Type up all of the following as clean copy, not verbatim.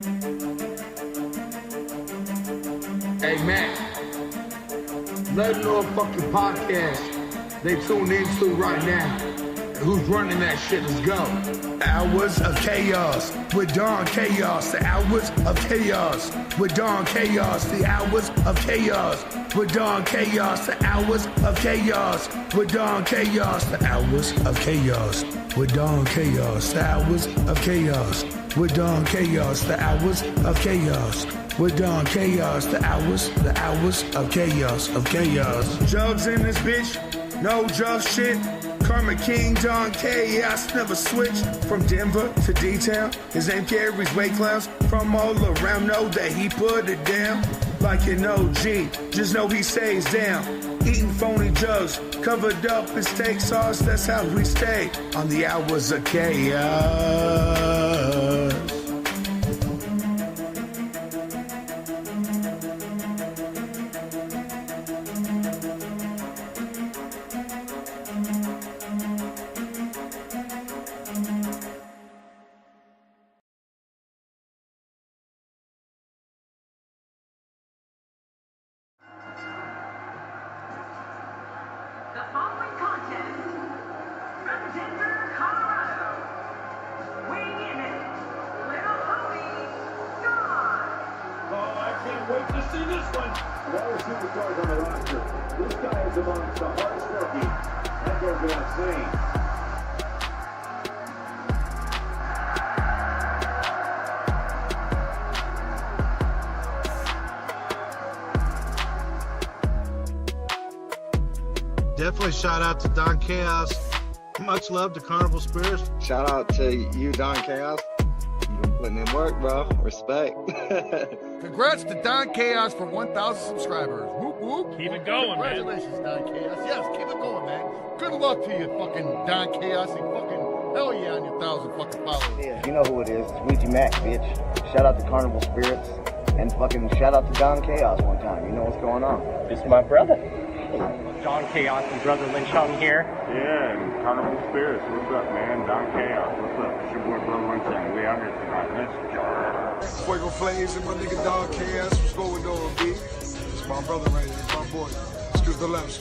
Hey, Macc, let them know a fucking podcast they tune into right now. Who's running that shit? Let's go. Hours of Chaos with Don Chaos. The Hours of Chaos with Don Chaos. The Hours of Chaos with Don Chaos. The Hours of Chaos with Don Chaos. The Hours of Chaos with Don Chaos. The Hours of Chaos with Don Chaos. The Hours of Chaos with Don Chaos. The hours of chaos. Jugs in this bitch, no drug shit. Karma King, Don Chaos, never switch from Denver to D-Town. His name carries weight clouds from all around. Know that he put it down like an OG. Just know he stays down. Eating phony jugs, covered up in steak sauce. That's how we stay on the Hours of Chaos. The following contest, from Denver, Colorado, weighing in at Little Homie, Don. Oh, I can't wait to see this one. Of all the superstars on the roster, this guy is amongst the hardest working. That goes without saying. Definitely shout out to Don Chaos. Much love to Carnival Spirits. Shout out to you, Don Chaos. You've been putting in work, bro. Respect. Congrats to Don Chaos for 1,000 subscribers. Whoop, whoop. Keep it going, Congratulations, Don Chaos. Yes, keep it going, man. Good luck to you, fucking Don Chaos. And fucking hell yeah on your 1,000 fucking followers. Yeah, you know who it is. It's Ouija Macc, bitch. Shout out to Carnival Spirits. And fucking shout out to Don Chaos one time. You know what's going on. This is my brother. Don Chaos and Brother Lynch Hung here. Yeah, and Carnival Spirits. What's up, man? Don Chaos. What's up? It's your boy, Brother Winston. We out here tonight. Let's Fuego Flames and my nigga Don Chaos. What's going on, B? It's my brother right here. It's my boy. Excuse the left.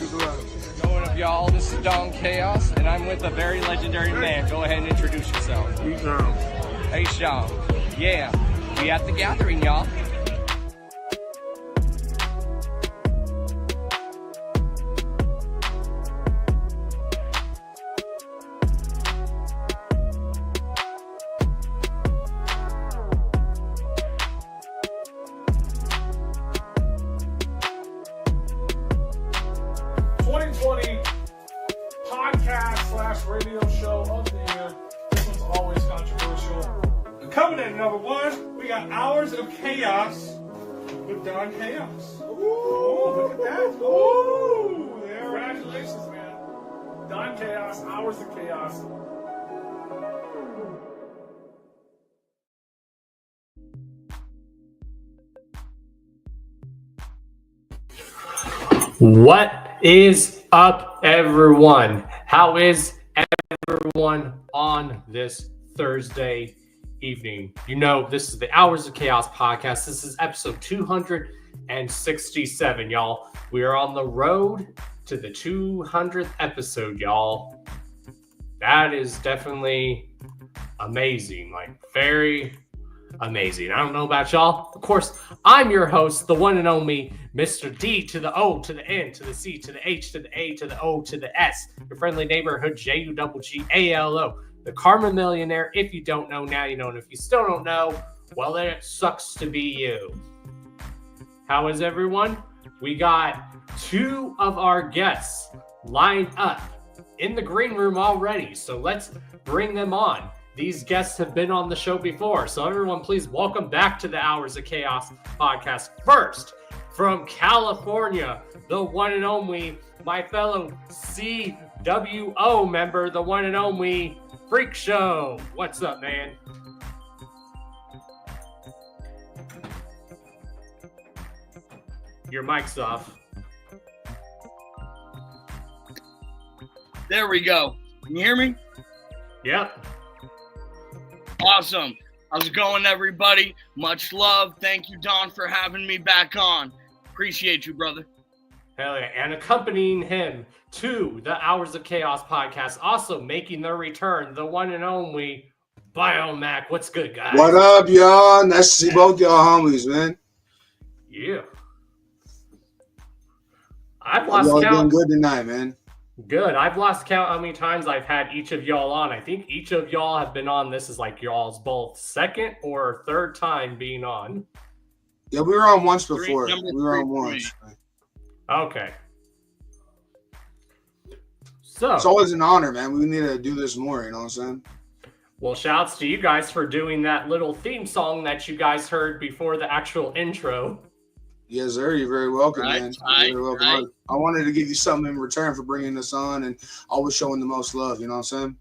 Going up, y'all. This is Don Chaos, and I'm with a very legendary man. Go ahead and introduce yourself. Hey, Sean. Yeah, we at the gathering, y'all. Radio show of the year. This one's always controversial. Coming in number one, we got Hours of Chaos with Don Chaos. Ooh, look at that. Ooh, there. Congratulations, man. Don Chaos, Hours of Chaos. What is up, everyone? How is everyone on this Thursday evening? You know, this is the Hours of Chaos podcast. This is episode 267, y'all. We are on the road to the 200th episode, y'all. That is definitely amazing. Like, very amazing. I don't know about y'all. Of course, I'm your host, the one and only Mr. D to the O to the N to the C to the H to the A to the O to the S. Your friendly neighborhood JUGGALO. The Karma Millionaire. If you don't know, now you know. And if you still don't know, well, then it sucks to be you. How is everyone? We got two of our guests lined up in the green room already. So let's bring them on. These guests have been on the show before. So everyone, please welcome back to the Hours of Chaos podcast. First, from California, the one and only, my fellow CWO member, the one and only Freakshow. What's up, man? Your mic's off. There we go. Can you hear me? Yep. Awesome. How's it going, everybody? Much love. Thank you, Don, for having me back on. Appreciate you, brother. Hell yeah. And accompanying him to the Hours of Chaos podcast, also making their return, the one and only Macc. What's good, guys? What up, y'all? Nice to see both y'all homies, man. Yeah. I've lost y'all count. Doing good tonight, man. Good. I've lost count how many times I've had each of y'all on. I think each of y'all have been on. This is like y'all's both second or third time being on. Yeah, we were on once before. We were on once. Okay. So it's always an honor, man. We need to do this more, you know what I'm saying? Well, shouts to you guys for doing that little theme song that you guys heard before the actual intro. Yes, sir. You're very welcome, man. You're very welcome. I wanted to give you something in return for bringing us on and always showing the most love, you know what I'm saying?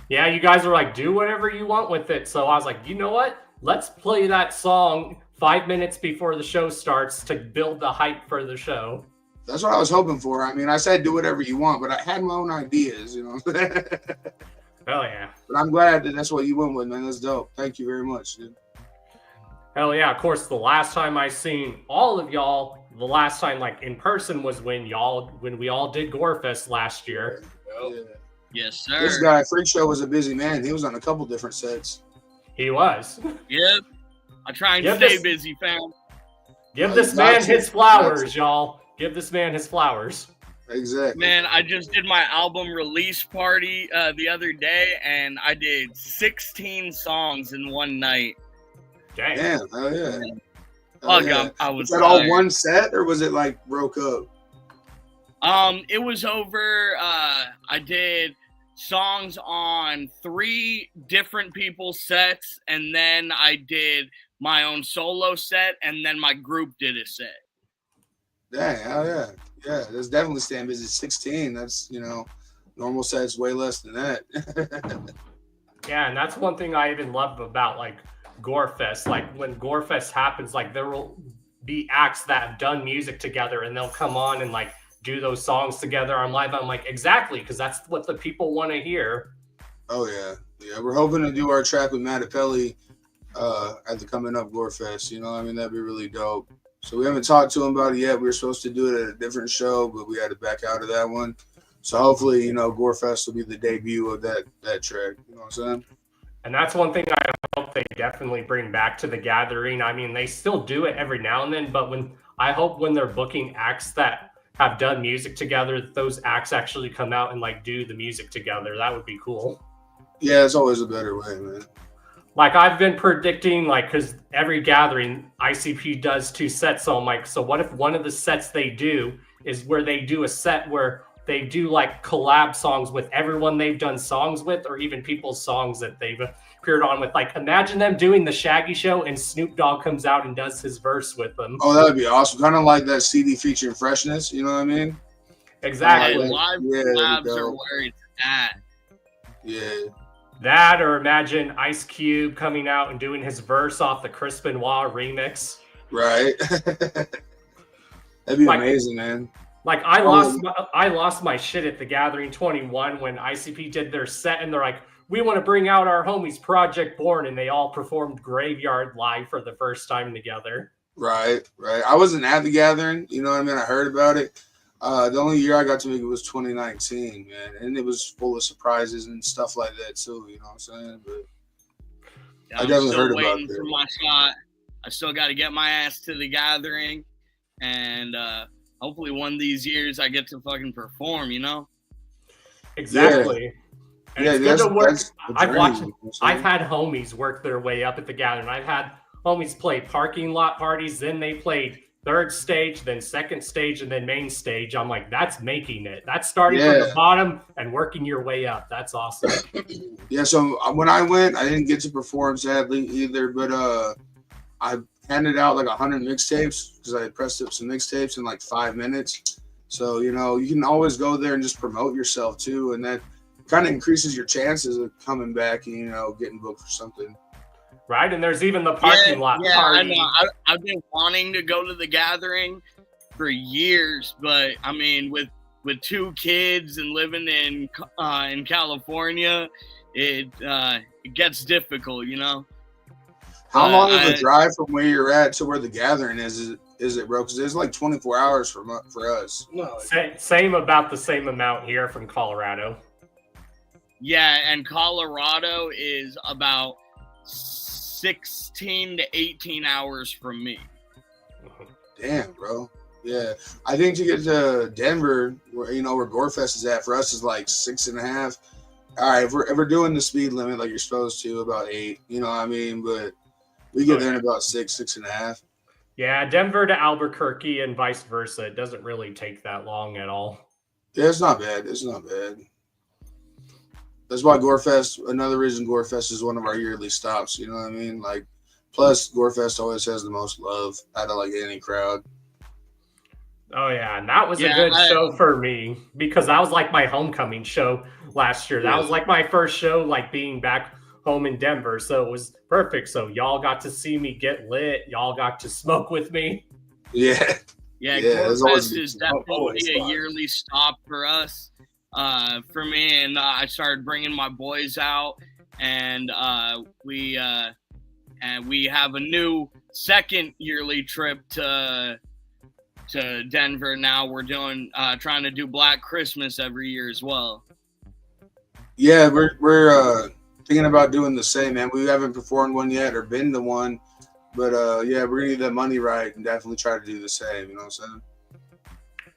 Yeah, you guys were like, do whatever you want with it. So I was like, you know what? Let's play that song 5 minutes before the show starts to build the hype for the show. That's what I was hoping for. I mean, I said do whatever you want, but I had my own ideas, you know what I'm saying? Hell yeah. But I'm glad that that's what you went with, man. That's dope. Thank you very much, dude. Hell yeah. Of course, the last time I seen all of y'all, the last time like in person was when we all did Gorefest last year. Yeah. Yes, sir. This guy, Freakshow, was a busy man. He was on a couple different sets. He was. Yep. I try and stay busy, fam. Give this man his flowers, y'all. Give this man his flowers. Exactly. Man, I just did my album release party the other day, and I did 16 songs in one night. Damn. Oh yeah. I was. Was that all one set, or was it like broke up? It was over. I did songs on 3 different people's sets, and then I did my own solo set, and then my group did a set. Dang, hell yeah. Yeah, that's definitely staying busy. 16, that's, normal set's way less than that. Yeah, and that's one thing I even love about, like, Gorefest. Like, when Gorefest happens, like, there will be acts that have done music together, and they'll come on and, like, do those songs together on live. I'm like, exactly, because that's what the people want to hear. Oh, yeah. Yeah, we're hoping to do our track with Mattapelli at the coming up Gorefest. That'd be really dope. So we haven't talked to him about it yet. We were supposed to do it at a different show, but we had to back out of that one. So hopefully, Gorefest will be the debut of that track. You know what I'm saying? And that's one thing I hope they definitely bring back to the gathering. I mean, they still do it every now and then, but I hope when they're booking acts that have done music together, those acts actually come out and like do the music together. That would be cool. Yeah, it's always a better way, man. Like I've been predicting, like, because every gathering ICP does 2 sets. So I'm like, so what if one of the sets they do is where they do a set where they do like collab songs with everyone they've done songs with, or even people's songs that they've appeared on with. Like, imagine them doing the Shaggy Show and Snoop Dogg comes out and does his verse with them. Oh, that would be awesome. Kind of like that CD featuring Freshness. You know what I mean? Exactly. Live collabs are where it's at. Yeah. That, or imagine Ice Cube coming out and doing his verse off the Chris Benoit remix. Right. That'd be amazing, man. Like I lost my shit at the Gathering 21 when ICP did their set, and they're like, we want to bring out our homies Project Born, and they all performed Graveyard live for the first time together. Right. I wasn't at the Gathering, you know what I mean? I heard about it. The only year I got to make it was 2019, man, and it was full of surprises and stuff like that too. You know what I'm saying? But yeah, I definitely heard about it. For my shot. I still got to get my ass to the Gathering, and hopefully one of these years I get to fucking perform. Exactly. Yeah. And it's good to work. I've had homies work their way up at the Gathering. I've had homies play parking lot parties, then they played 3rd stage, then 2nd stage, and then main stage. I'm like, that's making it. That's starting from the bottom and working your way up. That's awesome. Yeah, so when I went, I didn't get to perform, sadly, either, but I handed out like 100 mixtapes because I pressed up some mixtapes in like 5 minutes. So, you can always go there and just promote yourself too, and that kind of increases your chances of coming back and, getting booked for something. Right, and there's even the parking lot party. I know. I've been wanting to go to the Gathering for years, but I mean, with 2 kids and living in California, it gets difficult, How long of a drive from where you're at to where the gathering is it, bro? Because it's like 24 hours for us. No, same about the same amount here from Colorado. Yeah, and Colorado is about 16 to 18 hours from me. Damn, bro. Yeah, I think to get to Denver, where Gorefest is at, for us is like 6.5. All right, if we're doing the speed limit like you're supposed to, about 8. You know what I mean? But we get there in about 6.5. Yeah, Denver to Albuquerque and vice versa. It doesn't really take that long at all. Yeah, it's not bad. It's not bad. That's why Gorefest, another reason Gorefest is one of our yearly stops. You know what I mean? Like, plus Gorefest always has the most love out of like any crowd. Oh yeah, and that was a good show for me because that was like my homecoming show last year. That was like my first show, like being back home in Denver. So it was perfect. So y'all got to see me get lit. Y'all got to smoke with me. Yeah. Yeah, Gorefest is definitely a yearly stop for us. For me, and I started bringing my boys out, and we have a new second yearly trip to Denver now. We're doing trying to do Black Christmas every year as well. Yeah, we're thinking about doing the same, man. We haven't performed one yet or been to one, but yeah, we're gonna get that money right and definitely try to do the same. You know what I'm saying?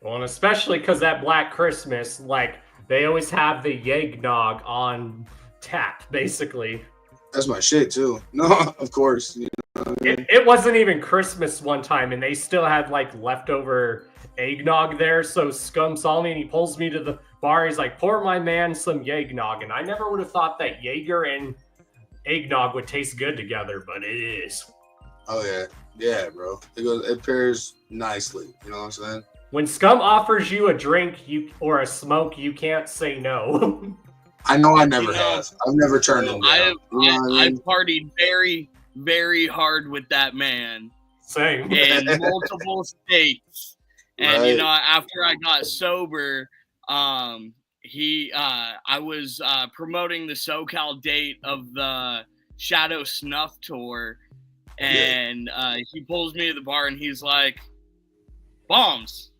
Well, and especially because that Black Christmas, like they always have the eggnog on tap, basically. That's my shit too. No, of course. You know what I mean? It wasn't even Christmas one time, and they still had like leftover eggnog there. So Scum saw me, and he pulls me to the bar. He's like, "Pour my man some eggnog," and I never would have thought that Jaeger and eggnog would taste good together, but it is. Oh yeah, bro. It pairs nicely. You know what I'm saying? When Scum offers you a drink, or a smoke, you can't say no. I know I never have. I've never turned him down. I partied very, very hard with that man. Same. In multiple states. And, right. After I got sober, I was promoting the SoCal date of the Shadow Snuff tour. And he pulls me to the bar and he's like, "Bombs,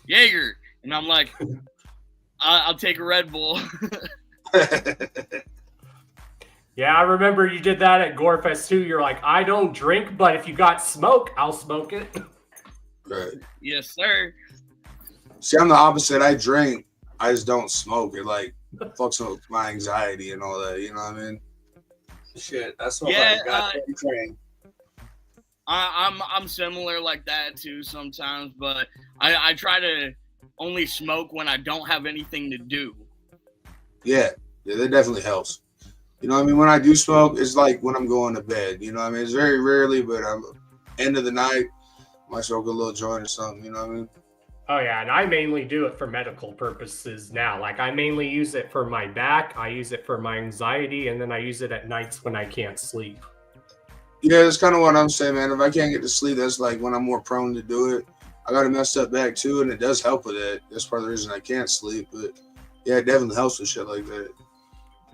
Jaeger." And I'm like, I'll take a Red Bull. Yeah, I remember you did that at Gorefest too. You're like, "I don't drink, but if you got smoke, I'll smoke it." Right. Yes, sir. See, I'm the opposite. I drink. I just don't smoke. It like fucks with my anxiety and all that. You know what I mean? Shit, that's what Yeah, I got. I'm similar like that too sometimes, but I try to only smoke when I don't have anything to do. Yeah, that definitely helps. You know what I mean? When I do smoke, it's like when I'm going to bed. You know what I mean? It's very rarely, but I'm end of the night, might smoke a little joint or something. You know what I mean? Oh yeah, and I mainly do it for medical purposes now. Like I mainly use it for my back, I use it for my anxiety, and then I use it at nights when I can't sleep. Yeah, that's kind of what I'm saying, man. If I can't get to sleep, that's like when I'm more prone to do it. I got a messed up back too, and it does help with that. That's part of the reason I can't sleep. But yeah, it definitely helps with shit like that.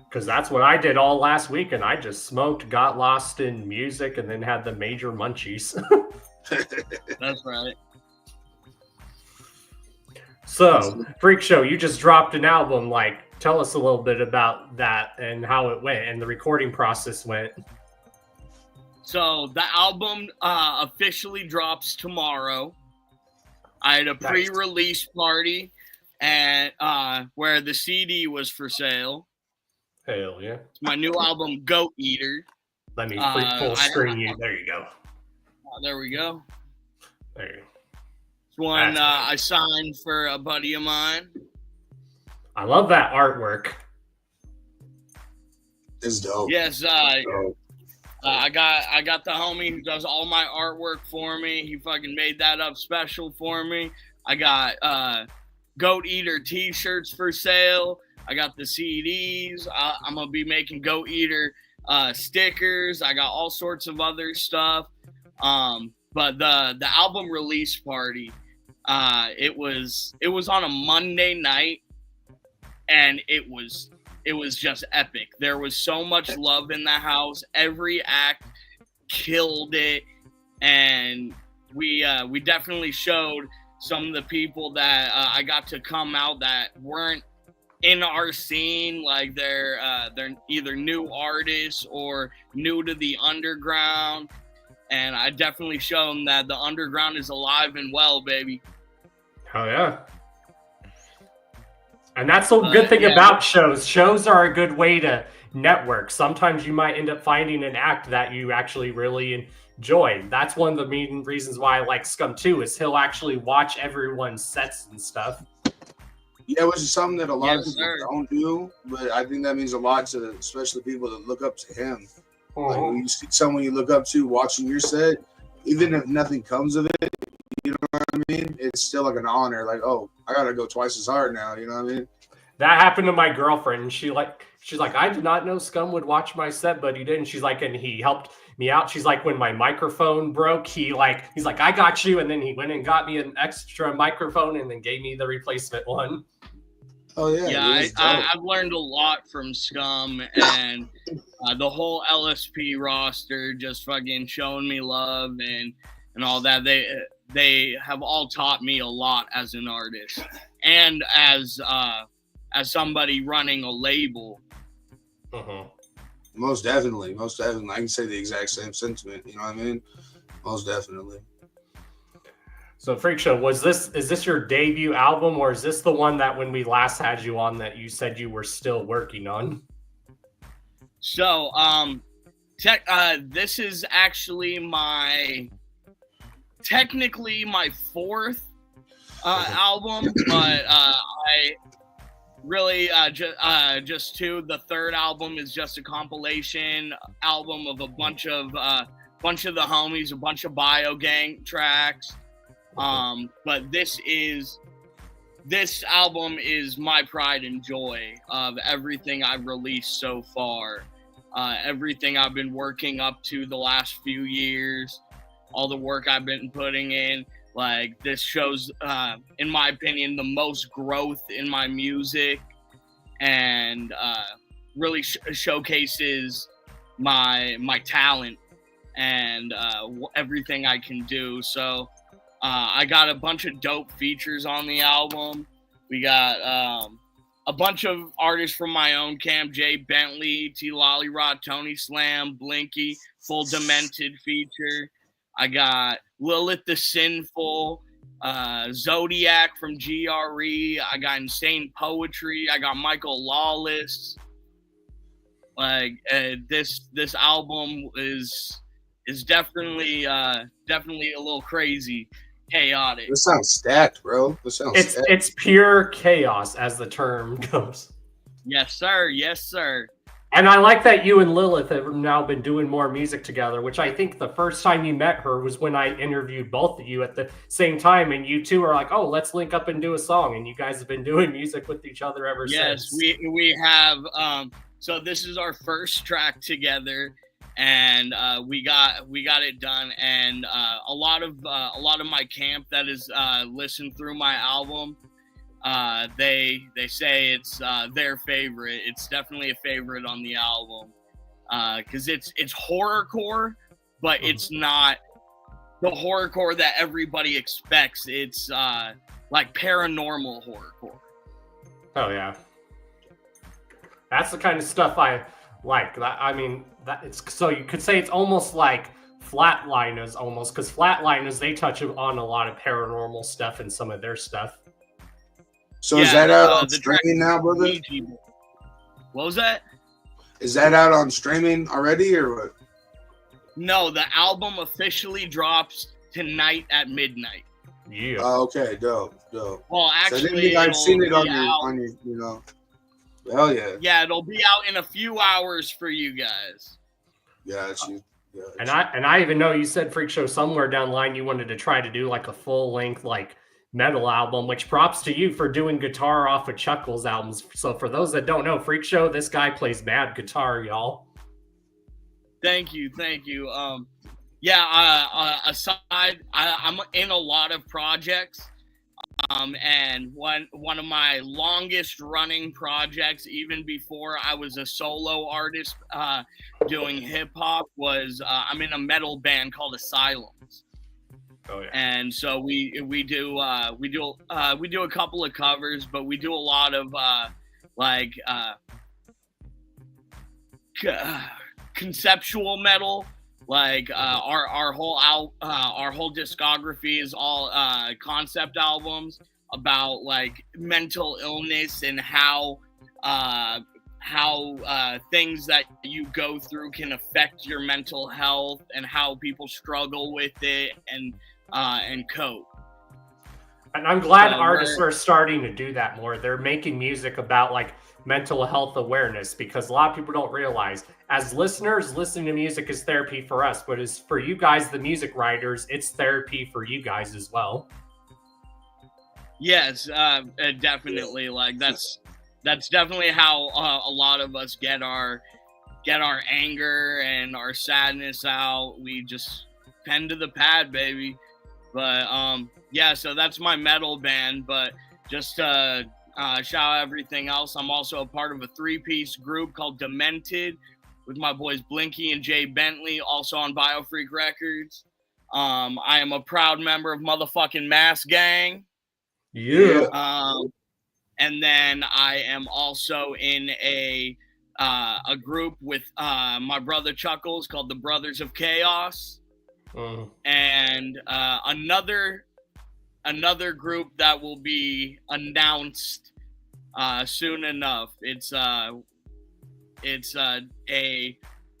Because that's what I did all last week, and I just smoked, got lost in music, and then had the major munchies. That's right. So, Freakshow, you just dropped an album. Like, tell us a little bit about that and how it went and the recording process went. So the album officially drops tomorrow. I had a pre-release party and where the CD was for sale. Hell yeah! It's my new album, Goat Eater. Let me full screen you. There you go. There we go. There you go. It's one I signed for a buddy of mine. I love that artwork. It's dope. Yes, I got the homie who does all my artwork for me. He fucking made that up special for me. I got Goat Eater t-shirts for sale. I got the CDs. I'm gonna be making Goat Eater stickers. I got all sorts of other stuff. But the album release party, it was on a Monday night, and it was just epic. There was so much love in the house. Every act killed it, and we definitely showed some of the people that I got to come out that weren't in our scene, like they're either new artists or new to the underground, and I definitely show them that the underground is alive and well, baby. Oh yeah. And that's the good thing about shows. Shows are a good way to network. Sometimes you might end up finding an act that you actually really enjoy. That's one of the main reasons why I like Scum too, is he'll actually watch everyone's sets and stuff. Yeah, which is something that a lot of people don't do, but I think that means a lot to especially people that look up to him. Like when you see someone you look up to watching your set, even if nothing comes of it, you know what I mean? It's still like an honor. Like, oh, I gotta go twice as hard now. You know what I mean? That happened to my girlfriend, and she's like, I did not know Scum would watch my set, but he did. And she's like, and he helped me out. She's like, when my microphone broke, he's like, I got you, and then he went and got me an extra microphone, and then gave me the replacement one. Oh yeah. Yeah, I've learned a lot from Scum and the whole LSP roster, just fucking showing me love and all that. They have all taught me a lot as an artist and as somebody running a label. Most definitely. I can say the exact same sentiment. You know what I mean? Most definitely. So Freakshow, is this your debut album, or is this the one that when we last had you on that you said you were still working on? So, this is actually technically my fourth album, but I really just two. The third album is just a compilation album of a bunch of the homies, a bunch of Bio Gang tracks. But this album is my pride and joy of everything I've released so far. Everything I've been working up to the last few years, all the work I've been putting in. Like, this shows, in my opinion, the most growth in my music, and really showcases my talent and everything I can do. So I got a bunch of dope features on the album. We got a bunch of artists from my own camp: Jay Bentley, T. Lolly Rod, Tony Slam, Blinky, Full Demented feature. I got Lilith the Sinful, Zodiac from GRE. I got Insane Poetry. I got Michael Lawless. Like, this album is definitely a little crazy, chaotic. This sounds stacked, bro. It's pure chaos, as the term goes. Yes, sir. Yes, sir. And I like that you and Lilith have now been doing more music together, which I think the first time you met her was when I interviewed both of you at the same time, and you two are like, oh, let's link up and do a song, and you guys have been doing music with each other ever since. Yes, we have. So this is our first track together, and we got it done. And a lot of my camp that is listened through my album, they say it's their favorite. It's definitely a favorite on the album, because it's horrorcore, but it's not the horrorcore that everybody expects. It's like paranormal horrorcore. Oh yeah, that's the kind of stuff I like. I mean, that it's so you could say it's almost like Flatliners, almost, because Flatliners, they touch on a lot of paranormal stuff in some of their stuff. So is that out on streaming now, brother? What was that? Is that out on streaming already, or what? No, the album officially drops tonight at midnight. Yeah. Oh, okay, dope. Well, actually, I've seen it on your, you know. Hell yeah. Yeah, it'll be out in a few hours for you guys. Yeah, And I even know you said Freakshow somewhere down the line you wanted to try to do like a full length like metal album, which props to you for doing guitar off of Chuckles albums. So for those that don't know, Freakshow, this guy plays mad guitar, y'all. Thank you. Aside, I'm in a lot of projects. And one of my longest running projects, even before I was a solo artist doing hip hop, was I'm in a metal band called Asylums. Oh yeah. And so we do a couple of covers, but we do a lot of conceptual metal. Like our whole discography is all concept albums about like mental illness and how things that you go through can affect your mental health and how people struggle with it and cope. And I'm glad artists are starting to do that more. They're making music about like mental health awareness, because a lot of people don't realize, as listeners, listening to music is therapy for us, but as for you guys, the music writers, it's therapy for you guys as well. Yes, definitely. Like that's definitely how a lot of us get our anger and our sadness out. We just pen to the pad, baby. But yeah, so that's my metal band. But just to shout out everything else, I'm also a part of a 3-piece group called Demented with my boys Blinky and Jay Bentley, also on Biofreak Records. I am a proud member of motherfucking Mass Gang. Yeah. And then I am also in a group with my brother Chuckles called the Brothers of Chaos. And another group that will be announced soon enough. It's a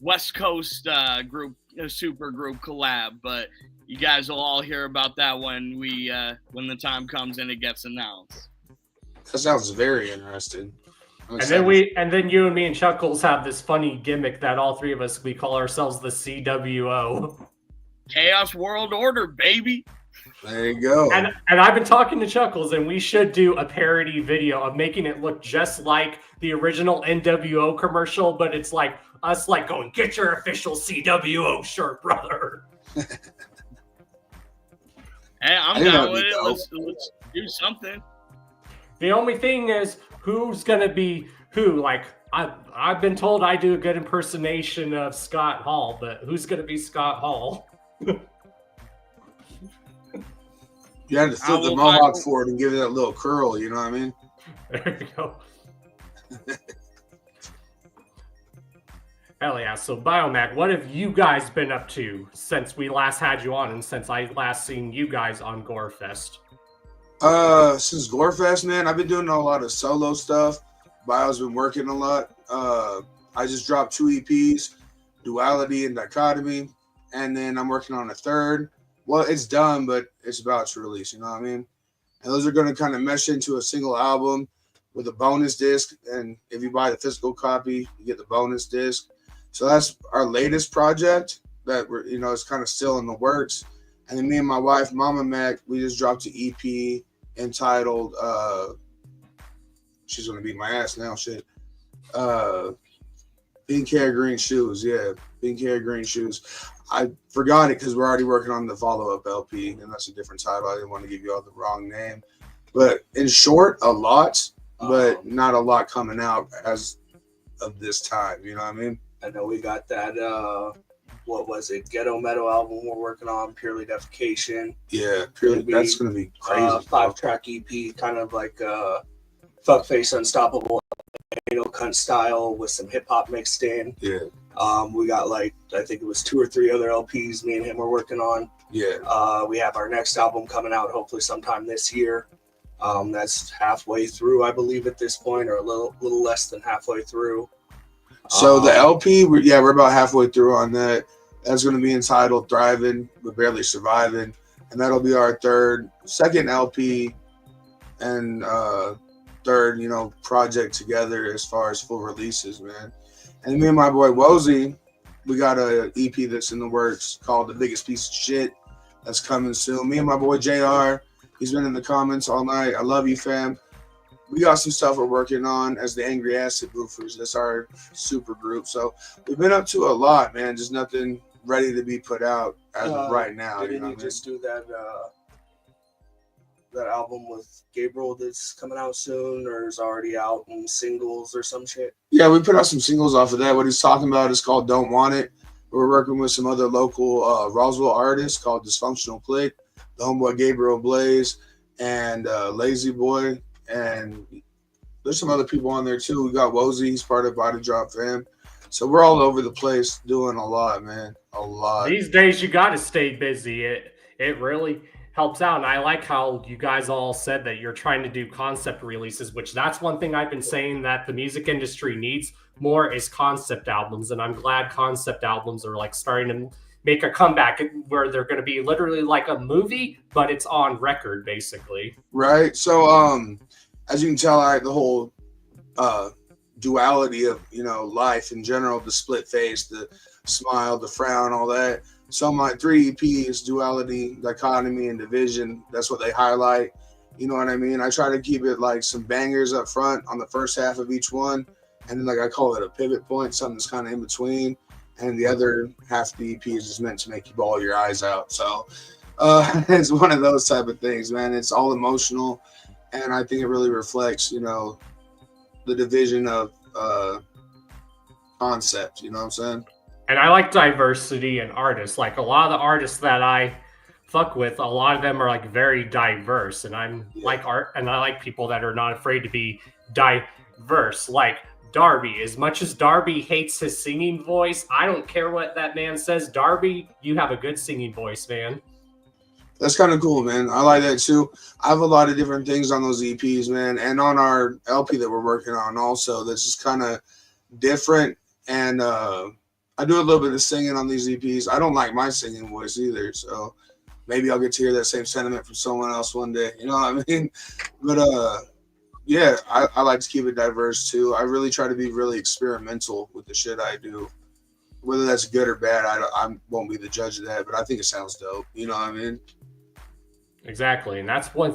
West Coast group, a super group collab, but you guys will all hear about that when the time comes and it gets announced. That sounds very interesting. And then you and me and Chuckles have this funny gimmick that all three of us, we call ourselves the CWO. Chaos World Order, baby. There you go. And I've been talking to Chuckles, and we should do a parody video of making it look just like the original NWO commercial, but it's like us like going, get your official CWO shirt, brother. Hey, I'm down with it. Let's do something. The only thing is, who's gonna be who? Like, I've been told I do a good impersonation of Scott Hall, but who's gonna be Scott Hall? You had to flip the mohawk for it and give it that little curl, you know what I mean? There you go. Hell yeah. So, Biomac, what have you guys been up to since we last had you on and since I last seen you guys on Gorefest? Since Gorefest, man, I've been doing a lot of solo stuff. Bio's been working a lot. I just dropped 2 EPs, Duality and Dichotomy, and then I'm working on a third. Well, it's done, but it's about to release, you know what I mean? And those are going to kind of mesh into a single album with a bonus disc. And if you buy the physical copy, you get the bonus disc. So that's our latest project that we're, it's kind of still in the works. And then me and my wife, Mama Macc, we just dropped an EP entitled, she's going to beat my ass now, shit. Pink Hair, Green Shoes. Yeah, Pink Hair, Green Shoes. I forgot it because we're already working on the follow-up LP, and that's a different title. I didn't want to give you all the wrong name. But in short, a lot, but not a lot coming out as of this time. You know what I mean? I know we got that, what was it, Ghetto Metal album we're working on, Purely Defecation. Yeah, Purely. That's going to be crazy. 5-track EP, kind of like Fuckface Unstoppable, Anal Cunt style with some hip-hop mixed in. Yeah. We got I think it was 2 or 3 other LPs me and him were working on. Yeah. We have our next album coming out hopefully sometime this year. That's halfway through, I believe, at this point, or a little less than halfway through. So the LP, we're about halfway through on that. That's going to be entitled Thriving but Barely Surviving. And that'll be our second LP and third, project together as far as full releases, man. And me and my boy Wozy, we got a EP that's in the works called The Biggest Piece of Shit that's coming soon. Me and my boy JR, he's been in the comments all night. I love you, fam. We got some stuff we're working on as the Angry Acid Boofers. That's our super group. So we've been up to a lot, man. Just nothing ready to be put out as of right now. Didn't you just do that that album with Gabriel that's coming out soon, or is already out in singles or some shit? Yeah, we put out some singles off of that. What he's talking about is called Don't Want It. We're working with some other local Roswell artists called Dysfunctional Click, the homeboy Gabriel Blaze, and Lazy Boy. And there's some other people on there too. We got Wozy, he's part of Body Drop Fam. So we're all over the place doing a lot, man. A lot. These days you got to stay busy. It really helps out. And I like how you guys all said that you're trying to do concept releases, which that's one thing I've been saying that the music industry needs more is concept albums. And I'm glad concept albums are like starting to make a comeback where they're going to be literally like a movie, but it's on record basically. Right. So, as you can tell, the whole duality of, life in general, the split face, the smile, the frown, all that. So my 3 EPs, duality, dichotomy, and division, that's what they highlight. You know what I mean? I try to keep it like some bangers up front on the first half of each one. And then like I call it a pivot point, something that's kind of in between. And the other half of the EP is just meant to make you bawl your eyes out. So it's one of those type of things, man. It's all emotional. And I think it really reflects, the division of concept, you know what I'm saying? And I like diversity in artists. Like a lot of the artists that I fuck with, a lot of them are like very diverse. And I'm like art, and I like people that are not afraid to be diverse. Like Darby, as much as Darby hates his singing voice, I don't care what that man says. Darby, you have a good singing voice, man. That's kind of cool, man. I like that too. I have a lot of different things on those EPs, man. And on our LP that we're working on also, that's just kind of different. And I do a little bit of singing on these EPs. I don't like my singing voice either. So maybe I'll get to hear that same sentiment from someone else one day. You know what I mean? But yeah, I like to keep it diverse too. I really try to be really experimental with the shit I do. Whether that's good or bad, I won't be the judge of that, but I think it sounds dope. You know what I mean? Exactly. And that's one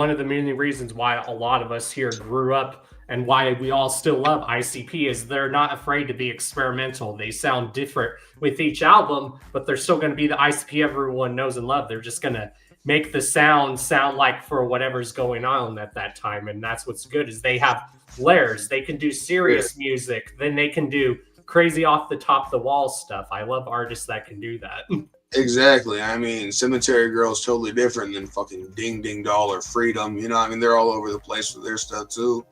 of the many reasons why a lot of us here grew up and why we all still love ICP is they're not afraid to be experimental. They sound different with each album, but they're still going to be the ICP everyone knows and love. They're just going to make the sound like for whatever's going on at that time. And that's what's good is they have layers. They can do serious music. Then they can do crazy off the top of the wall stuff. I love artists that can do that. Exactly. I mean, Cemetery Girl is totally different than fucking Ding Ding Doll or Freedom. You know, I mean, they're all over the place with their stuff too.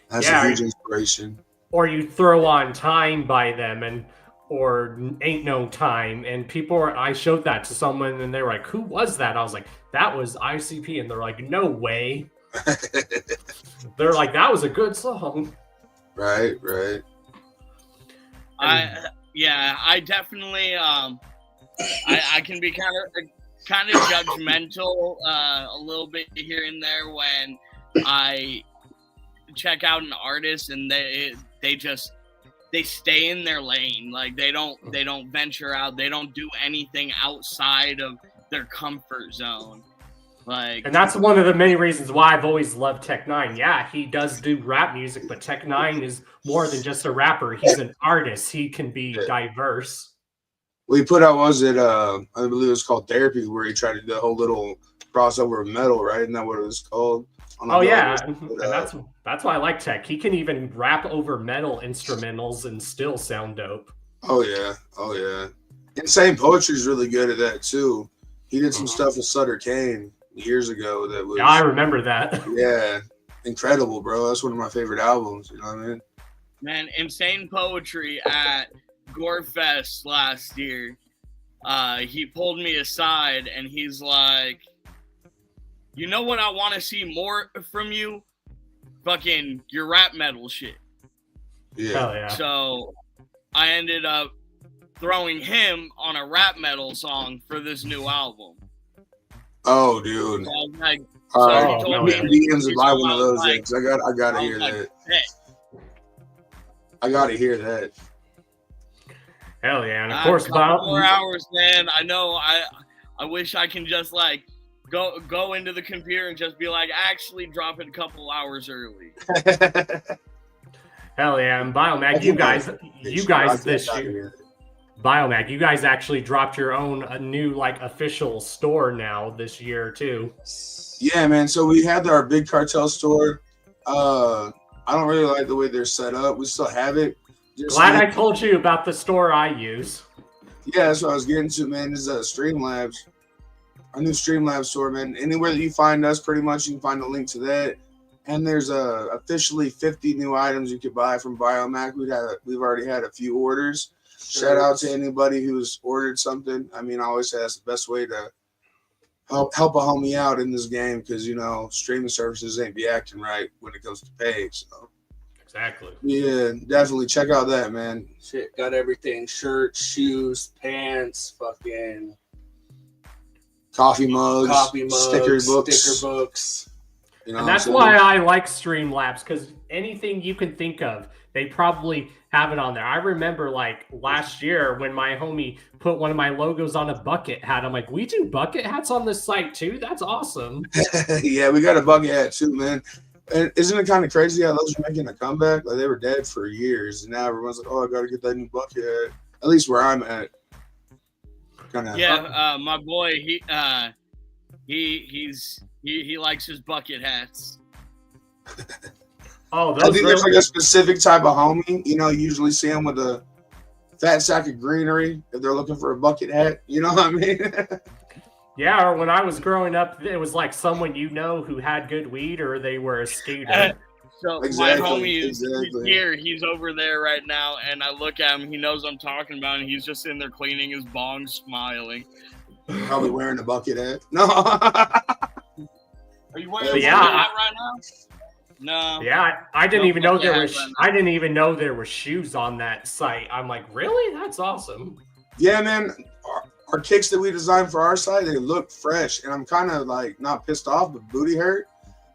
That's a huge inspiration. Or you throw on Time by them or Ain't No Time. And I showed that to someone and they were like, who was that? I was like, that was ICP. And they're like, no way. They're like, that was a good song. Right. I definitely I can be kind of judgmental a little bit here and there when I check out an artist and they stay in their lane. Like they don't venture out. They don't do anything outside of their comfort zone. And that's one of the many reasons why I've always loved Tech Nine. Yeah, he does do rap music, but Tech Nine is more than just a rapper. He's an artist. He can be diverse. We put out, I believe it was called Therapy, where he tried to do the whole little crossover of metal, right? Isn't that what it was called? Yeah, and that's why I like Tech. He can even rap over metal instrumentals and still sound dope. Oh yeah. Insane Poetry is really good at that too. He did some stuff with Sutter Kane years ago that was. Yeah, I remember that. Yeah, incredible, bro. That's one of my favorite albums. You know what I mean? Man, Insane Poetry at Gorefest last year. He pulled me aside and he's like, you know what I want to see more from you? Fucking your rap metal shit. Yeah. Hell yeah. So I ended up throwing him on a rap metal song for this new album. Oh, dude. So he told me DMs to buy one of those things. I gotta hear that. Hey. I gotta hear that. Hell yeah. And of course, about 4 hours, man. I know. I wish I can just like go into the computer and just be like, actually drop it a couple hours early. Hell yeah. And Biomag, you guys this year. Biomag, you guys actually dropped your own new like official store now this year too. Yeah, man. So we had our big cartel store. I don't really like the way they're set up. We still have it. Glad I told you about the store I use. Yeah, that's what I was getting to, man. This is Streamlabs. Our new Streamlabs store, man. Anywhere that you find us, pretty much, you can find a link to that. And there's officially 50 new items you could buy from Biomac. We've already had a few orders. Shout out to anybody who's ordered something. I mean, I always say that's the best way to help a homie out in this game because, you know, streaming services ain't be acting right when it comes to pay. So exactly. Yeah, definitely check out that, man. Shit, got everything: shirts, shoes, pants, fucking coffee mugs, sticker books. You know, and that's why I like Streamlabs, because anything you can think of, they probably have it on there. I remember like last year when my homie put one of my logos on a bucket hat. I'm like, we do bucket hats on this site too? That's awesome. Yeah, we got a bucket hat too, man. And isn't it kind of crazy how those are making a comeback? Like they were dead for years, and now everyone's like, "Oh, I got to get that new bucket hat." At least where I'm at. Yeah, my boy, he likes his bucket hats. Oh, I think there's like a specific type of homie. You know, you usually see them with a fat sack of greenery if they're looking for a bucket hat. You know what I mean? Yeah, or when I was growing up, it was like someone you know who had good weed, or they were a skater. So my homie is here. He's over there right now, and I look at him. He knows I'm talking about, and he's just in there cleaning his bong, smiling. Probably wearing a bucket hat. No. Are you wearing a bucket hat right now? No. Yeah, I didn't even know there was. I didn't even know there were shoes on that site. I'm like, really? That's awesome. Yeah, man. Our kicks that we designed for our site, they look fresh, and I'm kind of like not pissed off, but booty hurt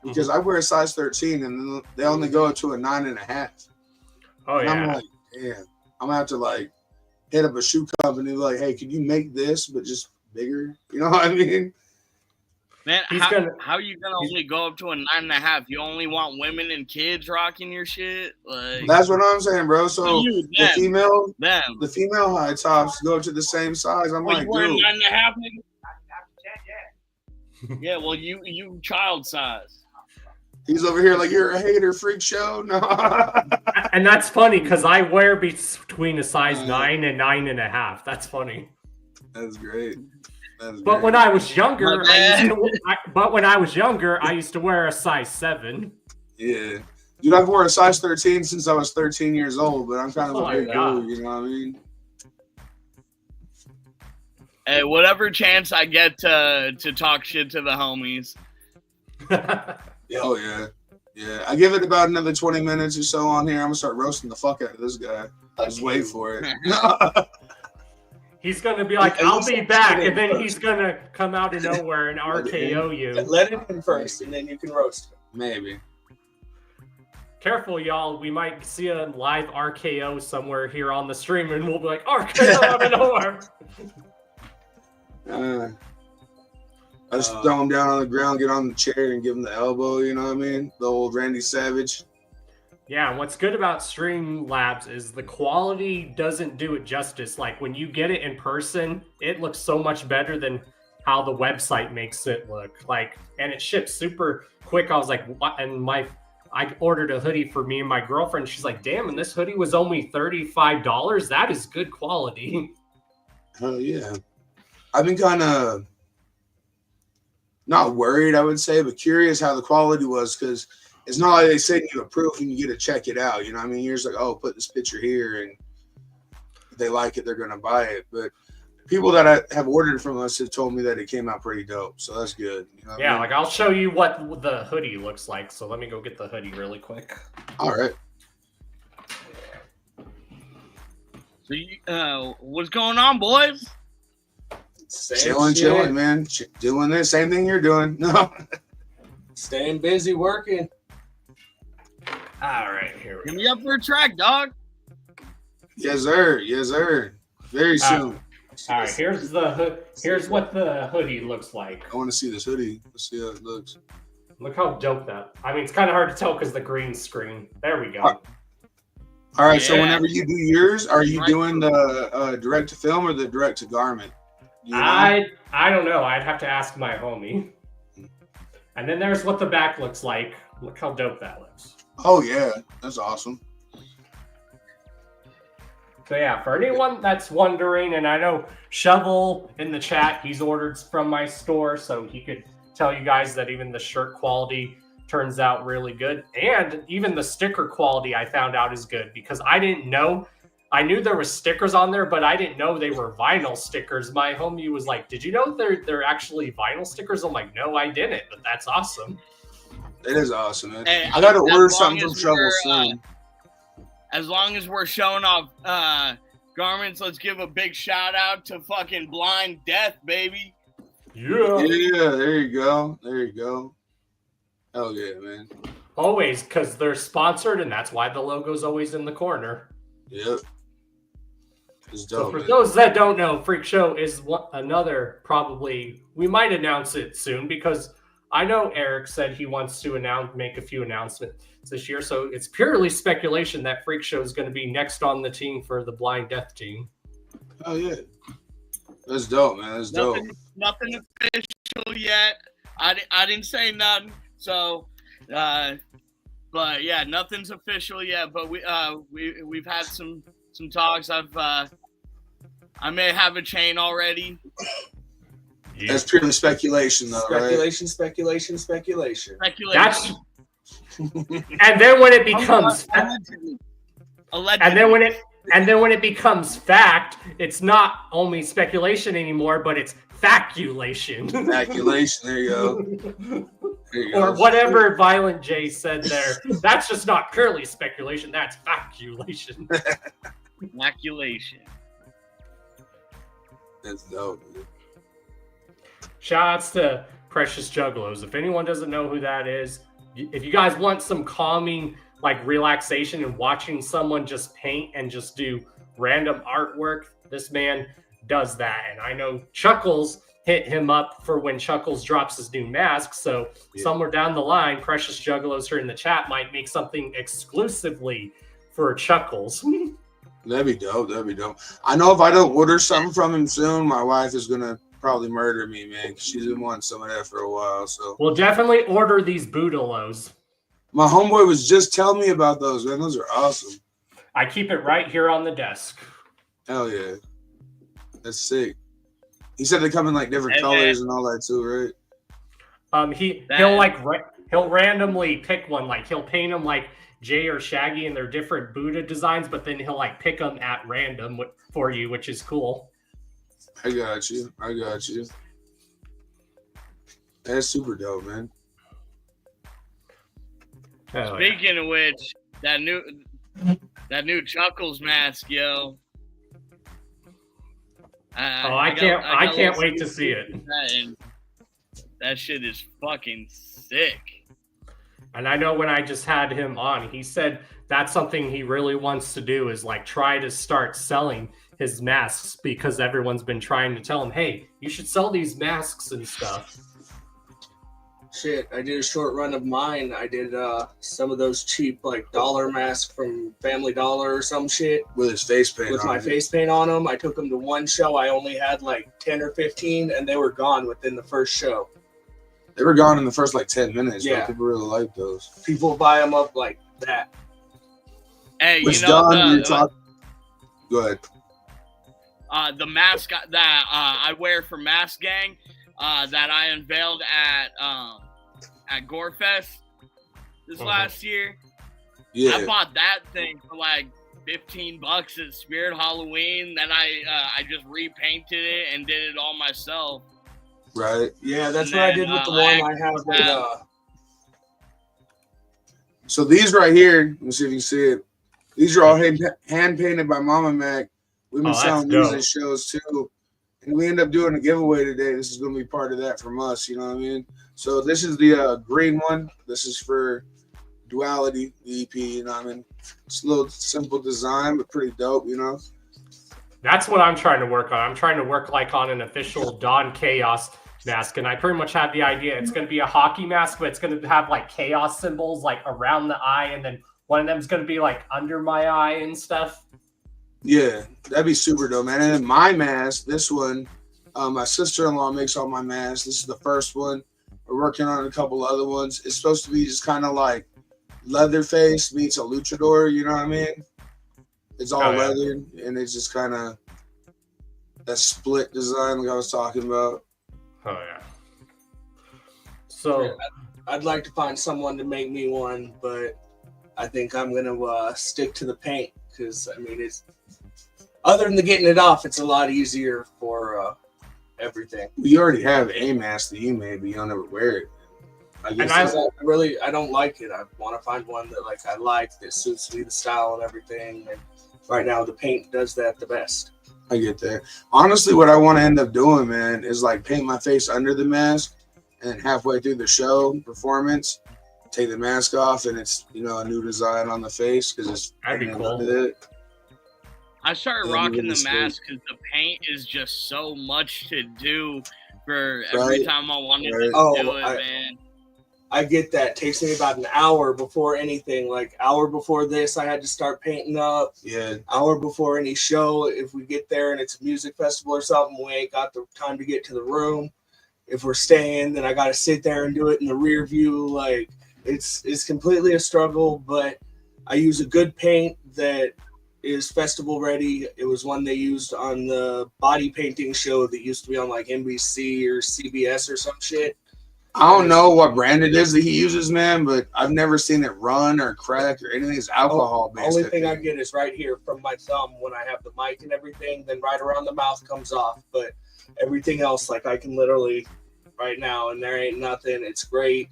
because I wear a size 13, and they only go to a 9.5. Oh yeah. And I'm like, yeah, I'm gonna have to like hit up a shoe company, like, hey, can you make this but just bigger? You know what I mean? Man, how are you gonna only go up to a 9.5? You only want women and kids rocking your shit? Like that's what I'm saying, bro. So the female high tops go to the same size. I'm like, you wearing dude. 9.5? Yeah, well, you child size. He's over here like, you're a hater, Freakshow. No. And that's funny because I wear between a size 9 and 9.5. That's funny. That's great. But when I was younger, I used to wear a size 7. Yeah, dude, I've worn a size 13 since I was 13 years old, but I'm kind of a big dude. You know what I mean? Hey, whatever chance I get to talk shit to the homies. Oh yeah, yeah. I give it about another 20 minutes or so on here. I'm gonna start roasting the fuck out of this guy. Just wait for it. He's gonna be like, "I'll be back," and then he's gonna come out of nowhere and RKO you. Let it in first, and then you can roast him. Maybe. Careful, y'all. We might see a live RKO somewhere here on the stream, and we'll be like, "RKO out of nowhere." I just throw him down on the ground, get on the chair, and give him the elbow. You know what I mean? The old Randy Savage. Yeah, what's good about Streamlabs is the quality doesn't do it justice. Like when you get it in person, it looks so much better than how the website makes it look. Like, and it ships super quick. I was like, what? And I ordered a hoodie for me and my girlfriend. She's like, damn, and this hoodie was only $35. That is good quality. Oh yeah. I've been kind of not worried, I would say, but curious how the quality was because it's not like they send you a proof and you get to check it out. You know what I mean? You're just like, oh, put this picture here, and if they like it, they're going to buy it. But people that have ordered from us have told me that it came out pretty dope, so that's good. You know what I mean? Like I'll show you what the hoodie looks like. So let me go get the hoodie really quick. All right. So, what's going on, boys? Chilling, man. Doing this same thing you're doing. No. Staying busy working. All right, here we go. Get me up for a track, dog. Yes, sir. Yes, sir. Very soon. All right, here's what the hoodie looks like. I want to see this hoodie. Let's see how it looks. Look how dope that. I mean, it's kind of hard to tell because the green screen. There we go. All right, so whenever you do yours, are you doing the direct to film or the direct to garment? I don't know. I'd have to ask my homie. And then there's what the back looks like. Look how dope that looks. Oh yeah, that's awesome. So yeah, for anyone that's wondering, and I know Shovel in the chat, he's ordered from my store, so he could tell you guys that even the shirt quality turns out really good. And even the sticker quality I found out is good because I didn't know. I knew there was stickers on there, but I didn't know they were vinyl stickers. My homie was like, "Did you know they're actually vinyl stickers?" I'm like, "No, I didn't," but that's awesome. It is awesome, man. Hey, I got to order as something long from as Shovel we're, soon. As long as we're showing off garments, let's give a big shout out to fucking Blind Death, baby. Yeah. Yeah, there you go. There you go. Hell yeah, man. Always, because they're sponsored, and that's why the logo's always in the corner. Yep. It's dope, So for man. those that don't know, Freak Show is another, probably, we might announce it soon because I know Eric said he wants to make a few announcements this year. So it's purely speculation that Freak Show is going to be next on the team for the Blind Death team. Oh yeah. That's dope, man. That's dope. Nothing official yet. I didn't say nothing. So, but yeah, nothing's official yet. But we've had some talks. I may have a chain already. That's purely speculation, though, Speculation. Speculation. That's, and then when it becomes and then when it becomes fact, it's not only speculation anymore, but it's faculation. Faculation. There you go. There you Or go. whatever Violent J said there. That's just not purely speculation. That's faculation. Maculation. That's dope, man. Shoutouts to Precious Juggalos. If anyone doesn't know who that is, if you guys want some calming, like relaxation and watching someone just paint and just do random artwork, this man does that. And I know Chuckles hit him up for when Chuckles drops his new mask. So somewhere down the line, Precious Juggalos here in the chat might make something exclusively for Chuckles. That'd be dope. That'd be dope. I know if I don't order something from him soon, my wife is gonna probably murder me, man. 'Cause she's been wanting some of that for a while. So we'll definitely order these Boodalos. my homeboy was just telling me about those, man. Those are awesome. I keep it right here on the desk. Hell yeah. That's sick. He said they come in like different colors and all that too, right? He'll randomly pick one. Like he'll paint them like Jay or Shaggy and their different Buddha designs, but then he'll like pick them at random for you, which is cool. I got you. That's super dope, man. Speaking of which, that new Chuckles mask, yo. I can't wait to see it. That shit is fucking sick. And I know when I just had him on, he said that's something he really wants to do is like try to start selling his masks because everyone's been trying to tell him, hey, you should sell these masks and stuff. Shit, I did a short run of mine. I did some of those cheap like dollar masks from Family Dollar or some shit. With his face paint With on my it. face paint on them. I took them to one show. I only had like 10 or 15 and they were gone within the first show. They were gone in the first like 10 minutes. Yeah. Yeah. People really like those. People buy them up like that. Hey, Which you know Go ahead. the mask that I wear for Mask Gang that I unveiled at Gorefest this last year. Yeah. I bought that thing for like $15 at Spirit Halloween. Then I just repainted it and did it all myself. Right. Yeah, that's what I did with the one I have with So these right here, let me see if you can see it. These are all hand painted by Mama Macc. We've been selling these at shows too. And we end up doing a giveaway today. This is going to be part of that from us, you know what I mean? So this is the green one. This is for Duality, the EP, you know what I mean? It's a little simple design, but pretty dope, you know? That's what I'm trying to work on. I'm trying to work like on an official Don Chaos mask, and I pretty much have the idea. It's going to be a hockey mask, but it's going to have like chaos symbols like around the eye and then one of them's gonna be like under my eye and stuff. Yeah, that'd be super dope, man. And then my mask, this one, my sister-in-law makes all my masks. This is the first one. We're working on a couple other ones. It's supposed to be just kind of like Leatherface meets a luchador, you know what I mean? It's all leather, and it's just kind of that split design like I was talking about. Oh, yeah. So I'd like to find someone to make me one, but I think I'm going to stick to the paint because, I mean, it's other than getting it off, it's a lot easier for everything. You already have a mask that you made, but you don't ever wear it. I don't like it. I want to find one that like I like that suits me, the style and everything. And right now, the paint does that the best. I get that. Honestly, what I want to end up doing, man, is like paint my face under the mask, and halfway through the show performance, take the mask off, and it's a new design on the face because it's that'd be cool. I started rocking the mask because the paint is just so much to do for every time I wanted to do it, man. I get that. It takes me about an hour before anything. Like hour before this, I had to start painting up. Yeah. Hour before any show. If we get there and it's a music festival or something, we ain't got the time to get to the room. If we're staying, then I got to sit there and do it in the rear view. Like it's completely a struggle, but I use a good paint that is festival ready. It was one they used on the body painting show that used to be on like NBC or CBS or some shit. I don't know what brand it is that he uses, man, but I've never seen it run or crack or anything. It's alcohol based. The only thing I get is right here from my thumb when I have the mic and everything. Then right around the mouth comes off, but everything else, like I can literally right now, and there ain't nothing. It's great.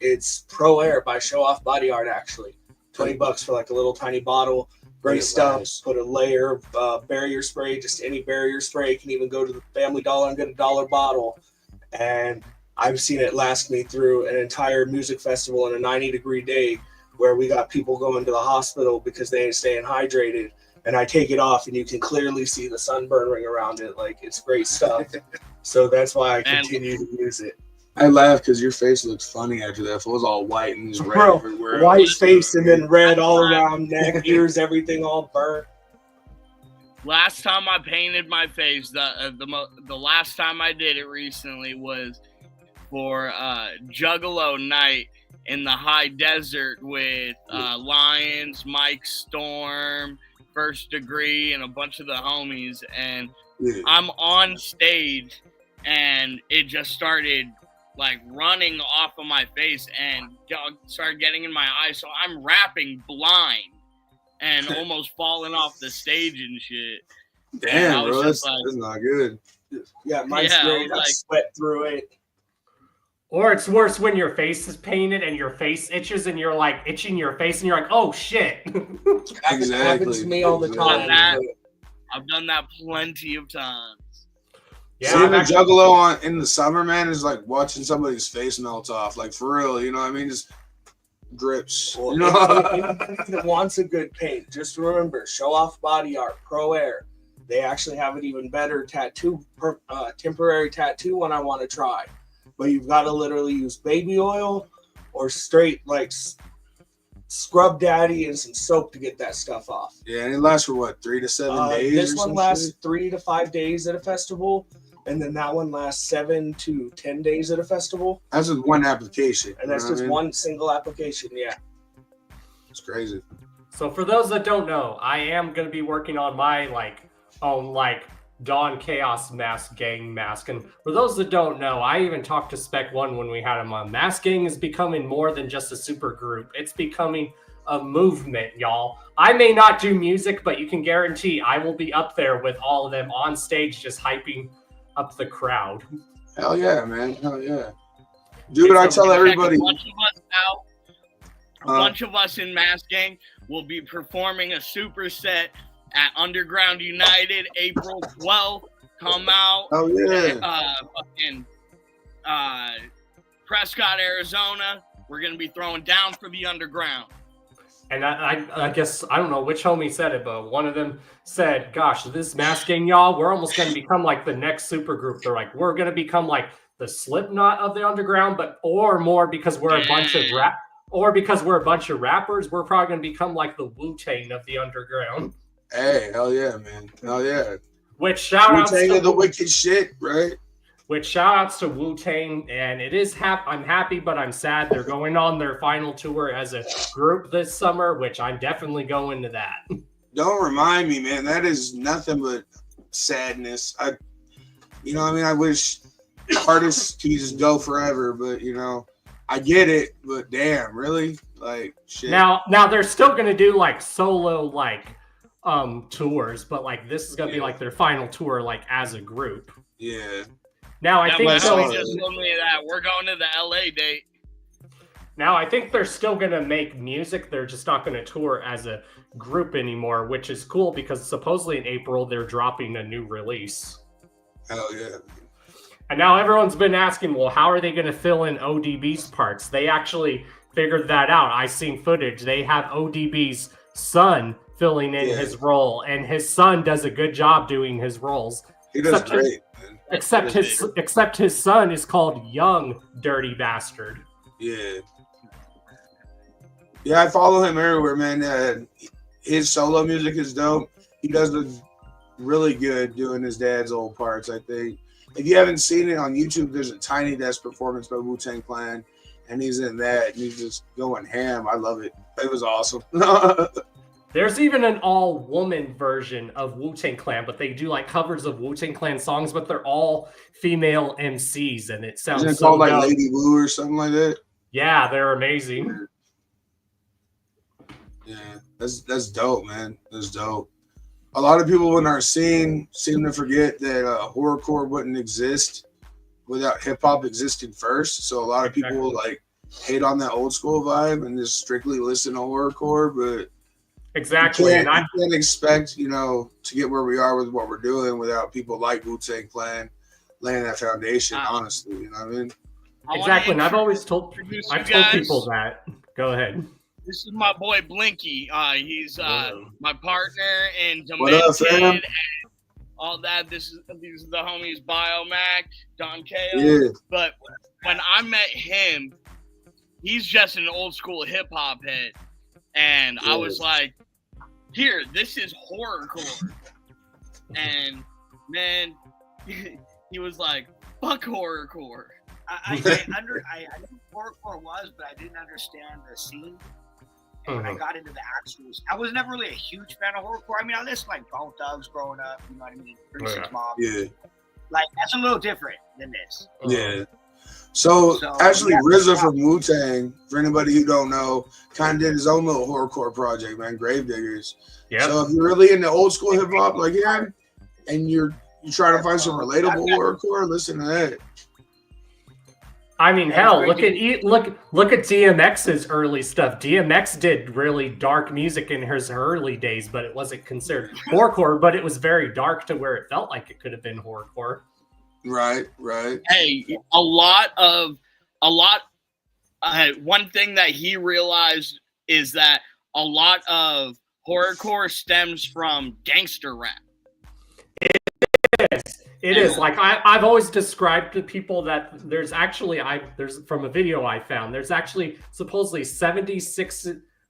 It's Pro Air by Show Off Body Art. Actually, $20 for like a little tiny bottle. Great stuff. Nice. Put a layer of barrier spray, just any barrier spray. You can even go to the Family Dollar and get a $1 bottle. And I've seen it last me through an entire music festival in a 90-degree day where we got people going to the hospital because they ain't staying hydrated. And I take it off and you can clearly see the sunburn ring around it. Like, it's great stuff. So that's why I continue to use it. I laugh because your face looks funny after that. If it was all white and just red everywhere. White face and then red all around neck, ears, everything all burnt. Last time I painted my face, the last time I did it recently was for Juggalo Night in the high desert with Lions, Mike Storm, First Degree, and a bunch of the homies. And I'm on stage, and it just started like running off of my face and started getting in my eyes. So I'm rapping blind and almost falling off the stage and shit. Damn, bro, that's not good. Yeah, mine's great. I sweat through it. Or it's worse when your face is painted and your face itches and you're like itching your face and you're like, oh shit. Exactly. It happens to me all the time. I've done that plenty of times. Yeah, seeing a Juggalo in the summer, man, is like watching somebody's face melt off. Like, for real, you know what I mean? Just drips. Well, anybody that wants a good paint, just remember, Show Off Body Art, Pro Air. They actually have an even better temporary tattoo one I want to try. But you've got to literally use baby oil or straight, like, Scrub Daddy and some soap to get that stuff off. Yeah, and it lasts for what, 3 to 7 days? This one lasts 3 to 5 days at a festival, and then that one lasts 7 to 10 days at a festival. That's just one application. And that's just one single application, yeah. It's crazy. So for those that don't know, I am going to be working on my own Dawn Chaos mask, gang mask. And for those that don't know, I even talked to Spec One when we had him on. Mask Gang is becoming more than just a super group. It's becoming a movement, y'all. I may not do music, but you can guarantee I will be up there with all of them on stage just hyping up the crowd. Hell yeah, man. Hell yeah. Dude, I tell everybody. A bunch of us in Mask Gang will be performing a super set at Underground United, April 12th. Come out. Oh, yeah. Prescott, Arizona. We're going to be throwing down for the Underground. And I guess, I don't know which homie said it, but one of them said, gosh, this Mask Gang, y'all, we're almost going to become like the next super group. They're like, we're going to become like the Slipknot of the Underground, or more because we're a bunch of Or because we're a bunch of rappers, we're probably going to become like the Wu-Tang of the underground. Hey, hell yeah, man. Hell yeah. Which shout-outs to the wicked shit, right? Which shout-outs to Wu-Tang, and it is I'm happy, but I'm sad. They're going on their final tour as a group this summer, which I'm definitely going to that. Don't remind me, man. That is nothing but sadness. I wish artists could just go forever, but I get it. But damn, really? Like shit. Now they're still gonna do like solo tours, but like this is gonna be like their final tour like as a group. Yeah. Now I think just told me that we're going to the LA date. Now I think they're still gonna make music. They're just not gonna tour as a group anymore, which is cool because supposedly in April they're dropping a new release. Hell yeah. And now everyone's been asking, well, how are they going to fill in ODB's parts? They actually figured that out. I seen footage. They have ODB's son filling in his role, and his son does a good job doing his roles. He does great, man. Except his son is called Young Dirty Bastard. Yeah. Yeah, I follow him everywhere, man. His solo music is dope. He does really good doing his dad's old parts, I think. If you haven't seen it on YouTube, there's a Tiny Desk performance by Wu-Tang Clan, and he's in that, and he's just going ham. I love it. It was awesome. There's even an all-woman version of Wu-Tang Clan, but they do like covers of Wu-Tang Clan songs, but they're all female MCs, and it sounds Isn't it called like Lady Wu or something like that? Yeah, they're amazing. Yeah, that's dope, man. That's dope. A lot of people in our scene seem to forget that horrorcore wouldn't exist without hip hop existing first. So a lot of people like hate on that old school vibe and just strictly listen to horrorcore. But exactly, you can't expect to get where we are with what we're doing without people like Wu-Tang Clan laying that foundation. Honestly, you know what I mean? Exactly, and I've always told people that. Go ahead. This is my boy Blinky. He's my partner in What up, fam? Demented and all that. These are the homies Macc, Don Chaos. Yeah. But when I met him, he's just an old school hip hop head. And I was like, here, this is horrorcore. And man, he was like, fuck horrorcore. I knew what horrorcore was, but I didn't understand the scene. And when I got into the actuals, I was never really a huge fan of horrorcore. I mean, I listened to like Bone Thugs growing up, you know what I mean? 36 Mob. Yeah. Like, that's a little different than this. Yeah. So actually, RZA from Wu-Tang, for anybody who don't know, kind of did his own little horrorcore project, man, Gravediggers. Yeah. So if you're really into old school hip hop like him, and you try to find some relatable horrorcore, listen to that. I mean, hell, look at DMX's early stuff. DMX did really dark music in his early days, but it wasn't considered horrorcore. But it was very dark to where it felt like it could have been horrorcore. Right. Hey, one thing that he realized is that a lot of horrorcore stems from gangster rap. It is like I've always described to people that there's from a video I found, there's actually supposedly 76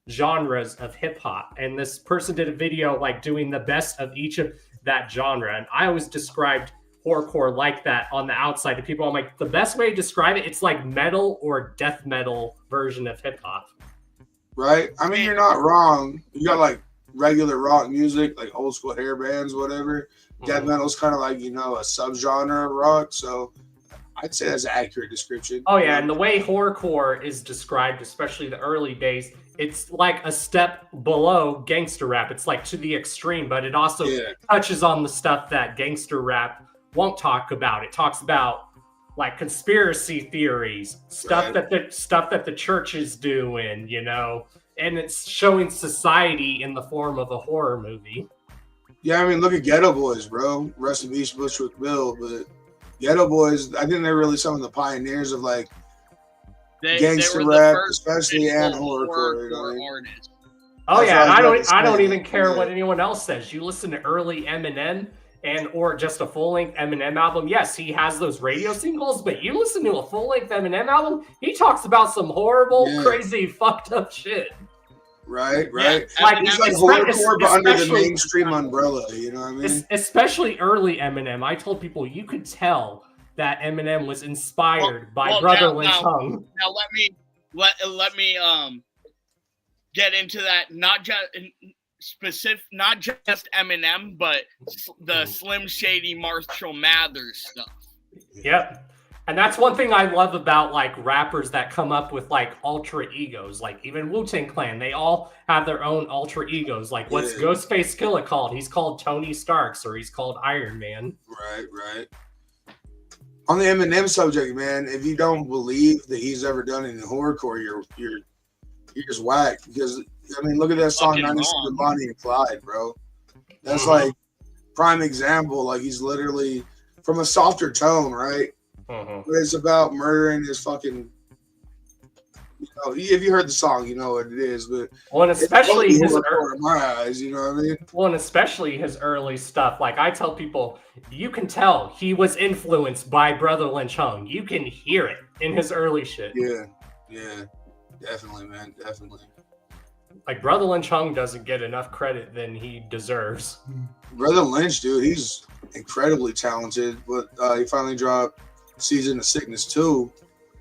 genres of hip hop, and this person did a video like doing the best of each of that genre. And I always described horrorcore like that on the outside to people. I'm like, the best way to describe it's like metal or death metal version of hip hop. Right. I mean, you're not wrong. You got like regular rock music, like old school hair bands, whatever. Death metal's kind of like, a subgenre of rock. So I'd say that's an accurate description. Oh, yeah. And the way horrorcore is described, especially the early days, it's like a step below gangster rap. It's like to the extreme, but it also touches on the stuff that gangster rap won't talk about. It talks about like conspiracy theories, stuff that the church is doing, and it's showing society in the form of a horror movie. Yeah, I mean, look at Ghetto Boys, bro. Rest in peace, Bushwick Bill. But Ghetto Boys, I think they're really some of the pioneers of like gangster rap, especially and horrorcore. Oh yeah, and I don't even care what anyone else says. You listen to early Eminem, and or just a full-length Eminem album, yes, he has those radio singles, but you listen to a full-length Eminem album, he talks about some horrible, crazy, fucked up shit. Right. Yeah, Like he's like horrorcore, but under the mainstream umbrella. You know what I mean? Especially early Eminem. I told people you could tell that Eminem was inspired by Brother Lynch Hung. Now let me get into that. Not just Eminem, but the Slim Shady Marshall Mathers stuff. Yep. And that's one thing I love about like rappers that come up with like ultra egos. Like even Wu-Tang Clan, they all have their own ultra egos. Like what's Ghostface Killah called? He's called Tony Starks, or he's called Iron Man. Right. On the Eminem subject, man, if you don't believe that he's ever done any horrorcore, you're just whack. Because I mean, look at that song "96" with Bonnie and Clyde, bro. That's like prime example. Like he's literally from a softer tone, right? But it's about murdering this fucking. You know, if you heard the song, you know what it is. But and especially his in my eyes, you know what I mean. Well, and especially his early stuff. Like I tell people, you can tell he was influenced by Brother Lynch Hung. You can hear it in his early shit. Yeah, definitely, man, definitely. Like Brother Lynch Hung doesn't get enough credit than he deserves. Brother Lynch, dude, he's incredibly talented. But he finally dropped Season of Sickness 2.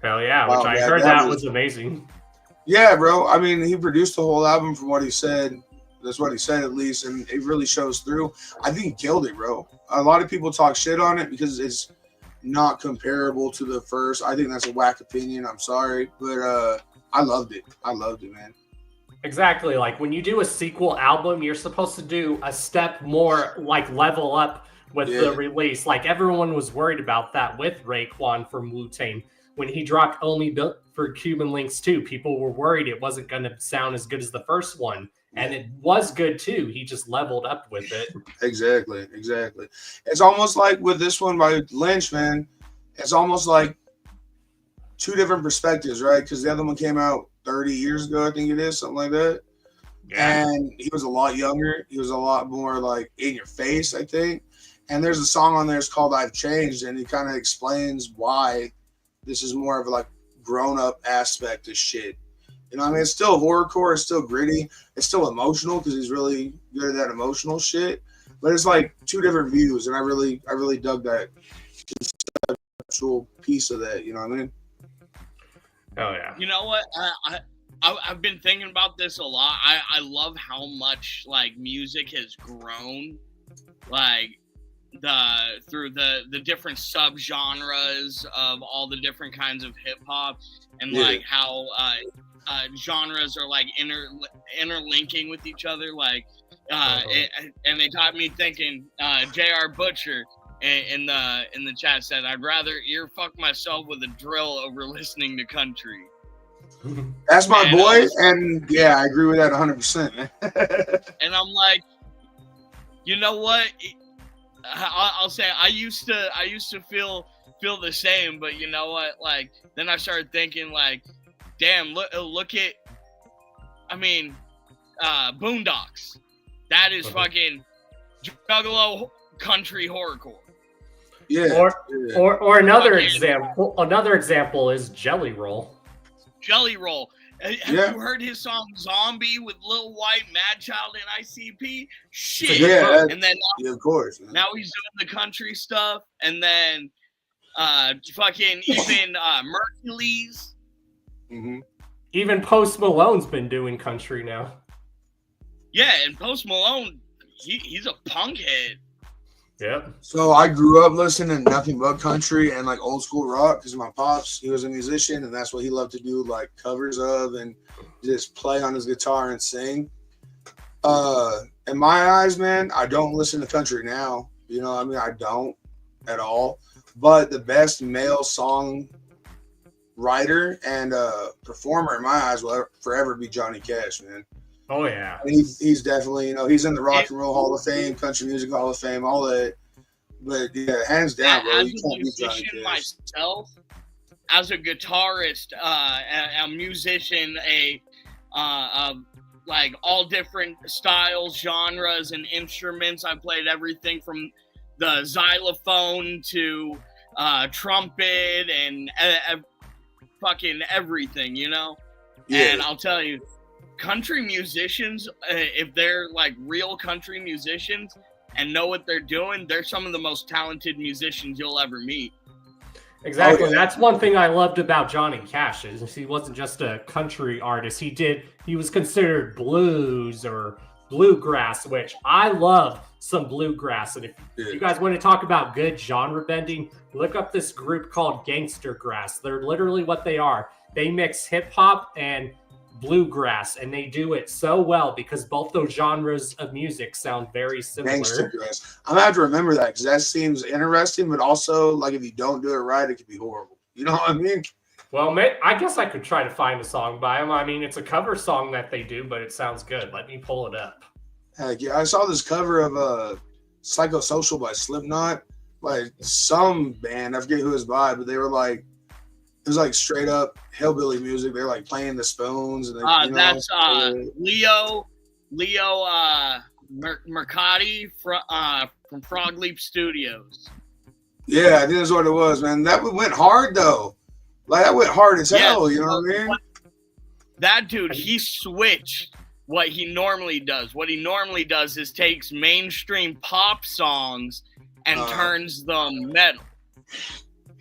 Hell yeah, which I heard that was amazing. Yeah, bro. I mean, he produced the whole album from what he said. That's what he said, at least, and it really shows through. I think he killed it, bro. A lot of people talk shit on it because it's not comparable to the first. I think that's a whack opinion. I'm sorry, but I loved it. I loved it, man. Exactly. Like when you do a sequel album, you're supposed to do a step more, like level up with the release. Like everyone was worried about that with Raekwon from Wu-Tang. When he dropped Only Built for Cuban Links 2, people were worried it wasn't going to sound as good as the first one. And it was good too. He just leveled up with it. Exactly. It's almost like with this one by Lynch, man, it's almost like two different perspectives, right? Because the other one came out 30 years ago, I think it is, something like that. Yeah. And he was a lot younger. He was a lot more like in your face, I think. And there's a song on there, it's called I've Changed, and he kind of explains why this is more of a like grown-up aspect of shit. You know what I mean? It's still horrorcore, it's still gritty, it's still emotional because he's really good at that emotional shit. But it's like two different views, and I really dug that conceptual piece of that, you know what I mean? Oh yeah. You know what? I've been thinking about this a lot. I love how much like music has grown, like through the different subgenres of all the different kinds of hip hop, and like how genres are like interlinking with each other. Like, and they got me thinking. J.R. Butcher in the chat said, "I'd rather ear fuck myself with a drill over listening to country." That's my boy, and yeah, I agree with that 100%, man. And I'm like, you know what? I'll say I used to feel the same, but you know what? Like then I started thinking, like, damn, look at, I mean, Boondocks. That is fucking juggalo country horrorcore. Yeah. Or another example. Another example is Jelly Roll. Jelly Roll. Have you heard his song "Zombie" with Lil White, Mad Child, and ICP? Shit. Yeah. And then of course. Man. Now he's doing the country stuff, and then fucking even Mercules. Mm-hmm. Even Post Malone's been doing country now. Yeah, and Post Malone, he's a punk head. Yep. So I grew up listening to nothing but country and like old school rock because my pops, he was a musician, and that's what he loved to do, like covers of and just play on his guitar and sing. In my eyes, man, I don't listen to country now. You know, I mean, I don't at all. But the best male song writer and performer in my eyes will forever be Johnny Cash, man. Oh yeah, and he's definitely, you know, he's in the Rock and Roll Hall of Fame, Country Music Hall of Fame, all that. But yeah, hands down, bro, you can't beat Johnny Cash. Myself, as a guitarist, a musician, like all different styles, genres, and instruments. I played everything from the xylophone to trumpet and fucking everything, you know? Yeah. And I'll tell you, country musicians, if they're like real country musicians and know what they're doing, they're some of the most talented musicians you'll ever meet. Exactly. That's one thing I loved about Johnny Cash is he wasn't just a country artist. He was considered blues or bluegrass, which I love some bluegrass. And if you guys want to talk about good genre bending, look up this group called Gangster Grass. They're literally what they are. They mix hip hop and bluegrass, and they do it so well because both those genres of music sound very similar. Gangster Grass. I'm gonna have to remember that because that seems interesting, but also like if you don't do it right, it could be horrible. You know what I mean? Well, I guess I could try to find a song by them. I mean, it's a cover song that they do, but it sounds good. Let me pull it up. Heck yeah, I saw this cover of Psychosocial by Slipknot, by some band. I forget who it was by, but they were like, it was like straight up hillbilly music. They're like playing the spoons. And that's Leo Mercati from Frog Leap Studios. Yeah, I think that's what it was, man. That went hard though. Like that went hard as hell. You know what I mean? That dude, he switched what he normally does. What he normally does is takes mainstream pop songs and turns them metal.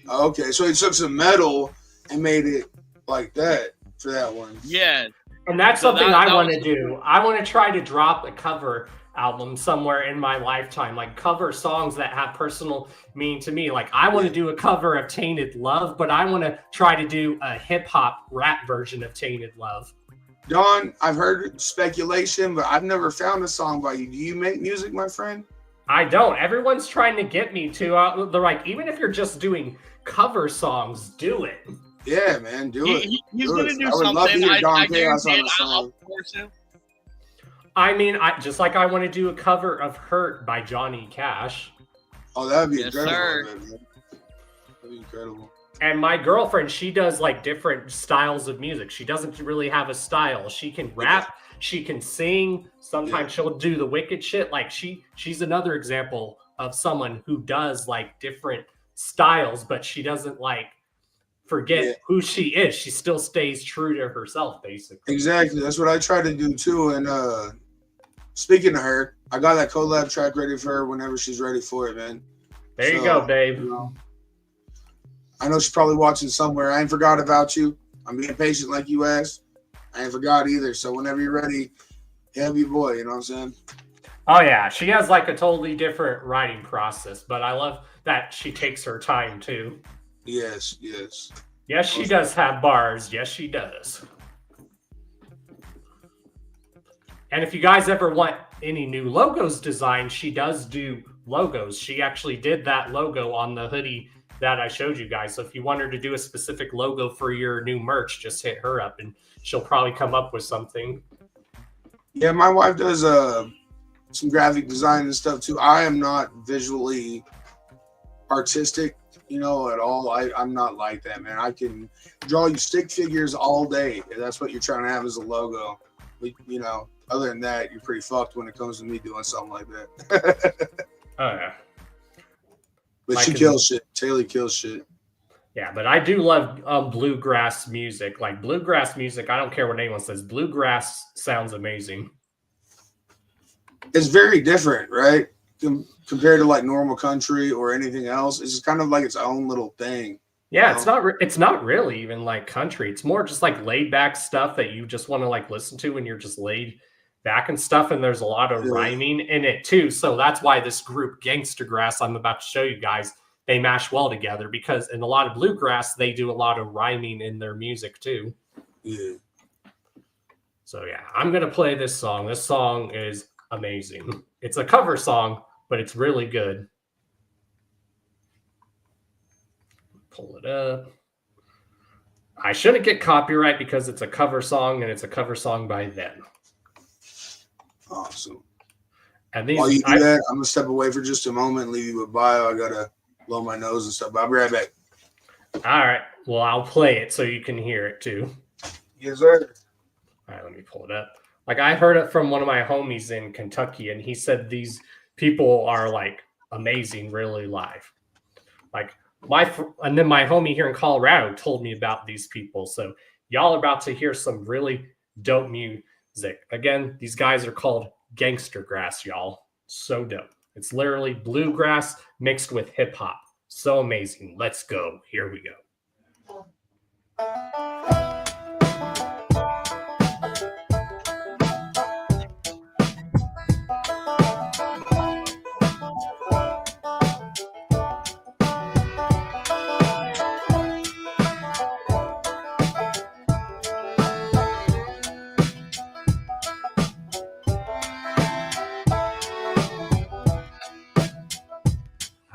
Okay, so he took some metal and made it like that for that one. Yeah. And that's something I want to do. I want to try to drop a cover album somewhere in my lifetime, like cover songs that have personal meaning to me. Like I want to do a cover of Tainted Love, but I want to try to do a hip hop rap version of Tainted Love. Don, I've heard speculation, but I've never found a song by you. Do you make music, my friend? I don't. Everyone's trying to get me to. They're like, even if you're just doing cover songs, do it. Yeah, man, do it. He's going to do I would something. love to hear Don I Chaos on guarantee the song. I'll force him. I mean, just like I want to do a cover of Hurt by Johnny Cash. Oh, that would be Yes, incredible. sir. Man. That'd be incredible. And my girlfriend, she does like different styles of music. She doesn't really have a style. She can rap, she can sing. Sometimes she'll do the wicked shit. Like she's another example of someone who does like different styles, but she doesn't like forget who she is. She still stays true to herself, basically. Exactly. That's what I try to do too. And speaking of her, I got that collab track ready for her whenever she's ready for it, man. There you go, babe. You know, I know she's probably watching somewhere. I ain't forgot about you. I'm being patient like you asked. I ain't forgot either. So whenever you're ready, have your boy, you know what I'm saying? Oh yeah, she has like a totally different writing process, but I love that she takes her time too. Yes, yes. Yes, she does have bars. Yes, she does. And if you guys ever want any new logos designed, she does do logos. She actually did that logo on the hoodie that I showed you guys. So if you want her to do a specific logo for your new merch, just hit her up and she'll probably come up with something. Yeah, my wife does some graphic design and stuff too. I am not visually artistic, you know, at all. I'm not like that, man. I can draw you stick figures all day if that's what you're trying to have as a logo. You know, other than that, you're pretty fucked when it comes to me doing something like that. Oh yeah. But she kills shit. Taylor kills shit. Yeah, but I do love bluegrass music. Like bluegrass music, I don't care what anyone says. Bluegrass sounds amazing. It's very different, right? Compared to like normal country or anything else. It's just kind of like its own little thing. Yeah, it's not really even like country. It's more just like laid back stuff that you just want to like listen to when you're just laid back and stuff. And there's a lot of rhyming in it too. So that's why this group Gangster Grass I'm about to show you guys, they mash well together because in a lot of bluegrass, they do a lot of rhyming in their music too. Yeah. So yeah, I'm going to play this song. This song is amazing. It's a cover song, but it's really good. Pull it up. I shouldn't get copyright because it's a cover song and it's a cover song by them. Awesome. And these, while you do that, I'm gonna step away for just a moment and leave you with bio. I gotta blow my nose and stuff, but I'll be right back. All right. Well, I'll play it so you can hear it too. Yes, sir. All right, let me pull it up. Like I heard it from one of my homies in Kentucky, and he said these people are like amazing, really live. Like and then my homie here in Colorado told me about these people. So y'all are about to hear some really dope music. Again, these guys are called Gangster Grass, y'all. So dope. It's literally bluegrass mixed with hip hop. So amazing. Let's go. Here we go.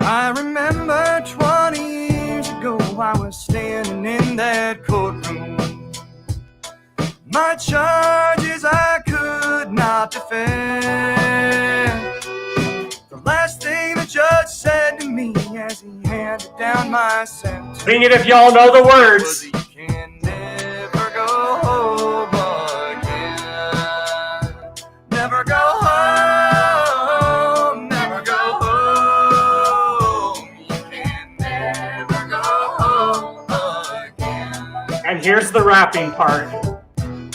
I remember 20 years ago I was standing in that courtroom. My charges I could not defend. The last thing the judge said to me as he handed down my sentence. Sing it if y'all know the words. Was, you can never go home again. Never go home. Never go home. You can never go home again. And here's the rapping part.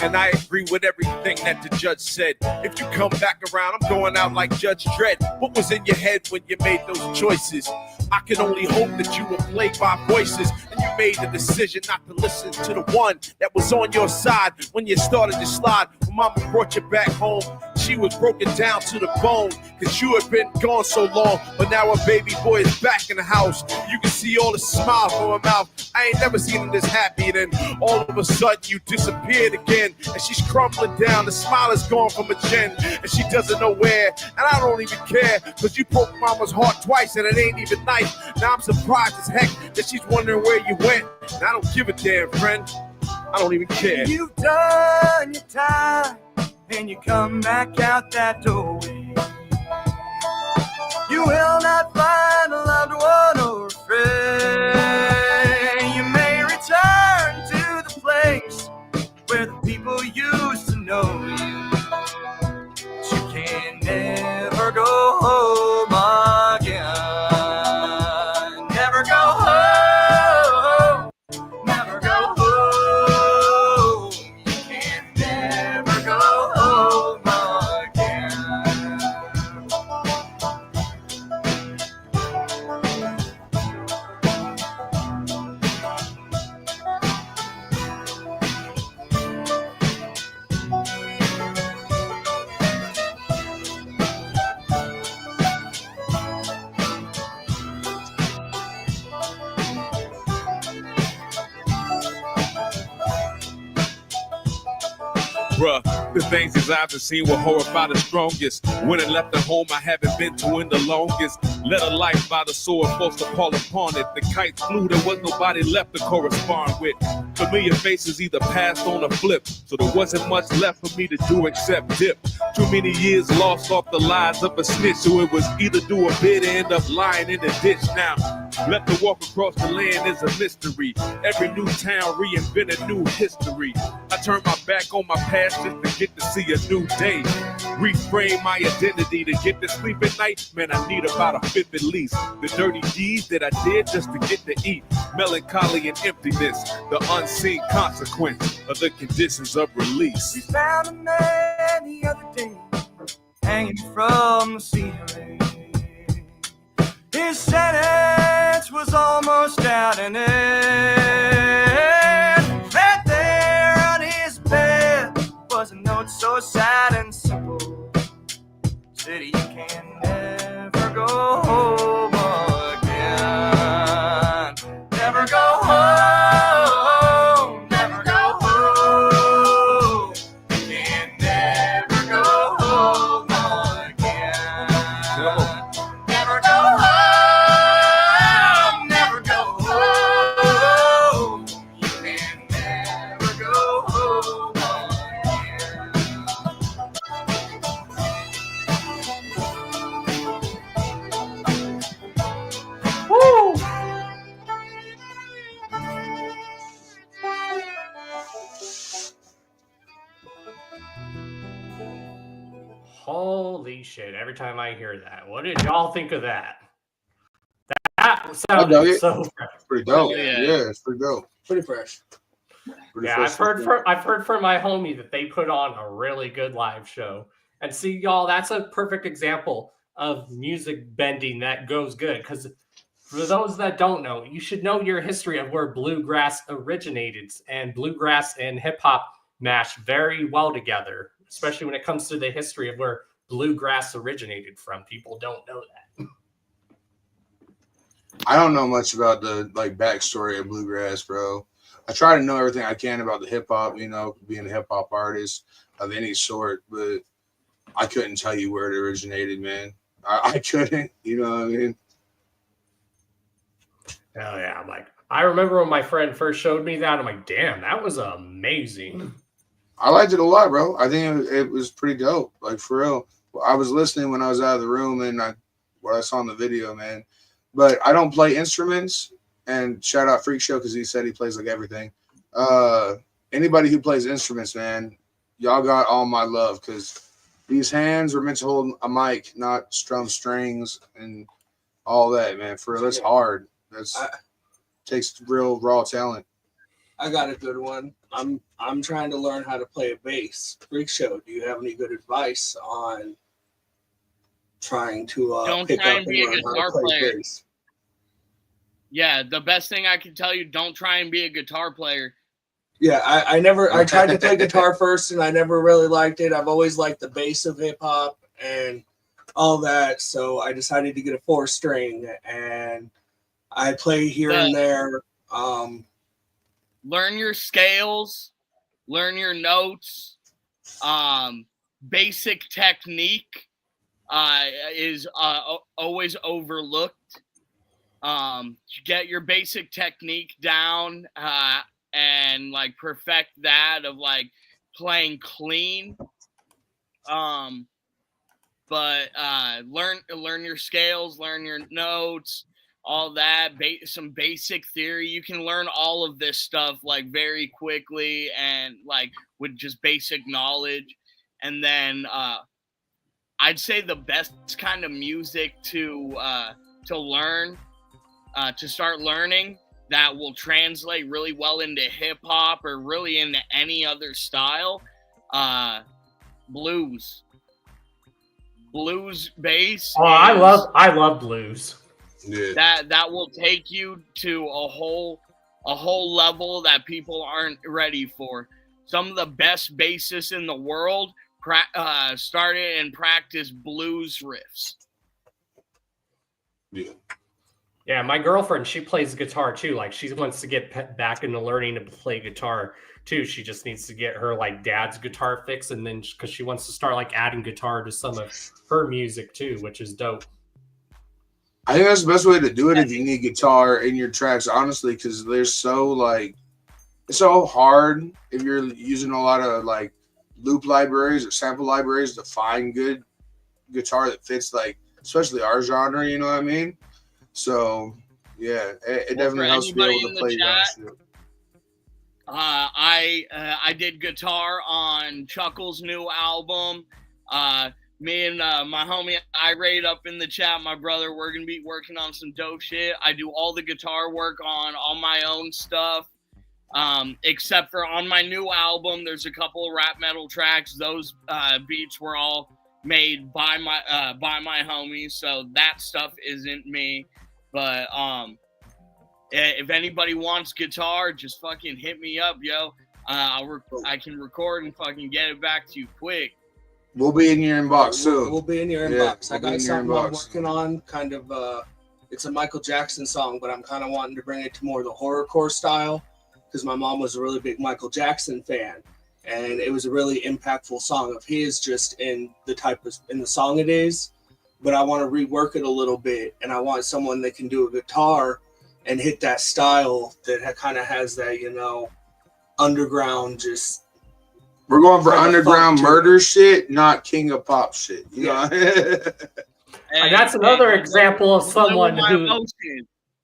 And I agree with everything that the judge said. If you come back around, I'm going out like Judge Dredd. What was in your head when you made those choices? I can only hope that you were played by voices and you made the decision not to listen to the one that was on your side when you started to slide. When mama brought you back home, she was broken down to the bone because you had been gone so long. But now her baby boy is back in the house. You can see all the smiles from her mouth. I ain't never seen her this happy. And then all of a sudden you disappeared again. And she's crumbling down. The smile is gone from her chin. And she doesn't know where. And I don't even care because you broke mama's heart twice and it ain't even nice. Now I'm surprised as heck that she's wondering where you went. And I don't give a damn, friend. I don't even care. You've done your time and you come back out that doorway. You will not find a loved one or a friend. You may return to the place where the people used to know you. But you can never go home again. Never go home. Never go home. You can never go home again. Bruh, the things these eyes have seen will horrify the strongest. When it left the home I haven't been to in the longest. Led a life by the sword, forced to fall upon it. The kites flew, there was nobody left to correspond with. Familiar faces either passed on or flipped, so there wasn't much left for me to do except dip. Too many years lost off the lies of a snitch, so it was either do a bid or end up lying in the ditch. Now, left to walk across the land is a mystery. Every new town reinvent a new history. I turn my back on my past just to get to see a new day. Reframe my identity to get to sleep at night. Man, I need about a fifth at least. The dirty deeds that I did just to get to eat. Melancholy and emptiness, the unseen consequence of the conditions of release. We found a man the other day hanging from the ceiling. His sentence was almost out and in. Right there on his bed was a note so sad and simple. Said you can never go home again. Never go home. Never go home. You can never go home again. Never go home. Never go home. You can never go home again. Woo! Holy shit, every time I hear that. What did y'all think of that? That I dug sounded it. so fresh. Pretty dope. Yeah. Yeah, it's pretty dope. Pretty fresh. Pretty Yeah, fresh. I've heard from my homie that they put on a really good live show. And see, y'all, that's a perfect example of music bending that goes good. Because for those that don't know, you should know your history of where bluegrass originated. And bluegrass and hip hop mash very well together, especially when it comes to the history of where bluegrass originated from. People don't know that. I don't know much about the backstory of bluegrass, bro. I try to know everything I can about the hip hop, being a hip hop artist of any sort, but I couldn't tell you where it originated, man. I couldn't, you know what I mean? Hell yeah. I remember when my friend first showed me that, I'm like, damn, that was amazing. I liked it a lot, bro. I think it was pretty dope, for real. I was listening when I was out of the room and what I saw in the video, man. But I don't play instruments, and shout out Freakshow because he said he plays everything. Anybody who plays instruments, man, y'all got all my love because these hands were meant to hold a mic, not strum strings and all that, man. For real, it's hard. Takes real raw talent. I got a good one. I'm trying to learn how to play a bass. Freakshow, do you have any good advice on trying to don't pick try up and be a learn how to guitar play player. bass? Yeah, the best thing I can tell you, don't try and be a guitar player. Yeah, I tried to play guitar first and I never really liked it. I've always liked the bass of hip hop and all that. So I decided to get a 4-string and I play here and there. Learn your scales, learn your notes. Basic technique is always overlooked. Get your basic technique down and perfect that of playing clean. But learn your scales, learn your notes, all that, some basic theory. You can learn all of this stuff very quickly and with just basic knowledge. And then I'd say the best kind of music to learn, to start learning that will translate really well into hip hop or really into any other style, blues bass. Oh, I love blues. Yeah. That will take you to a whole level that people aren't ready for. Some of the best bassists in the world started and practiced blues riffs. Yeah. Yeah, my girlfriend, she plays guitar too. She wants to get back into learning to play guitar too. She just needs to get her dad's guitar fixed, and then because she wants to start adding guitar to some of her music too, which is dope. I think that's the best way to do it if you need guitar in your tracks, honestly, because they're so it's so hard if you're using a lot of loop libraries or sample libraries to find good guitar that fits especially our genre, you know what I mean? So yeah, it definitely helps to be able to play that shit. I did guitar on Chuckle's new album. Me and my homie Irate up in the chat, my brother, we're gonna be working on some dope shit. I do all the guitar work on all my own stuff, except for on my new album. There's a couple of rap metal tracks. Those beats were all made by my homies, so that stuff isn't me. But if anybody wants guitar, just fucking hit me up, yo. I can record and fucking get it back to you quick. We'll be in your inbox soon. We'll be in your inbox. I got something I'm working on. Kind of, it's a Michael Jackson song, but I'm kind of wanting to bring it to more the horrorcore style because my mom was a really big Michael Jackson fan, and it was a really impactful song of his, just in the song it is. But I want to rework it a little bit, and I want someone that can do a guitar and hit that style that kind of has that, underground just. We're going for underground murder shit, not King of Pop shit. You know? And that's another example of someone who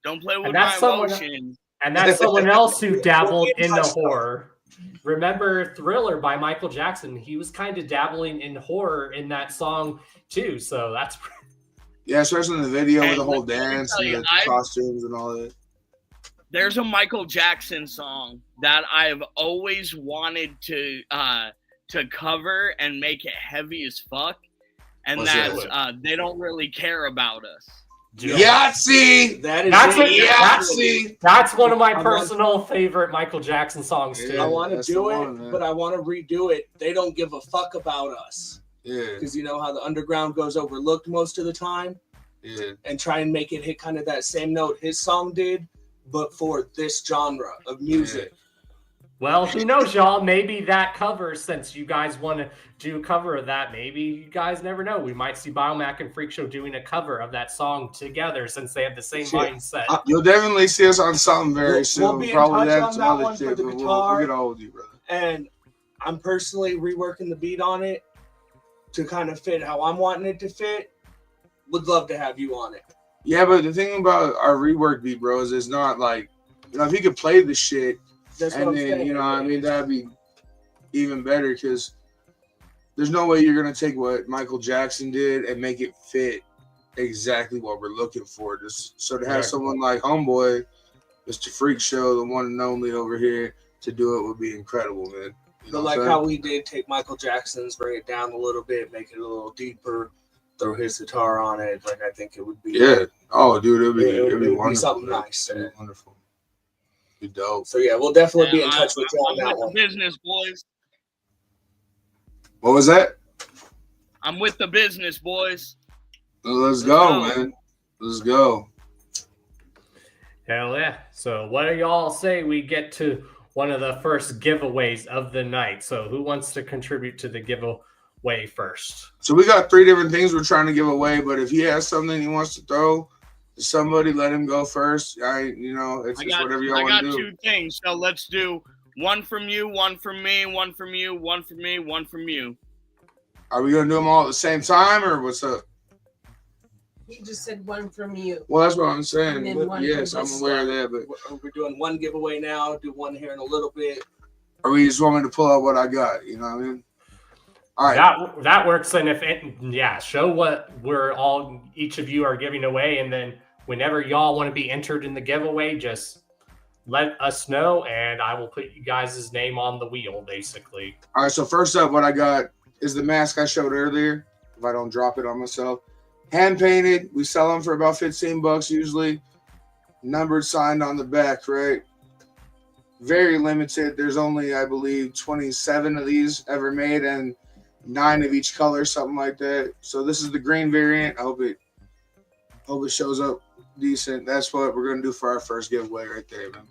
don't play with my emotions. And that's someone else who dabbled into horror. Remember Thriller by Michael Jackson? He was kind of dabbling in horror in that song too. So Yeah, especially in the video with And the whole let me dance tell and you, the costumes and all that. There's a Michael Jackson song that I've always wanted to cover and make it heavy as fuck, and What's that's that? They Don't Really Care About Us. Yahtzee! That is That's one of my I want- personal favorite Michael Jackson songs too. I want to that's do the it, one, man. but I want to redo it. They don't give a fuck about us. Yeah. Because you know how the underground goes overlooked most of the time? Yeah. And try and make it hit kind of that same note his song did, but for this genre of music. Well, who knows, y'all? Maybe that cover, since you guys want to do a cover of that, maybe you guys never know. We might see Biomac and Freakshow doing a cover of that song together since they have the same mindset. You'll definitely see us on something very soon. We'll be in Probably touch that on some that other one for shit, the but guitar. we'll get all with you, brother. And I'm personally reworking the beat on it to kind of fit how I'm wanting it to fit. Would love to have you on it. Yeah, but the thing about our rework beat, bro, is it's not like, if you could play the shit, That's and what I'm then, saying. I mean, that'd be even better because there's no way you're going to take what Michael Jackson did and make it fit exactly what we're looking for. So to have someone like Homeboy, Mr. Freakshow, the one and only over here, to do it would be incredible, man. But like how we did take Michael Jackson's, bring it down a little bit, make it a little deeper, throw his guitar on it. Like I think it would be. Yeah. Oh, dude, it'd be be wonderful. something man. nice. It'd be wonderful. Be dope. So yeah, we'll definitely be in touch with you on I'm that with one. the business, boys. What was that? I'm with the business, boys. Let's go, man. Let's go. Hell yeah. So what do y'all say we get to one of the first giveaways of the night? So who wants to contribute to the giveaway first? So we got 3 different things we're trying to give away, but if he has something he wants to throw to somebody, let him go first. It's just whatever y'all I want got to do. 2 things, so let's do one from you, one from me, one from you, one from me, one from you. Are we gonna do them all at the same time, or what's up? You just said one from you. Well, that's what I'm saying. And then one Yes, from I'm this aware of one. that, but We're doing one giveaway now. Do one here in a little bit. or we just want me to pull out what I got? You know what I mean? All right. That works. And show what each of you are giving away, and then whenever y'all want to be entered in the giveaway, just let us know, and I will put you guys' name on the wheel, basically. All right. So first up, what I got is the mask I showed earlier. If I don't drop it on myself, hand painted. We sell them for about $15 usually. Numbered, signed on the back, right? Very limited. There's only, I believe, 27 of these ever made, and 9 of each color, something like that. So this is the green variant. I hope it shows up decent. That's what we're gonna do for our first giveaway right there, man.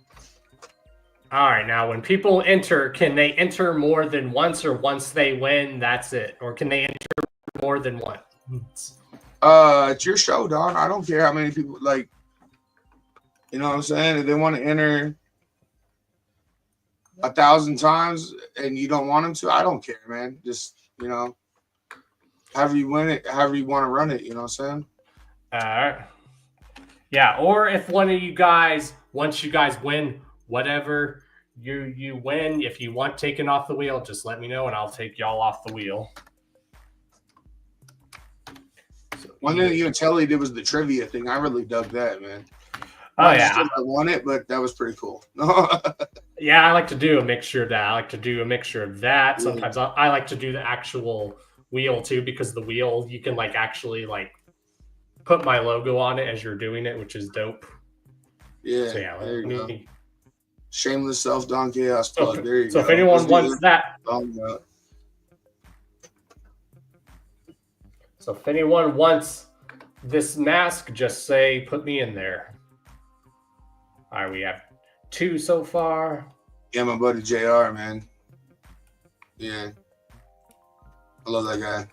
All right, now when people enter, can they enter more than once, or once they win, that's it? Or can they enter more than once? It's your show, Don. I don't care how many people, like, you know what I'm saying? If they want to enter 1,000 times and you don't want them to, I don't care, man. Just, however you win it, however you want to run it, you know what I'm saying? All right. Yeah, or if one of you guys, once you guys win whatever you win, if you want taken off the wheel, just let me know and I'll take y'all off the wheel. One thing you and Telly did was the trivia thing. I really dug that, man. Oh, yeah. I won it, but that was pretty cool. Yeah, I like to do a mixture of that. I like to do a mixture of that. Sometimes I like to do the actual wheel too, because the wheel, you can actually put my logo on it as you're doing it, which is dope. Yeah, so, yeah, there you go. Shameless self Don Chaos So, plug. There you so go. if anyone wants that, so if anyone wants this mask, just say put me in there. All right, we have 2 so far. Yeah, my buddy JR, man. Yeah, I love that guy.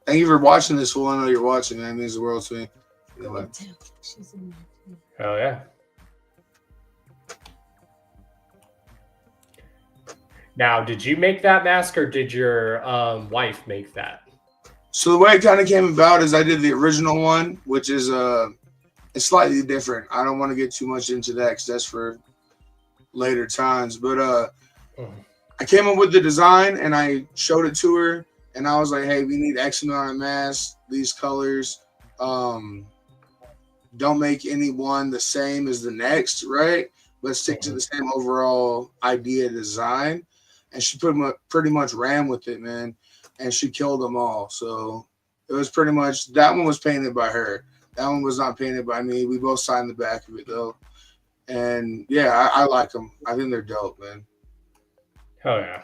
Thank you for watching this fool. I know you're watching, man. It means the world to me. Anyway. Hell yeah. Now, did you make that mask or did your wife make that? So the way it kind of came about is I did the original one, which is it's slightly different. I don't want to get too much into that because that's for later times. But I came up with the design and I showed it to her, and I was like, "Hey, we need X amount of masks, these colors. don't make anyone the same as the next, right? But stick to the same overall idea design. And she pretty much ran with it, man. And she killed them all. So it was pretty much, that one was painted by her. That one was not painted by me. We both signed the back of it, though. And yeah, I like them. I think they're dope, man. Oh, yeah.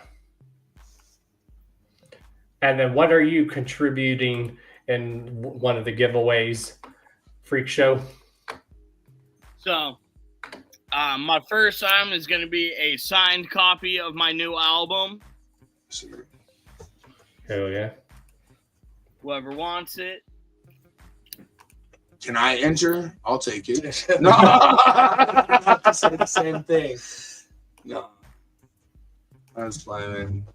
And then what are you contributing in one of the giveaways, Freak Show? So, my first item is going to be a signed copy of my new album. Hell yeah. Whoever wants it. Can I enter? I'll take it. No. I have to say the same thing. No. That's fine, man.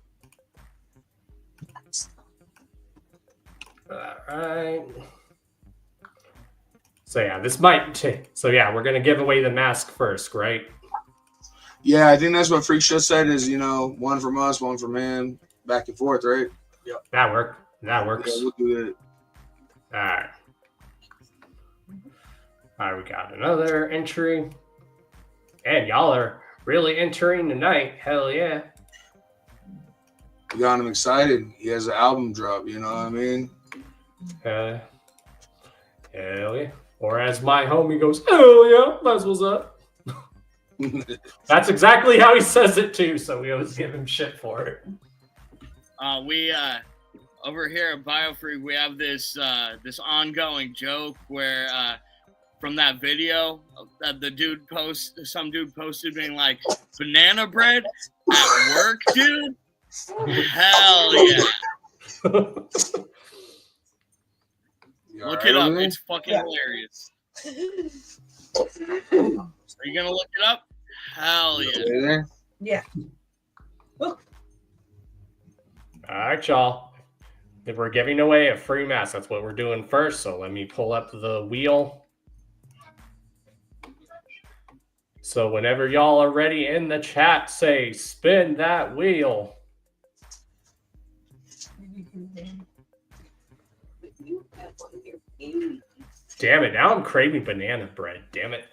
All right. So yeah, this might take. So yeah, we're gonna give away the mask first, right? Yeah, I think that's what Freak Show said. Is one from us, one from him, back and forth, right? Yep. That works. Yeah, we'll do it. All right. All right, we got another entry, and y'all are really entering tonight. Hell yeah! We got him excited. He has an album drop. You know what I mean? Hell yeah. Or as my homie goes, hell yeah, that's what's up. That's exactly how he says it too, so we always give him shit for it. We over here at BioFreak, we have this this ongoing joke where from that video that some dude posted being like, banana bread at work, dude? Hell yeah. Look it up. It's fucking hilarious. Are you gonna look it up? Hell yeah. Yeah. All right, y'all. We're giving away a free mask. That's what we're doing first. So let me pull up the wheel. So whenever y'all are ready in the chat, say spin that wheel. Damn it, now I'm craving banana bread. Damn it.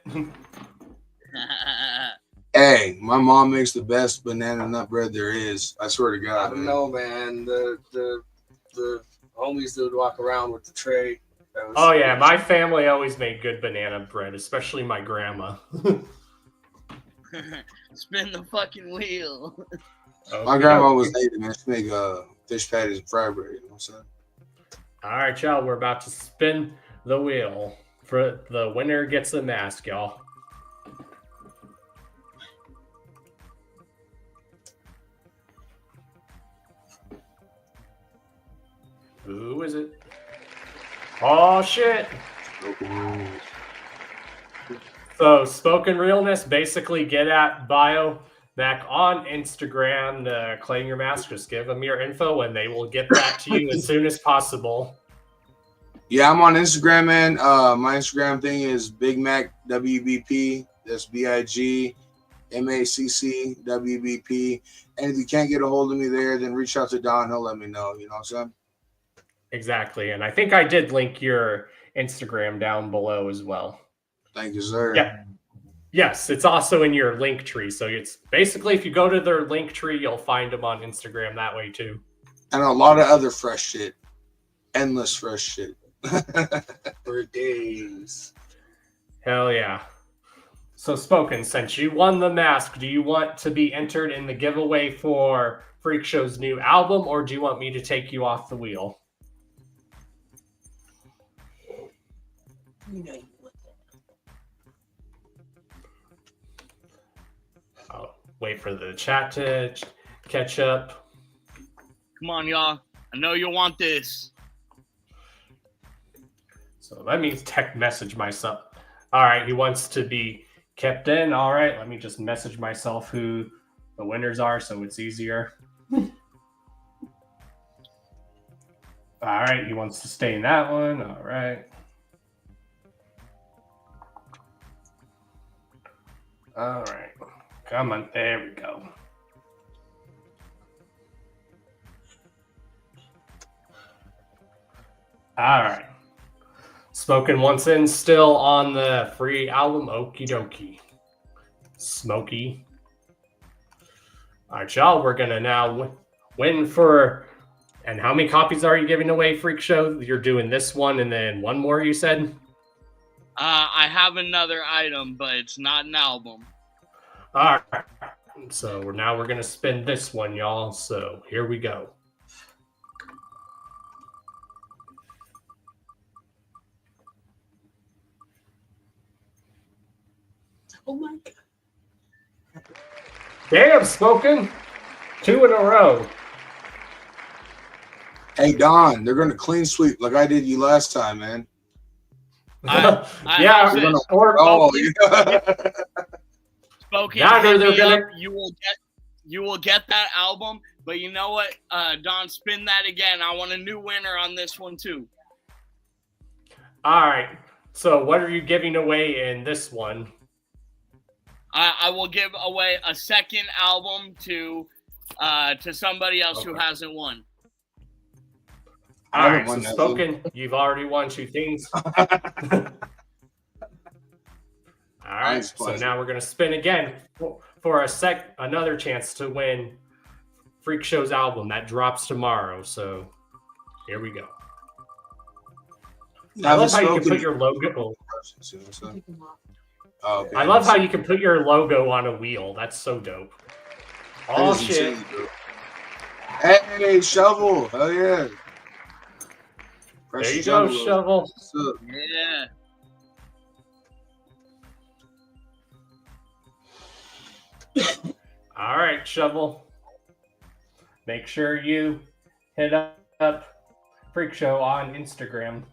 Hey, my mom makes the best banana nut bread there is. I swear to God. I don't know, man. The homies that would walk around with the tray. Oh yeah, my family always made good banana bread, especially my grandma. Spin the fucking wheel. Okay. My grandma was native, man. She make fish patties and fried bread. You know what I'm saying? All right, y'all. We're about to spin the wheel. For the winner gets the mask, y'all. Who is it? Oh shit! So, Spoken Realness, basically get at Macc on Instagram to claim your mask. Just give them your info and they will get that to you as soon as possible. Yeah, I'm on Instagram, man. My Instagram thing is Big Mac WBP. That's BIGMACC WBP. And if you can't get a hold of me there, then reach out to Don. He'll let me know. You know what I'm saying? Exactly. And I think I did link your Instagram down below as well. Thank you, sir. Yeah. Yes, it's also in your link tree. So it's basically if you go to their link tree, you'll find them on Instagram that way too. And a lot of other fresh shit. Endless fresh shit. For days. Hell yeah. So Spoken, since you won the mask, do you want to be entered in the giveaway for Freak Show's new album, or do you want me to take you off the wheel? You know you want that. I'll wait for the chat to catch up. Come on, y'all. I know you want this. So let me text message myself. All right, he wants to be kept in. All right, let me just message myself who the winners are so it's easier. All right, he wants to stay in that one. All right. All right. Come on. There we go. All right. Spoken Once In, still on the free album, Okie Dokie. Smokey. All right, y'all, we're going to now win for... And how many copies are you giving away, Freak Show? You're doing this one and then one more, you said? I have another item, but it's not an album. All right. So now we're going to spin this one, y'all. So here we go. Oh my God. Damn, Spoken. 2 in a row. Hey, Don, they're going to clean sweep like I did you last time, man. Yeah. Spoken, Now they're gonna... you will get that album, but you know what? Don, spin that again. I want a new winner on this one too. All right. So what are you giving away in this one? I will give away a second album to somebody else who hasn't won. All right, so Spoken, you've already won 2 things. All right, so now we're going to spin again for another chance to win Freak Show's album that drops tomorrow. So here we go. I love how you can put your logo. Oh, okay. I love how you can put your logo on a wheel. That's so dope. Oh shit! Hey, Shovel! Hell yeah! There you go, Shovel. Yeah. All right, Shovel. Make sure you hit up Freak Show on Instagram.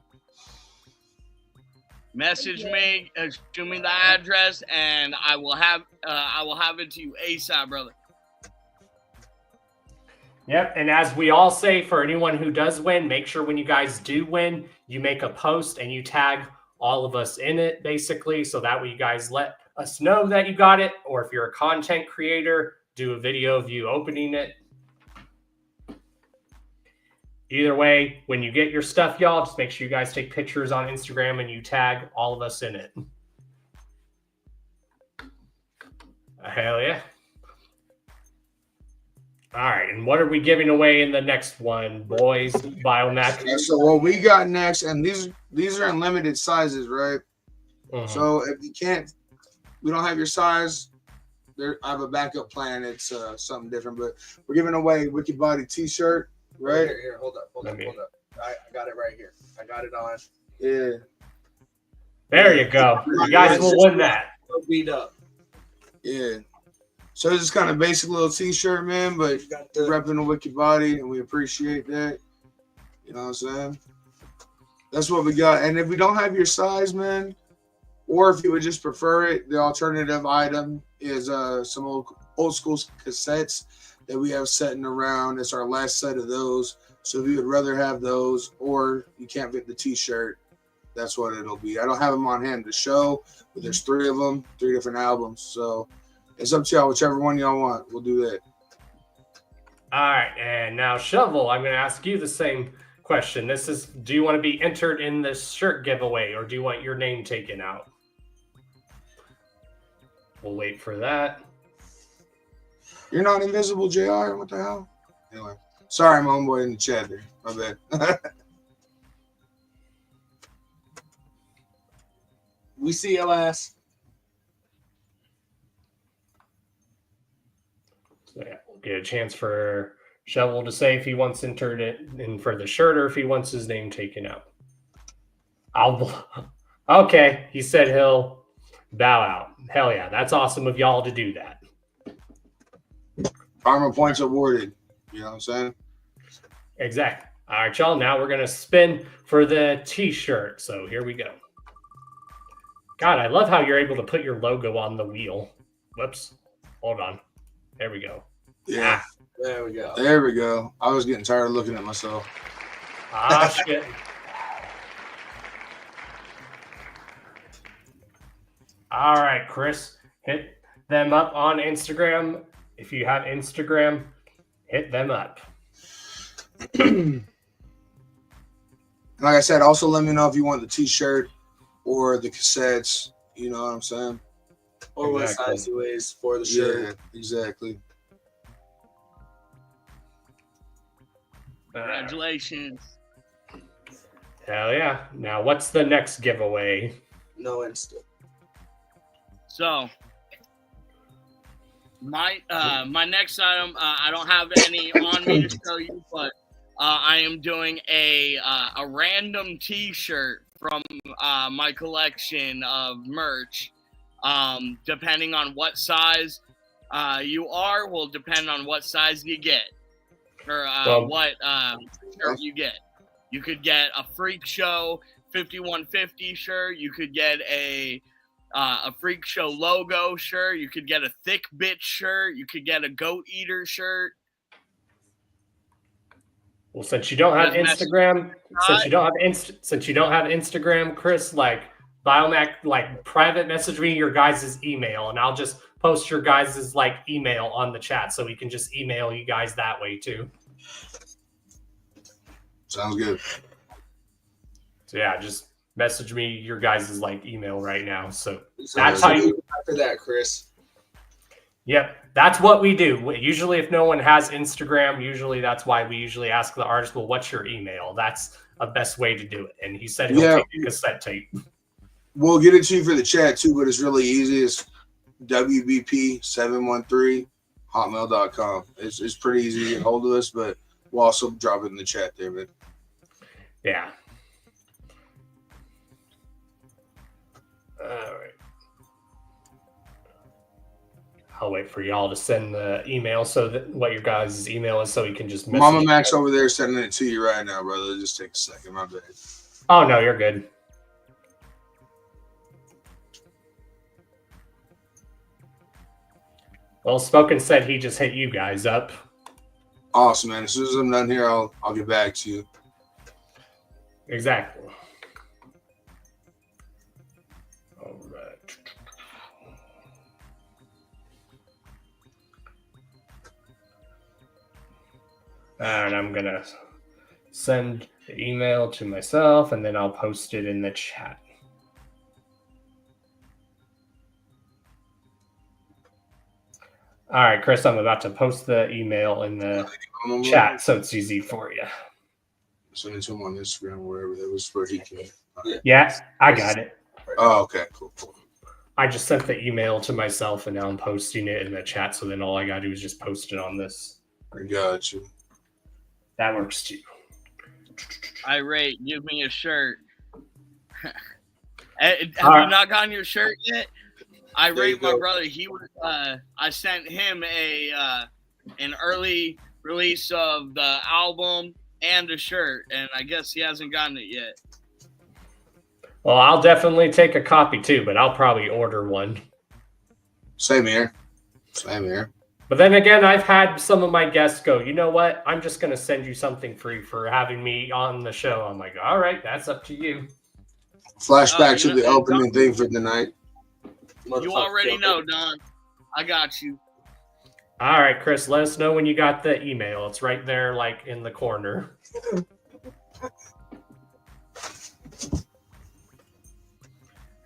Message me, show me the address, and I will have it to you ASAP, brother. Yep, and as we all say, for anyone who does win, make sure when you guys do win, you make a post and you tag all of us in it, basically, so that way you guys let us know that you got it, or if you're a content creator, do a video of you opening it. Either way, when you get your stuff, y'all, just make sure you guys take pictures on Instagram and you tag all of us in it. Hell yeah. All right, and what are we giving away in the next one, boys? Biomac. So what we got next, and these are in limited sizes, right? Uh-huh. So if you can't, we don't have your size, I have a backup plan. It's something different, but we're giving away Wicked Body T-shirt, right? Here, hold up. I got it right here. I got it on. Yeah. There you go. You guys will win that. Beat up. Yeah. So it's just kind of basic little T-shirt, man, but repping the Wicked Body, and we appreciate that. You know what I'm saying? That's what we got. And if we don't have your size, man, or if you would just prefer it, the alternative item is some old school cassettes that we have sitting around. It's our last set of those. So if you would rather have those, or you can't fit the T-shirt, that's what it'll be. I don't have them on hand to show, but there's 3 of them, 3 different albums. So it's up to y'all, whichever one y'all want. We'll do that. All right, and now Shovel, I'm going to ask you the same question. This is, do you want to be entered in this shirt giveaway, or do you want your name taken out? We'll wait for that. You're not invisible, JR? What the hell? Anyway, sorry, my homeboy in the chat there. My bad. We see your ass. So yeah, we'll get a chance for Shovel to say if he wants entered it in for the shirt or if he wants his name taken out. Okay, he said he'll bow out. Hell yeah, that's awesome of y'all to do that. Karma points awarded. You know what I'm saying? Exactly. All right, y'all. Now we're going to spin for the T-shirt. So here we go. God, I love how you're able to put your logo on the wheel. Whoops. Hold on. There we go. Yeah. There we go. There we go. I was getting tired of looking at myself. Ah, shit. All right, Chris. Hit them up on Instagram. If you have Instagram, hit them up. And Like I said, also let me know if you want the T-shirt or the cassettes. You know what I'm saying? Or what size he weighs for the shirt. Yeah, exactly. Congratulations. Hell yeah. Now, what's the next giveaway? No Insta. So, my next item, I don't have any on me to show you, but I am doing a random T-shirt from my collection of merch. Depending on what size you are, will depend on what size you get, or what shirt you get. You could get a Freakshow 5150 shirt. You could get a Freakshow logo shirt. You could get a thick bitch shirt. You could get a goat eater shirt. Well, since you don't have Instagram, since you don't have Instagram, Chris, like Biomac, like private message me your guys' email, and I'll just post your guys' like email on the chat, so we can just email you guys that way too. Sounds good. So yeah, just message me your guys' like email right now. So that's how you. After that, Chris. Yep, that's what we do. Usually, if no one has Instagram, usually that's why we usually ask the artist, well, what's your email? That's a best way to do it. And he said he'll take a cassette tape. We'll get it to you for the chat too, but it's really easy. It's WBP713hotmail.com. It's pretty easy to get hold of us, but we'll also drop it in the chat there, man. Yeah. All right. I'll wait for y'all to send the email so that what your guys' email is so you can just message Mama Mac's over there sending it to you right now, brother. Just take a second. My bad. Oh, no, you're good. Well, Spoken said he just hit you guys up. Awesome, man. As soon as I'm done here, I'll get back to you. Exactly. All right. And I'm going to send the email to myself, and then I'll post it in the chat. All right, Chris, I'm about to post the email in the chat so it's easy for you. Send it to him on Instagram or wherever that was where he came. Yeah, I got it. Oh, okay, cool. I just sent the email to myself, and now I'm posting it in the chat, so then all I got to do is just post it on this. I got you. That works too. Irate, give me a shirt. Have you not gotten your shirt yet? Irate, my brother, he was. I sent him an early release of the album and a shirt, and I guess he hasn't gotten it yet. Well, I'll definitely take a copy too, but I'll probably order one. Same here. Same here. But then again, I've had some of my guests go, you know what? I'm just going to send you something free for having me on the show. I'm like, all right, that's up to you. Flashback to the opening thing for tonight. You already know, Don. I got you. All right, Chris, let us know when you got the email. It's right there, like, in the corner.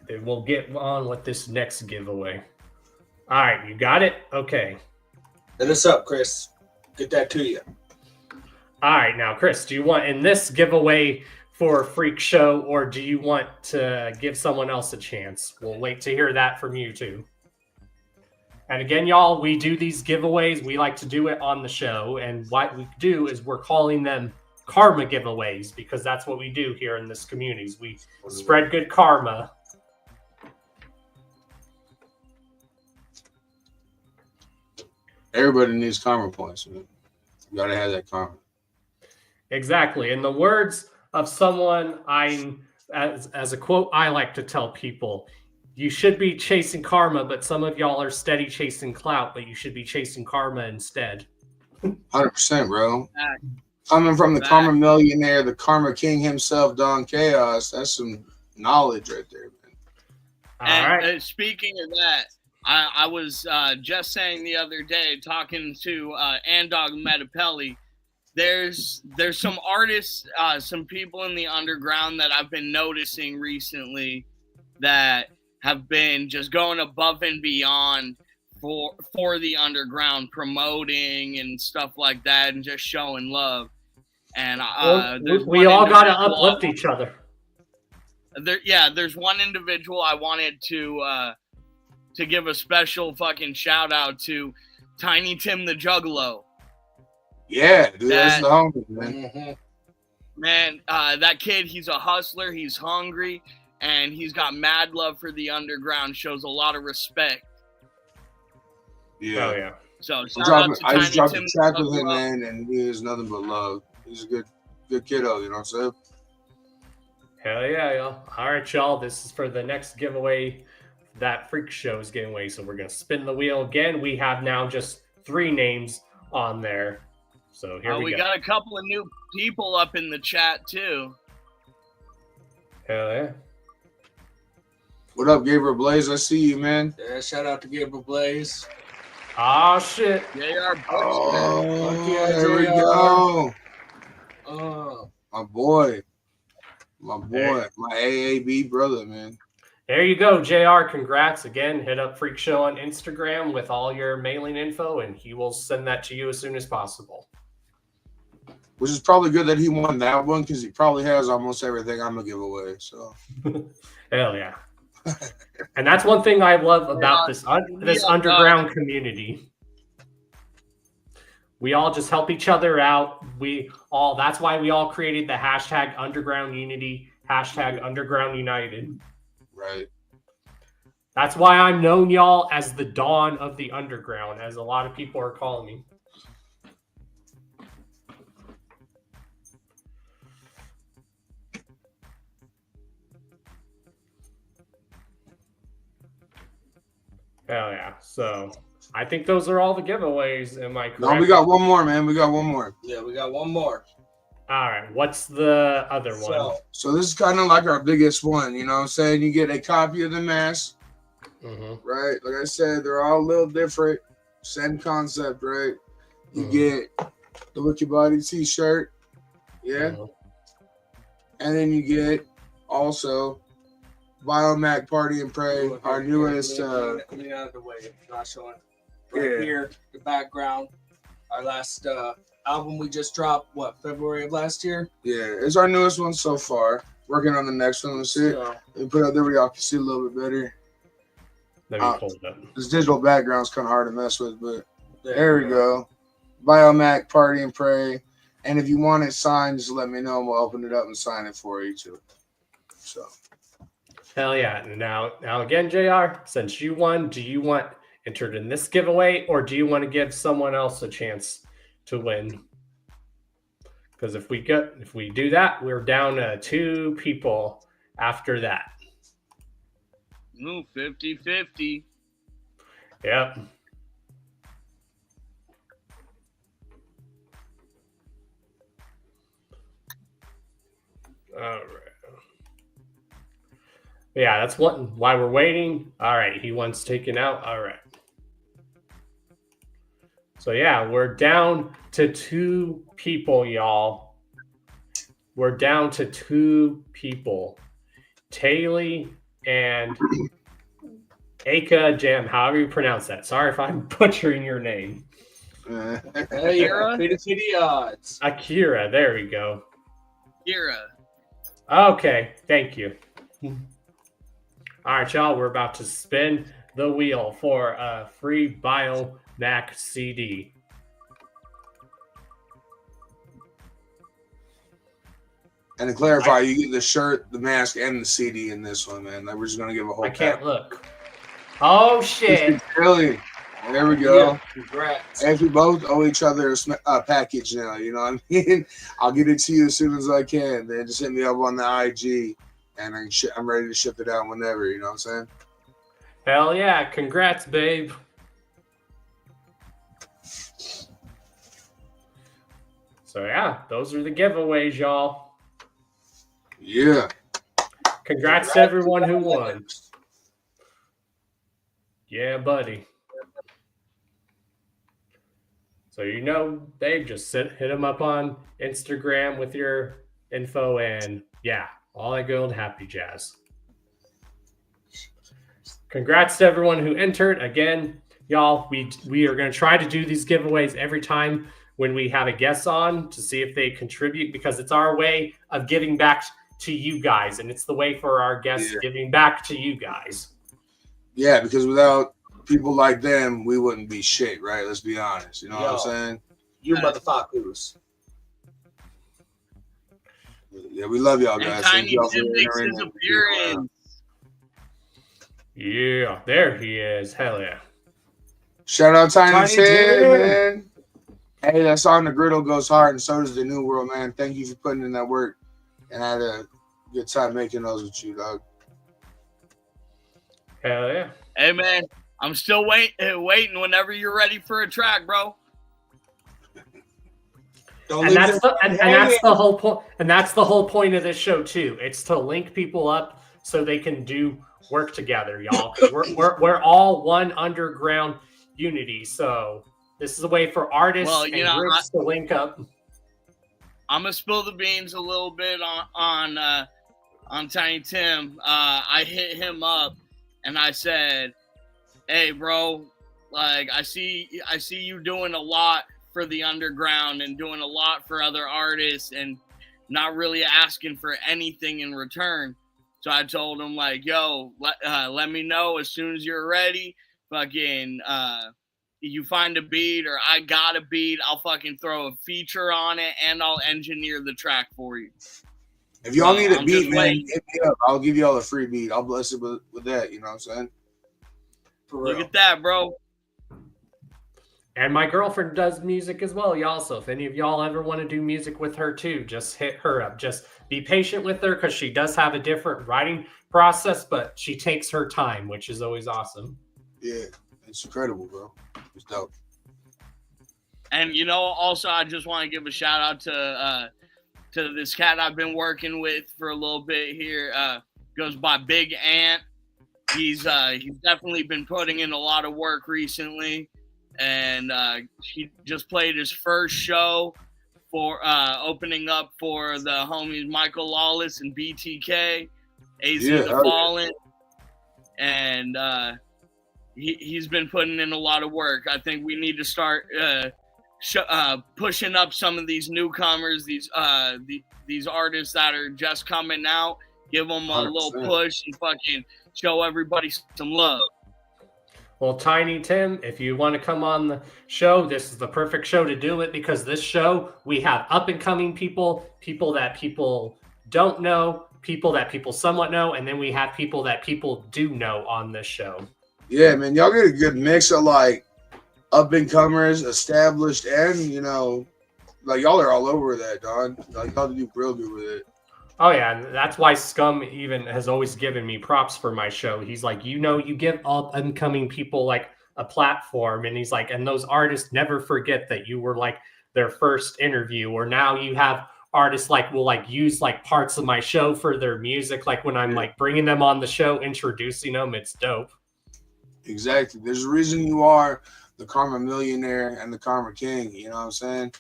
And we'll get on with this next giveaway. All right, you got it? Okay. Hit us up, Chris. Get that to you. All right, now, Chris, do you want in this giveaway for a freak show, or do you want to give someone else a chance? We'll wait to hear that from you, too. And again, y'all, we do these giveaways. We like to do it on the show. And what we do is we're calling them karma giveaways because that's what we do here in this community. We spread good karma. Everybody needs karma points, man. You gotta have that karma. Exactly. In the words of someone, as a quote I like to tell people, you should be chasing karma, but some of y'all are steady chasing clout, but you should be chasing karma instead. 100%, bro. Coming from the karma millionaire, the karma king himself, Don Chaos, that's some knowledge right there, man. And speaking of that, I was just saying the other day, talking to Andog Metapelli, there's some artists, some people in the underground that I've been noticing recently that have been just going above and beyond for the underground, promoting and stuff like that, and just showing love. And we all got to uplift each other. There's one individual I wanted to give a special fucking shout out to, Tiny Tim the Juggalo. Yeah, dude, that's the homie, man. Man, that kid, he's a hustler. He's hungry, and he's got mad love for the underground. Shows a lot of respect. Yeah. Oh, yeah. So I just dropped a track with him, man, and he is nothing but love. He's a good kiddo, you know what I'm saying? Hell yeah, y'all. All right, y'all. This is for the next giveaway that Freak Show is giving away. So we're going to spin the wheel again. We have now just 3 names on there. So here we go. We got a couple of new people up in the chat, too. Hell yeah. What up, Gabriel Blaze? I see you, man. Yeah, shout out to Gabriel Blaze. Oh, shit. There we go. My boy. My AAB brother, man. There you go, JR. Congrats again. Hit up Freak Show on Instagram with all your mailing info, and he will send that to you as soon as possible. Which is probably good that he won that one, because he probably has almost everything I'm going to give away. So, hell yeah. And that's one thing I love about this underground community. We all just help each other out. That's why we all created the hashtag Underground Unity, hashtag Underground United. Right. That's why I'm known, y'all, as the Dawn of the Underground, as a lot of people are calling me. Hell yeah. So I think those are all the giveaways. Am I correct? No, we got one more, man. We got one more. Yeah, we got one more. All right. What's the other one? So this is kind of like our biggest one. You know what I'm saying? You get a copy of the mask. Right? Like I said, they're all a little different. Same concept, right? You get the Wiki Body t-shirt. Yeah. And then you get also Macc Party and Pray, our newest. Coming out of the way, not showing. Right here, the background. Our last album we just dropped, February of last year? Yeah, it's our newest one so far. Working on the next one. Let's see. We put it out there where y'all can see a little bit better. Let me pull it up. This digital background's kind of hard to mess with, but there we go. Macc Party and Pray. And if you want it signed, just let me know and we'll open it up and sign it for you too. So. Hell yeah. Now again, JR, since you won, do you want entered in this giveaway or do you want to give someone else a chance to win? Because if we do that, we're down to 2 people after that. No, 50-50. Yep. All right. Yeah, that's why we're waiting. All right, he wants taken out. All right. So yeah, we're down to 2 people, y'all. We're down to 2 people. Taylor and Aka Jam, however you pronounce that. Sorry if I'm butchering your name. Akira? Odds. Akira, there we go. Akira. Okay, thank you. All right, y'all, we're about to spin the wheel for a free Macc CD. And to clarify, you get the shirt, the mask, and the CD in this one, man. Like, we're just going to give a whole I can't look. Oh, shit. Really? There we go. Yeah, congrats. And we both owe each other a package now, you know what I mean? I'll get it to you as soon as I can. Then just hit me up on the IG, and I'm ready to ship it out whenever, you know what I'm saying? Hell yeah. Congrats, babe. So, yeah, those are the giveaways, y'all. Yeah. Congrats to everyone who won. Yeah, buddy. So, Dave, just hit him up on Instagram with your info and, yeah, all that good happy jazz. Congrats to everyone who entered. Again, y'all, we are going to try to do these giveaways every time when we have a guest on to see if they contribute, because it's our way of giving back to you guys, and it's the way for our guests giving back to you guys. Yeah, because without people like them, we wouldn't be shit, right? Let's be honest. You know what I'm saying? You motherfuckers. Yeah, we love y'all guys. Thank y'all for entering. Yeah, there he is. Hell yeah. Shout out Tiny Tim, man. Hey, that song The Griddle goes hard, and so does The New World, man. Thank you for putting in that work. And I had a good time making those with you, dog. Hell yeah. Hey, man, I'm still waiting whenever you're ready for a track, bro. And that's the whole point. And that's the whole point of this show too. It's to link people up so they can do work together, y'all. We're all one underground unity. So this is a way for artists and groups to link up. I'm gonna spill the beans a little bit on Tiny Tim. I hit him up and I said, "Hey, bro, like I see you doing a lot for the underground and doing a lot for other artists and not really asking for anything in return." So I told him, like, yo, let me know as soon as you're ready. Fucking, you find a beat or I got a beat, I'll fucking throw a feature on it and I'll engineer the track for you. If y'all need a beat, man, hit me up. I'll give y'all a free beat. I'll bless it with that. You know what I'm saying? Look at that, bro. And my girlfriend does music as well, y'all. So if any of y'all ever want to do music with her too, just hit her up. Just be patient with her because she does have a different writing process, but she takes her time, which is always awesome. Yeah, it's incredible, bro. It's dope. And also I just want to give a shout out to this cat I've been working with for a little bit here. Goes by Big Ant. He's definitely been putting in a lot of work recently. And he just played his first show for opening up for the homies Michael Lawless and BTK, AZ the Fallen. And he's been putting in a lot of work. I think we need to start pushing up some of these newcomers, these artists that are just coming out. Give them a 100%. Little push and fucking show everybody some love. Well, Tiny Tim, if you want to come on the show, this is the perfect show to do it because this show, we have up-and-coming people that people don't know, people that people somewhat know, and then we have people that people do know on this show. Yeah, man, y'all get a good mix of, like, up-and-comers, established, and, like, y'all are all over that, dog. Like, y'all do real good with it. Oh, yeah, and that's why Scum even has always given me props for my show. He's like, you give up-and-coming people, like, a platform, and he's like, and those artists never forget that you were, like, their first interview, or now you have artists, like, will, like, use, like, parts of my show for their music, like, when I'm, like, bringing them on the show, introducing them, it's dope. Exactly. There's a reason you are the Karma Millionaire and the Karma King, you know what I'm saying?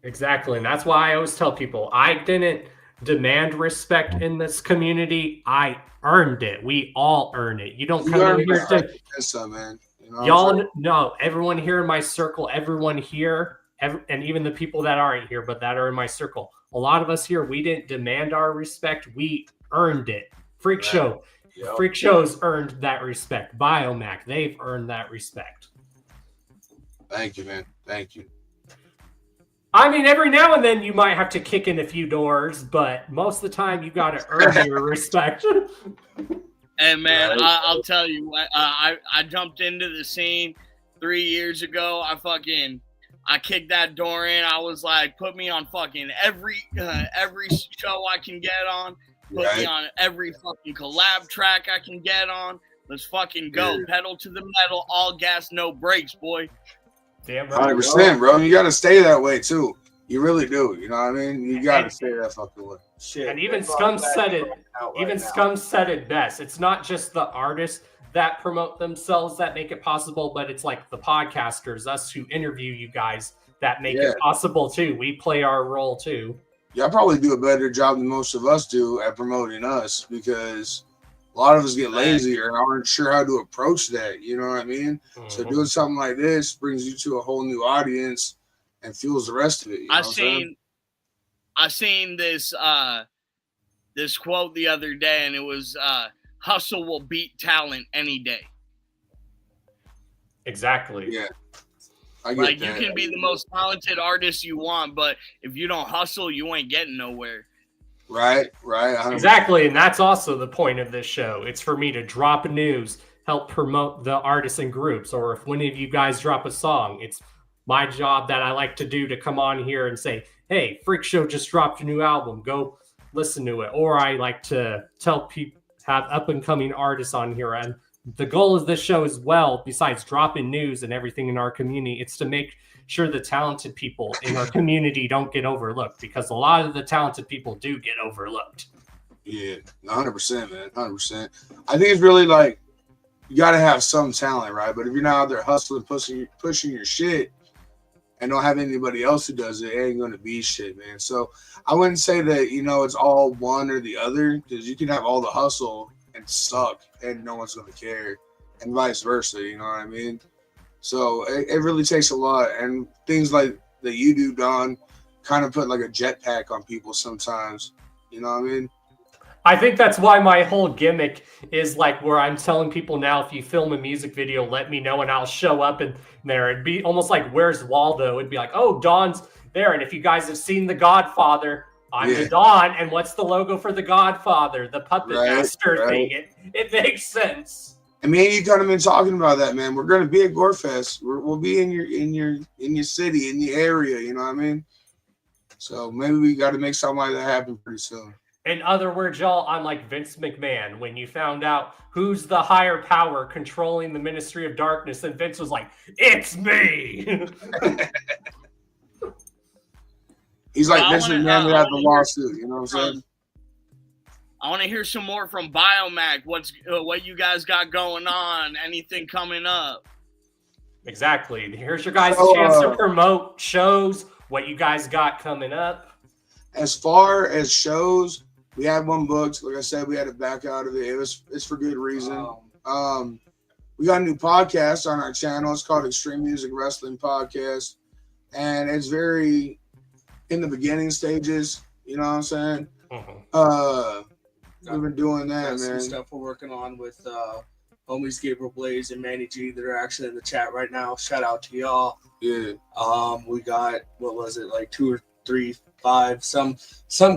Exactly, and that's why I always tell people, I didn't demand respect in this community. I earned it. We all earn it. You don't come in here to man. Y'all know everyone here in my circle, everyone here, and even the people that aren't here, but that are in my circle. A lot of us here, we didn't demand our respect. We earned it. Freakshow. Yep. Freakshow's earned that respect. Biomac, they've earned that respect. Thank you, man. Thank you. I mean, every now and then you might have to kick in a few doors, but most of the time you got to earn your respect. And man, I'll tell you, I jumped into the scene 3 years ago. I kicked that door in. I was like, put me on fucking every show I can get on. Put me on every fucking collab track I can get on. Let's fucking go. Yeah. Pedal to the metal, all gas, no brakes, boy. Damn right. 100%, bro. You got to stay that way, too. You really do. You know what I mean? You got to stay that fucking way. Shit. And even Scum said it. Even Scum said it best. It's not just the artists that promote themselves that make it possible, but it's like the podcasters, us who interview you guys, that make it possible too. We play our role too. Yeah, I probably do a better job than most of us do at promoting us because a lot of us get lazy or aren't sure how to approach that. You know what I mean? So doing something like this brings you to a whole new audience and fuels the rest of it. You know I seen this this quote the other day, and it was hustle will beat talent any day. Exactly. Yeah. Like you can be the most talented artist you want, but if you don't hustle, you ain't getting nowhere. Right. 100%. Exactly, and that's also the point of this show. It's for me to drop news, help promote the artists and groups, or if one of you guys drop a song, it's my job that I like to do to come on here and say, hey, Freakshow just dropped a new album, go listen to it. Or I like to tell people, have up-and-coming artists on here, and the goal of this show as well, besides dropping news and everything in our community, it's to make sure the talented people in our community don't get overlooked, because a lot of the talented people do get overlooked. Yeah, 100%, man, 100%. I think it's really like you got to have some talent, right? But if you're not out there hustling, pushing your shit, and don't have anybody else who does it, it ain't going to be shit, man. So I wouldn't say that, it's all one or the other, because you can have all the hustle and suck and no one's going to care, and vice versa, you know what I mean? So it really takes a lot, and things like that you do, Don, kind of put like a jetpack on people sometimes, you know what I mean? I think that's why my whole gimmick is like where I'm telling people now, if you film a music video, let me know and I'll show up in there. It'd be almost like, where's Waldo? It'd be like, oh, Don's there. And if you guys have seen The Godfather, I'm the Don. And what's the logo for The Godfather? The Puppet Master thing. It makes sense. I mean, you kind of been talking about that, man. We're going to be at Gorefest. We'll be in your city, in the area, you know what I mean? So maybe we got to make something like that happen pretty soon. In other words, y'all, I'm like Vince McMahon when you found out who's the higher power controlling the Ministry of Darkness, and Vince was like, it's me. He's like Vince McMahon without the lawsuit, you know what I'm saying? I want to hear some more from Macc. What you guys got going on? Anything coming up? Exactly. Here's your guys' chance to promote shows, what you guys got coming up. As far as shows, we had one booked. Like I said, we had to back out of it. It's for good reason. We got a new podcast on our channel. It's called Extreme Music Wrestling Podcast, and it's very in the beginning stages. You know what I'm saying? We've been doing that, man. Some stuff we're working on with homies Gabriel Blaze and Manny G that are actually in the chat right now. Shout out to y'all. Yeah. We got, what was it, like 2 or 3, 5, some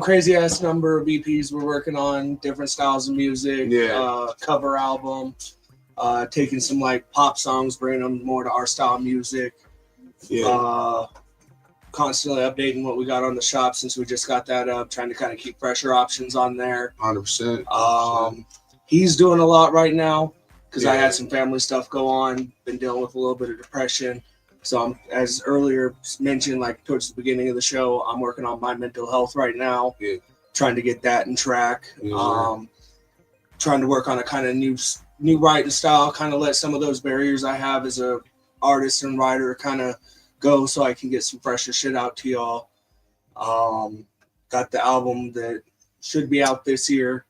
crazy ass number of EPs we're working on, different styles of music, cover album, taking some like pop songs, bringing them more to our style of music. Constantly updating what we got on the shop since we just got that up, trying to kind of keep fresher options on there. 100%. He's doing a lot right now because I had some family stuff go on, been dealing with a little bit of depression. So I'm, as earlier mentioned, like towards the beginning of the show, I'm working on my mental health right now, trying to get that in track. Trying to work on a kind of new writing style, kind of let some of those barriers I have as a artist and writer kind of go so I can get some fresher shit out to y'all. Got the album that should be out this year.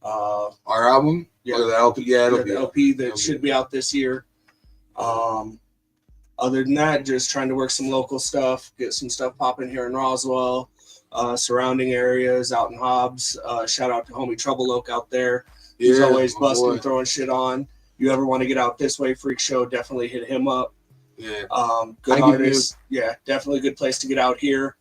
Our album? Yeah, or the LP. Yeah, the LP that should be out this year. Other than that, just trying to work some local stuff, get some stuff popping here in Roswell, surrounding areas, out in Hobbs. Shout out to homie Trouble Oak out there. He's always busting, throwing shit on. You ever want to get out this way, Freakshow, definitely hit him up. Good artist. Yeah, definitely a good place to get out here.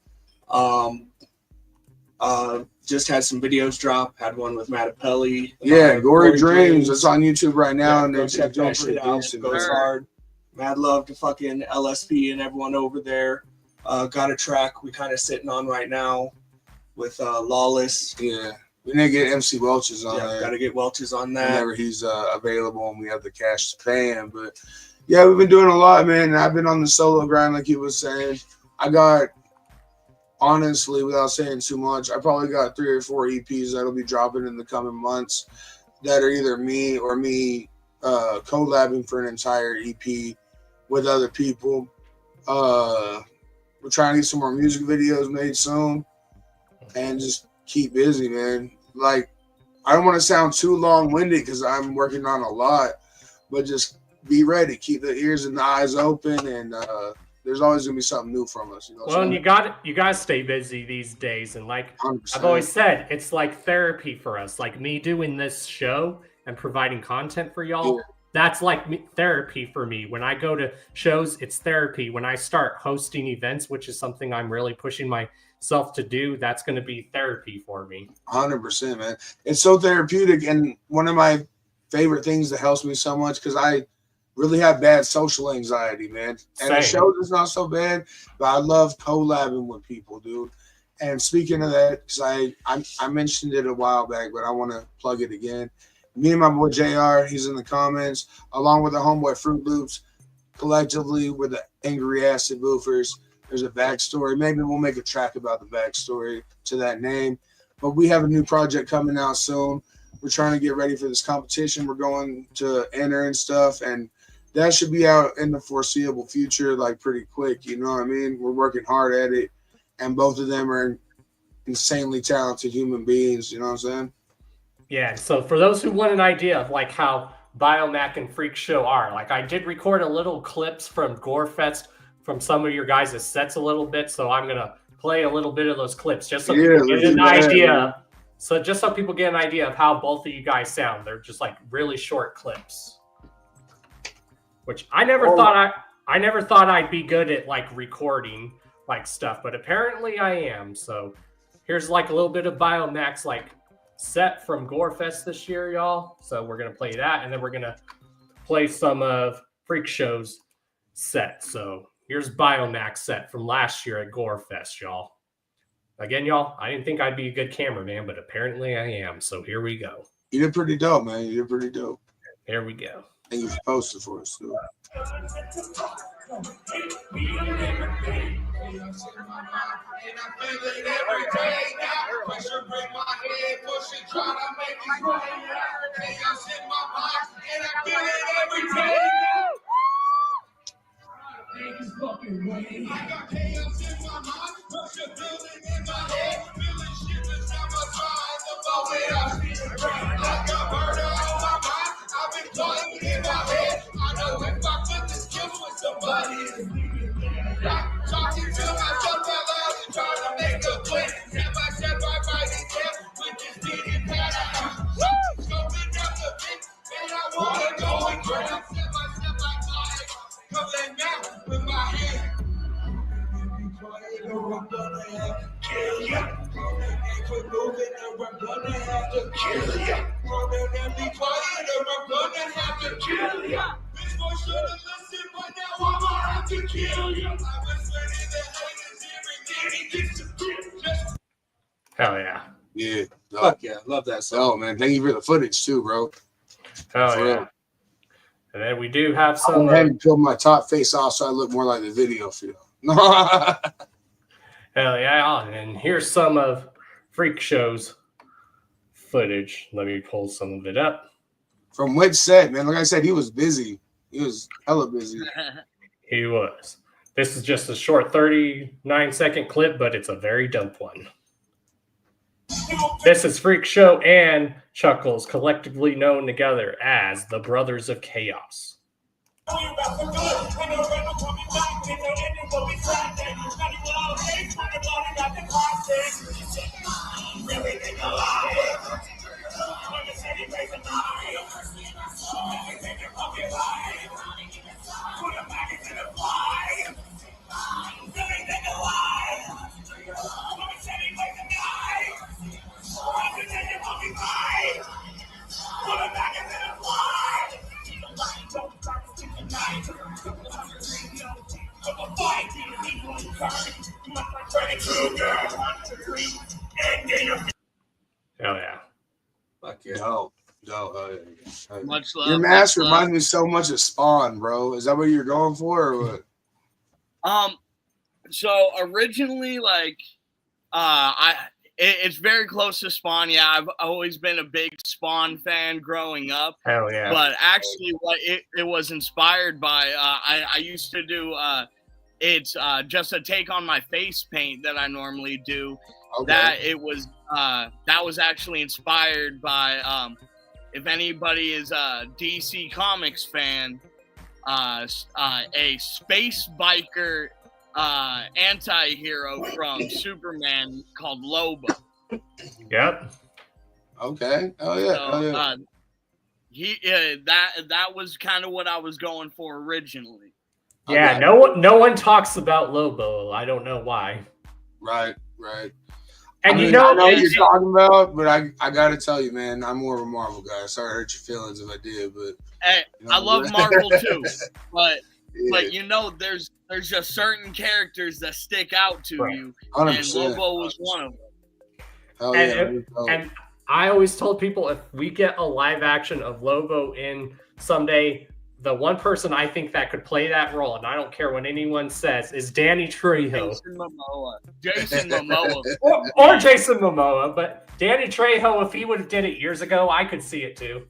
Just had some videos drop. Had one with Matt Apelli. Gory Dreams. It's on YouTube right now, and go check that shit out. Goes hard. Mad love to fucking LSP and everyone over there. Got a track we kind of sitting on right now with Lawless. Yeah, we need to get MC Welch's on there. Got to get Welch's on that whenever he's available and we have the cash to pay him. But yeah, we've been doing a lot, man. And I've been on the solo grind, like you was saying. I got, honestly, without saying too much, I probably got 3 or 4 EPs that'll be dropping in the coming months that are either me or me collabing for an entire EP with other people. We're trying to get some more music videos made soon, and just keep busy, man. Like, I don't want to sound too long-winded because I'm working on a lot, but just be ready. Keep the ears and the eyes open, and there's always gonna be something new from us. You know. Well, and you guys stay busy these days, and like 100%. I've always said, it's like therapy for us. Like me doing this show and providing content for y'all. Yeah. That's like therapy for me. When I go to shows, it's therapy. When I start hosting events, which is something I'm really pushing myself to do, that's going to be therapy for me. 100%, man. It's so therapeutic, and one of my favorite things that helps me so much because I really have bad social anxiety, man. And the show is not so bad, but I love collabing with people, dude. And speaking of that, because I mentioned it a while back, but I want to plug it again. Me and my boy JR, he's in the comments, along with the homeboy Fruit Loops. Collectively, we're the Angry Acid Boofers. There's a backstory. Maybe we'll make a track about the backstory to that name. But we have a new project coming out soon. We're trying to get ready for this competition. We're going to enter and stuff, and that should be out in the foreseeable future, like pretty quick. You know what I mean? We're working hard at it, and both of them are insanely talented human beings. You know what I'm saying? Yeah, so for those who want an idea of like how Macc and Freakshow are, like I did record a little clips from Gorefest from some of your guys' sets a little bit, so I'm gonna play a little bit of those clips just so people get an idea. So just so people get an idea of how both of you guys sound. They're just like really short clips. Which I never thought I'd be good at like recording like stuff, but apparently I am. So here's like a little bit of Macc's like set from Gorefest this year, y'all. So we're gonna play that, and then we're gonna play some of Freakshow's set. So here's Macc's set from last year at Gorefest, y'all. Again, y'all, I didn't think I'd be a good cameraman, but apparently I am. So here we go. You did pretty dope, man. You did pretty dope. Here we go. And you posted for us, too. Niggas fucking way. I got chaos in my mind, pressure building in my head, feeling shit that's never trying to blow it up. I got murder on my mind, I've been playing in my head. I know if I put this kill with somebody, I'm talking to myself out loud and trying to make a plan. Step by step, I write it down with this beating pattern. Scoping up the bitch, and I wanna go and grab. Step by step, I glide. Coming out with my hand. Be quiet or I'm gonna have to kill ya. And quit moving or I'm gonna have to kill ya. Running and be quiet or I'm gonna have to kill ya. Bitch boy should've listened, but now I'm gonna have to kill ya. I've been sweating the haters every day he gets to kill. Hell yeah. Yeah. Fuck yeah. Love that song. Oh, man. Thank you for the footage, too, bro. Hell For yeah. real. And then we do have I some. went ahead and peeled my top face off so I look more like the video for you. Hell yeah. And here's some of Freakshow's footage. Let me pull some of it up. From which set, man? Like I said, he was busy. He was hella busy. He was. This is just a short 39-second clip, but it's a very dope one. This is Freakshow and Chuckles, collectively known together as the Brothers of Chaos. Hell yeah. Fuck yeah. Dope. Much love. Your mask much reminds love. me so much of Spawn, bro. Is that what you're going for or what? So originally, like, it's very close to Spawn. Yeah, I've always been a big Spawn fan growing up. Hell yeah. But actually, what it was inspired by, I used to do it's just a take on my face paint that I normally do. Okay. That was actually inspired by if anybody is a DC Comics fan, a space biker anti-hero from Superman called Lobo. Yep. Okay. Oh yeah. That was kind of what I was going for originally. Yeah, no one talks about Lobo. I don't know why. Right. And I know what you're talking about, but I gotta tell you, man, I'm more of a Marvel guy. Sorry to hurt your feelings if I did, but hey, I love Marvel too. But there's just certain characters that stick out to you, 100%. and Lobo was one of them. Hell And I always told people, if we get a live action of Lobo in someday, the one person I think that could play that role, and I don't care what anyone says, is Danny Trejo. Jason Momoa. or Jason Momoa, but Danny Trejo, if he would have did it years ago, I could see it too.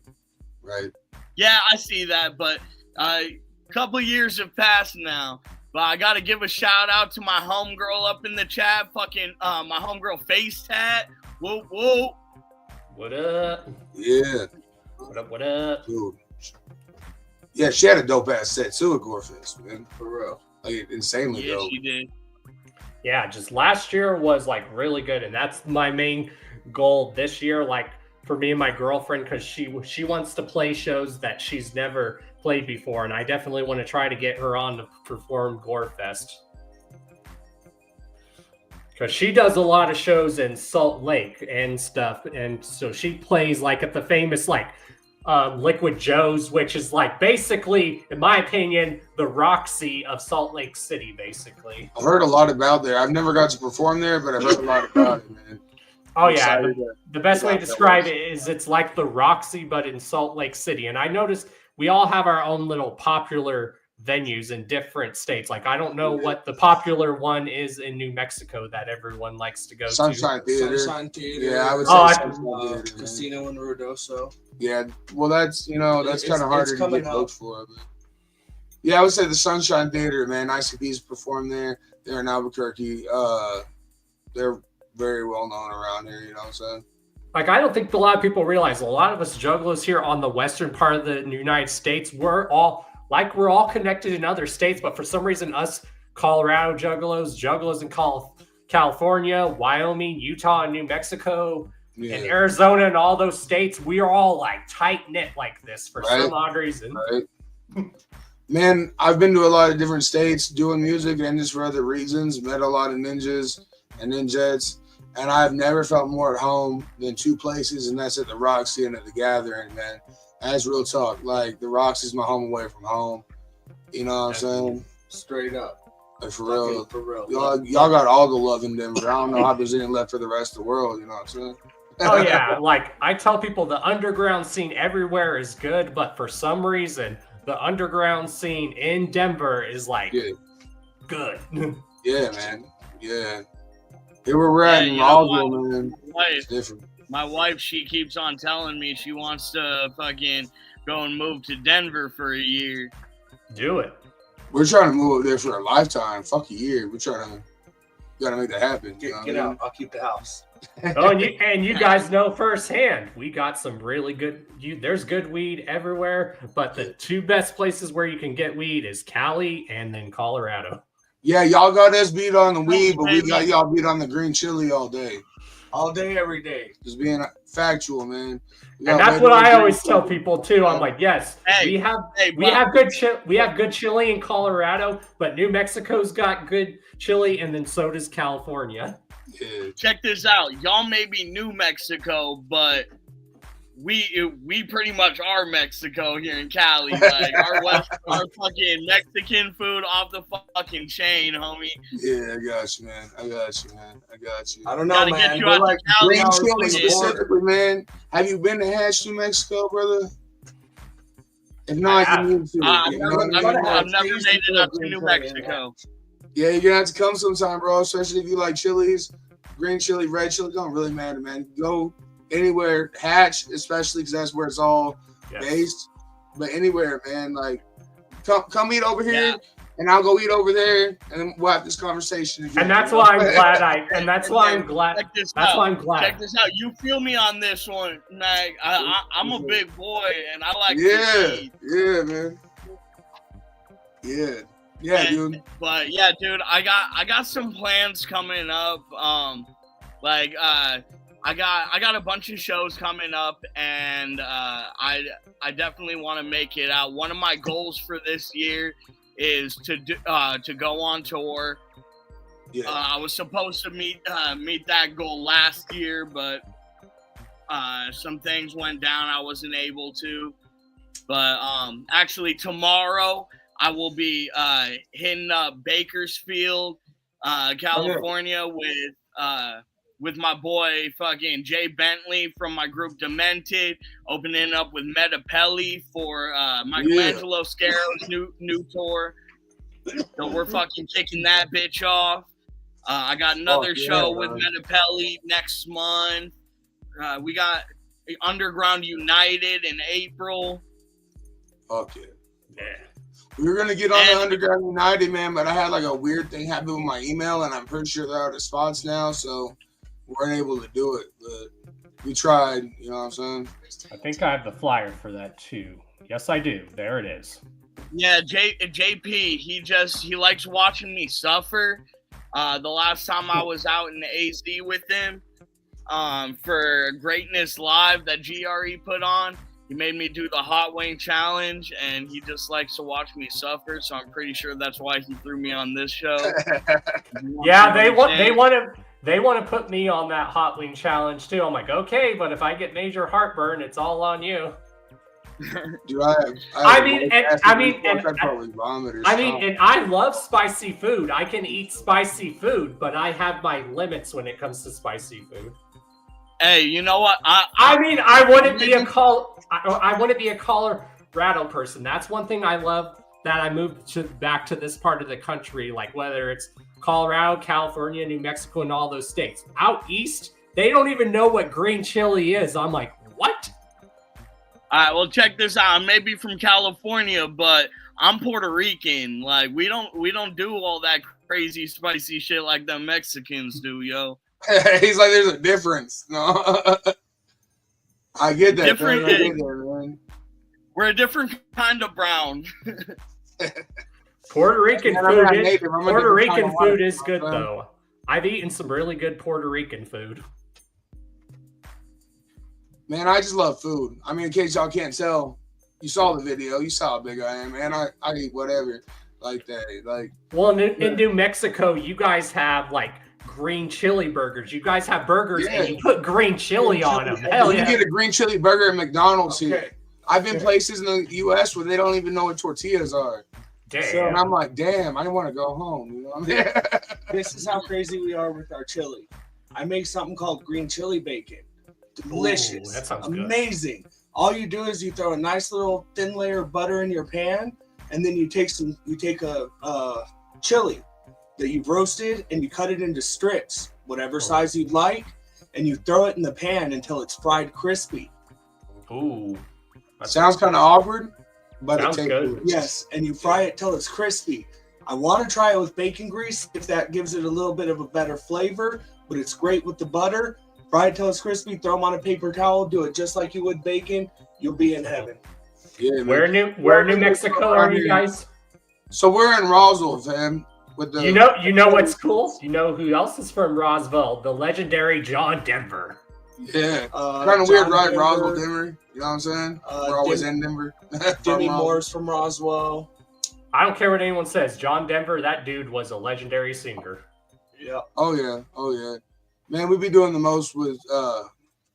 Right. Yeah, I see that, but a couple of years have passed now. But I got to give a shout out to my homegirl up in the chat, my homegirl Face Tat. Whoa, whoa. What up? Yeah. What up? Dude. Yeah, she had a dope ass set too at Gorefest, man. For real. Like insanely dope. Yeah, she did. Yeah, just last year was like really good, and that's my main goal this year. Like for me and my girlfriend, because she wants to play shows that she's never played before, and I definitely want to try to get her on to perform Gorefest. Because she does a lot of shows in Salt Lake and stuff, and so she plays like at the famous Liquid Joe's, which is like basically, in my opinion, the Roxy of Salt Lake City, basically. I've heard a lot about there. I've never got to perform there, but I've heard a lot about it, man. Oh yeah, the best way to describe it is it's like the Roxy, but in Salt Lake City. And I noticed we all have our own little popular venues in different states. Like I don't know what the popular one is in New Mexico that everyone likes to go Sunshine to. Theater. Sunshine Theater. Yeah, I would say Sunshine Theater. Casino in Ruidoso. Yeah, well, that's kind of harder to get booked for. But yeah, I would say the Sunshine Theater, man. ICP's perform there. They're in Albuquerque. They're very well known around here. You know what I'm saying? Like, I don't think a lot of people realize a lot of us juggalos here on the western part of the United States, we're all connected in other states, but for some reason, us Colorado juggalos in California, Wyoming, Utah, and New Mexico, and Arizona, and all those states, we are all like tight knit like this for some odd reason. Right. Man, I've been to a lot of different states doing music and just for other reasons. Met a lot of ninjas and ninjettes. And I've never felt more at home than two places, and that's at the Roxy and at the Gathering, man. That's real talk. Like, the Roxy's my home away from home. You know what I'm saying? Straight up. Like, for real. Y'all got all the love in Denver. I don't know how there's any left for the rest of the world. You know what I'm saying? Oh, yeah. Like, I tell people the underground scene everywhere is good, but for some reason, the underground scene in Denver is, like, good. Yeah, man. Yeah. Here we're at in Roswell, man. It's different. My wife, she keeps on telling me she wants to fucking go and move to Denver for a year. Do it. We're trying to move up there for a lifetime. Fuck a year. We're trying to gotta make that happen. Get out. I'll keep the house. Oh, and you guys know firsthand, we got some really good. There's good weed everywhere, but the two best places where you can get weed is Cali and then Colorado. Yeah, y'all got us beat on the weed, but we got y'all beat on the green chili all day. All day, every day. Just being factual, man. And that's what I always tell people too. I'm like, yes, we have good chili in Colorado, but New Mexico's got good chili, and then so does California. Yeah. Check this out. Y'all may be New Mexico, but we pretty much are Mexico here in Cali. Like our fucking Mexican food off the fucking chain, homie. Yeah, I got you, man. I got you. I don't know, man. Get you out to Cali. Green chili specifically, man. Have you been to Hatch, New Mexico, brother? If not, you need to. I've never made it up to New Mexico. Yeah, you're gonna have to come sometime, bro. Especially if you like chilies, green chili, red chili. Don't really matter, man. Go anywhere, Hatch, especially because that's where it's all based. But anywhere, man, like come eat over here. and I'll go eat over there, and then we'll have this conversation again. And that's why I'm glad That's why I'm glad. Check this out. You feel me on this one, Mac. I'm a big boy, and I like Yeah, to eat. yeah, man. Yeah, dude. But yeah, dude, I got some plans coming up. I got a bunch of shows coming up, and I definitely want to make it out. One of my goals for this year is to go on tour. Yeah. I was supposed to meet that goal last year, but some things went down. I wasn't able to. But actually, tomorrow I will be hitting up Bakersfield, California with my boy fucking Jay Bentley from my group Demented, opening up with Metapelli for Michelangelo Scaro's new tour. So we're fucking kicking that bitch off. I got another show with Metapelli next month. We got Underground United in April. Fuck yeah. We were gonna get on the Underground United, man, but I had like a weird thing happen with my email, and I'm pretty sure they're out of spots now, so we weren't able to do it. But we tried, you know what I'm saying? I think I have the flyer for that too. Yes, I do. There it is. Yeah, JP, he likes watching me suffer. The last time I was out in AZ with him for Greatness Live that GRE put on, he made me do the Hot Wing Challenge, and he just likes to watch me suffer. So I'm pretty sure that's why he threw me on this show. Yeah, they want to put me on that Hot Wing Challenge too. I'm like, okay, but if I get major heartburn, it's all on you. Dude, I mean, and I love spicy food. I can eat spicy food, but I have my limits when it comes to spicy food. Hey, you know what? I wouldn't be a Colorado person. That's one thing I love that I moved back to this part of the country, like whether it's Colorado, California, New Mexico, and all those states. Out east, they don't even know what green chili is. I'm like, what? All right, well, check this out. I may be from California, but I'm Puerto Rican. Like, we don't do all that crazy spicy shit like the Mexicans do, yo. He's like, there's a difference. No, I get that. Different. Man. We're a different kind of brown. Puerto Rican food is good though. I've eaten some really good Puerto Rican food. Man, I just love food. I mean, in case y'all can't tell, you saw the video. You saw how big I am, man. I eat whatever like that. Like, well, in New Mexico, you guys have like green chili burgers. You guys have burgers and you put green chili on them. Hell yeah. You get a green chili burger at McDonald's here. I've been places in the U.S. where they don't even know what tortillas are. Damn. So, and I'm like, damn, I didn't want to go home. You know what I mean? This is how crazy we are with our chili. I make something called green chili bacon. Delicious. Ooh, that sounds amazing. Good. All you do is you throw a nice little thin layer of butter in your pan, and then you take a chili that you've roasted and you cut it into strips, whatever size you'd like, and you throw it in the pan until it's fried crispy. Ooh. Sounds kind of awkward, but it tastes good. Yes, and you fry it till it's crispy. I want to try it with bacon grease if that gives it a little bit of a better flavor, but it's great with the butter. Fry it till it's crispy, throw them on a paper towel, do it just like you would bacon. You'll be in heaven. Yeah, Where New Mexico are you guys? So we're in Roswell, fam. With the you know what's cool? You know who else is from Roswell? The legendary John Denver. Yeah, kind of weird, right? Roswell, Denver. You know what I'm saying? We're always in Denver. Demi Moore's from Roswell. I don't care what anyone says. John Denver, that dude was a legendary singer. Yeah. Oh yeah. Man, we be doing the most with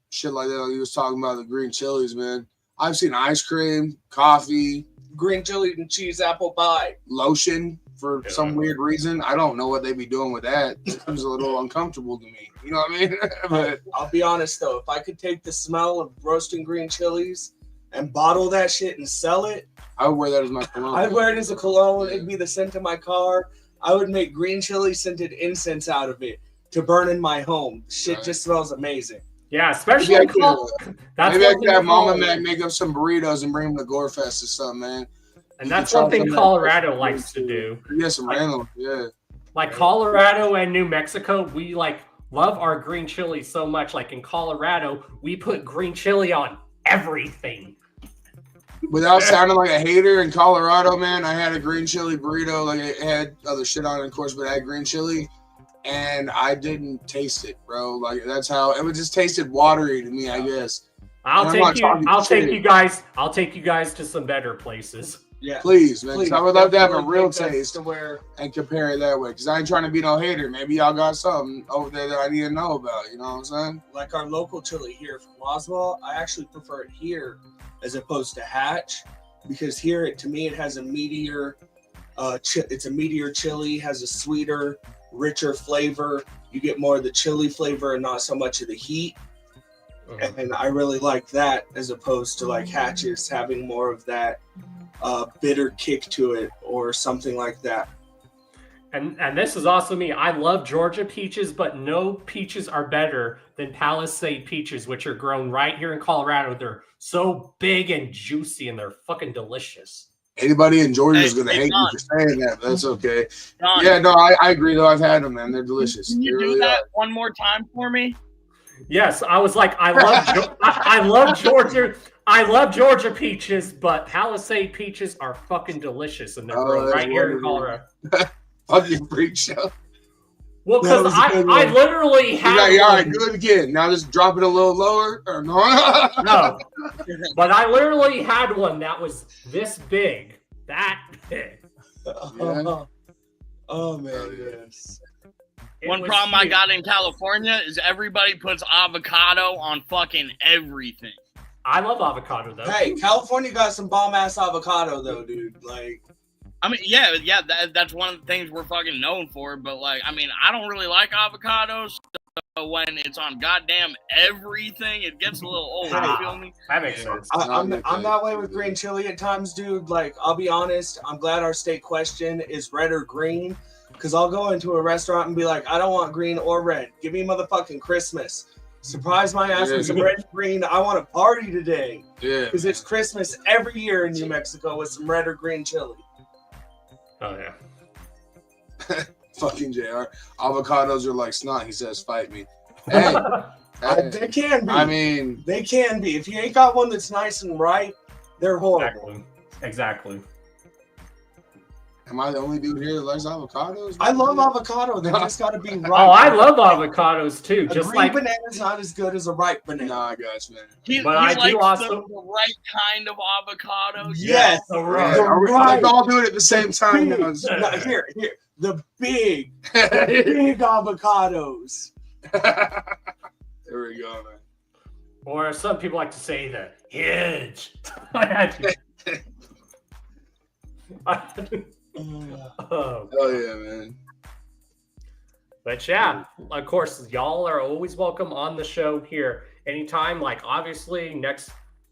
shit like that. Like he was talking about the green chilies, man. I've seen ice cream, coffee, green chili and cheese apple pie, lotion for some weird reason. I don't know what they be doing with that. It seems a little uncomfortable to me. You know what I mean? But I'll be honest though, if I could take the smell of roasting green chilies and bottle that shit and sell it, I would wear that as my cologne. I'd wear it as a cologne. It'd be the scent of my car. I would make green chili scented incense out of it to burn in my home. Shit just smells amazing. Yeah, especially maybe I could have Mama Mac make up some burritos and bring them to Gorefest or something, man. And that's one thing Colorado likes to do. Yeah, some random, yeah. Like Colorado and New Mexico, we like love our green chili so much. Like in Colorado, we put green chili on everything. Without sounding like a hater, in Colorado, man, I had a green chili burrito. Like it had other shit on it, of course, but I had green chili, and I didn't taste it, bro. Like that's how it just tasted watery to me, I guess. I'll take you guys to some better places. Yeah, please, man. Please, I would love to have a real taste and compare it that way. Because I ain't trying to be no hater. Maybe y'all got something over there that I need to know about. You know what I'm saying? Like our local chili here from Roswell, I actually prefer it here as opposed to Hatch, because here to me it has a meatier. It's a meatier chili, has a sweeter, richer flavor. You get more of the chili flavor and not so much of the heat. And I really like that as opposed to like Hatches having more of that bitter kick to it or something like that. And this is also me. I love Georgia peaches, but no peaches are better than Palisade peaches, which are grown right here in Colorado. They're so big and juicy, and they're fucking delicious. Anybody in Georgia is going to hate you for saying that, but that's okay. Yeah, no, I agree, though. I've had them, man. They're delicious. Can you do that one more time for me? Yes, I was like, I love Georgia. I love Georgia peaches, but Palisade peaches are fucking delicious, and they're grown right here in Colorado. Fucking freak show. Well, because I literally had. All right, do it again. Now just drop it a little lower, or no? No, but I literally had one that was this big, that big. Yeah. Oh man, yes. One problem I got in California is everybody puts avocado on fucking everything. I love avocado though. Hey, California got some bomb ass avocado though, dude. Like, I mean, yeah, that's one of the things we're fucking known for. But like, I mean, I don't really like avocados. So when it's on goddamn everything, it gets a little old. You feel me? That makes sense. I'm that way with green chili at times, dude. Like, I'll be honest. I'm glad our state question is red or green. Because I'll go into a restaurant and be like, I don't want green or red. Give me motherfucking Christmas. Surprise my ass with some red and green. I want a party today. Yeah. Because it's Christmas every year in New Mexico with some red or green chili. Oh, yeah. Fucking JR. Avocados are like snot. He says, fight me. Hey. They can be. I mean. They can be. If you ain't got one that's nice and ripe, they're horrible. Exactly. Am I the only dude here that likes avocados? I love avocado. They just got to be ripe. Oh, I love avocados too. Just green like banana's not as good as a ripe banana. Nah, I got you, man. He I likes do also the right kind of avocado. Yes, Let's all do it at the same time. No, here, the big avocados. There we go, man. Or some people like to say the huge. Oh yeah, man. But yeah, of course, y'all are always welcome on the show here anytime. Like, obviously,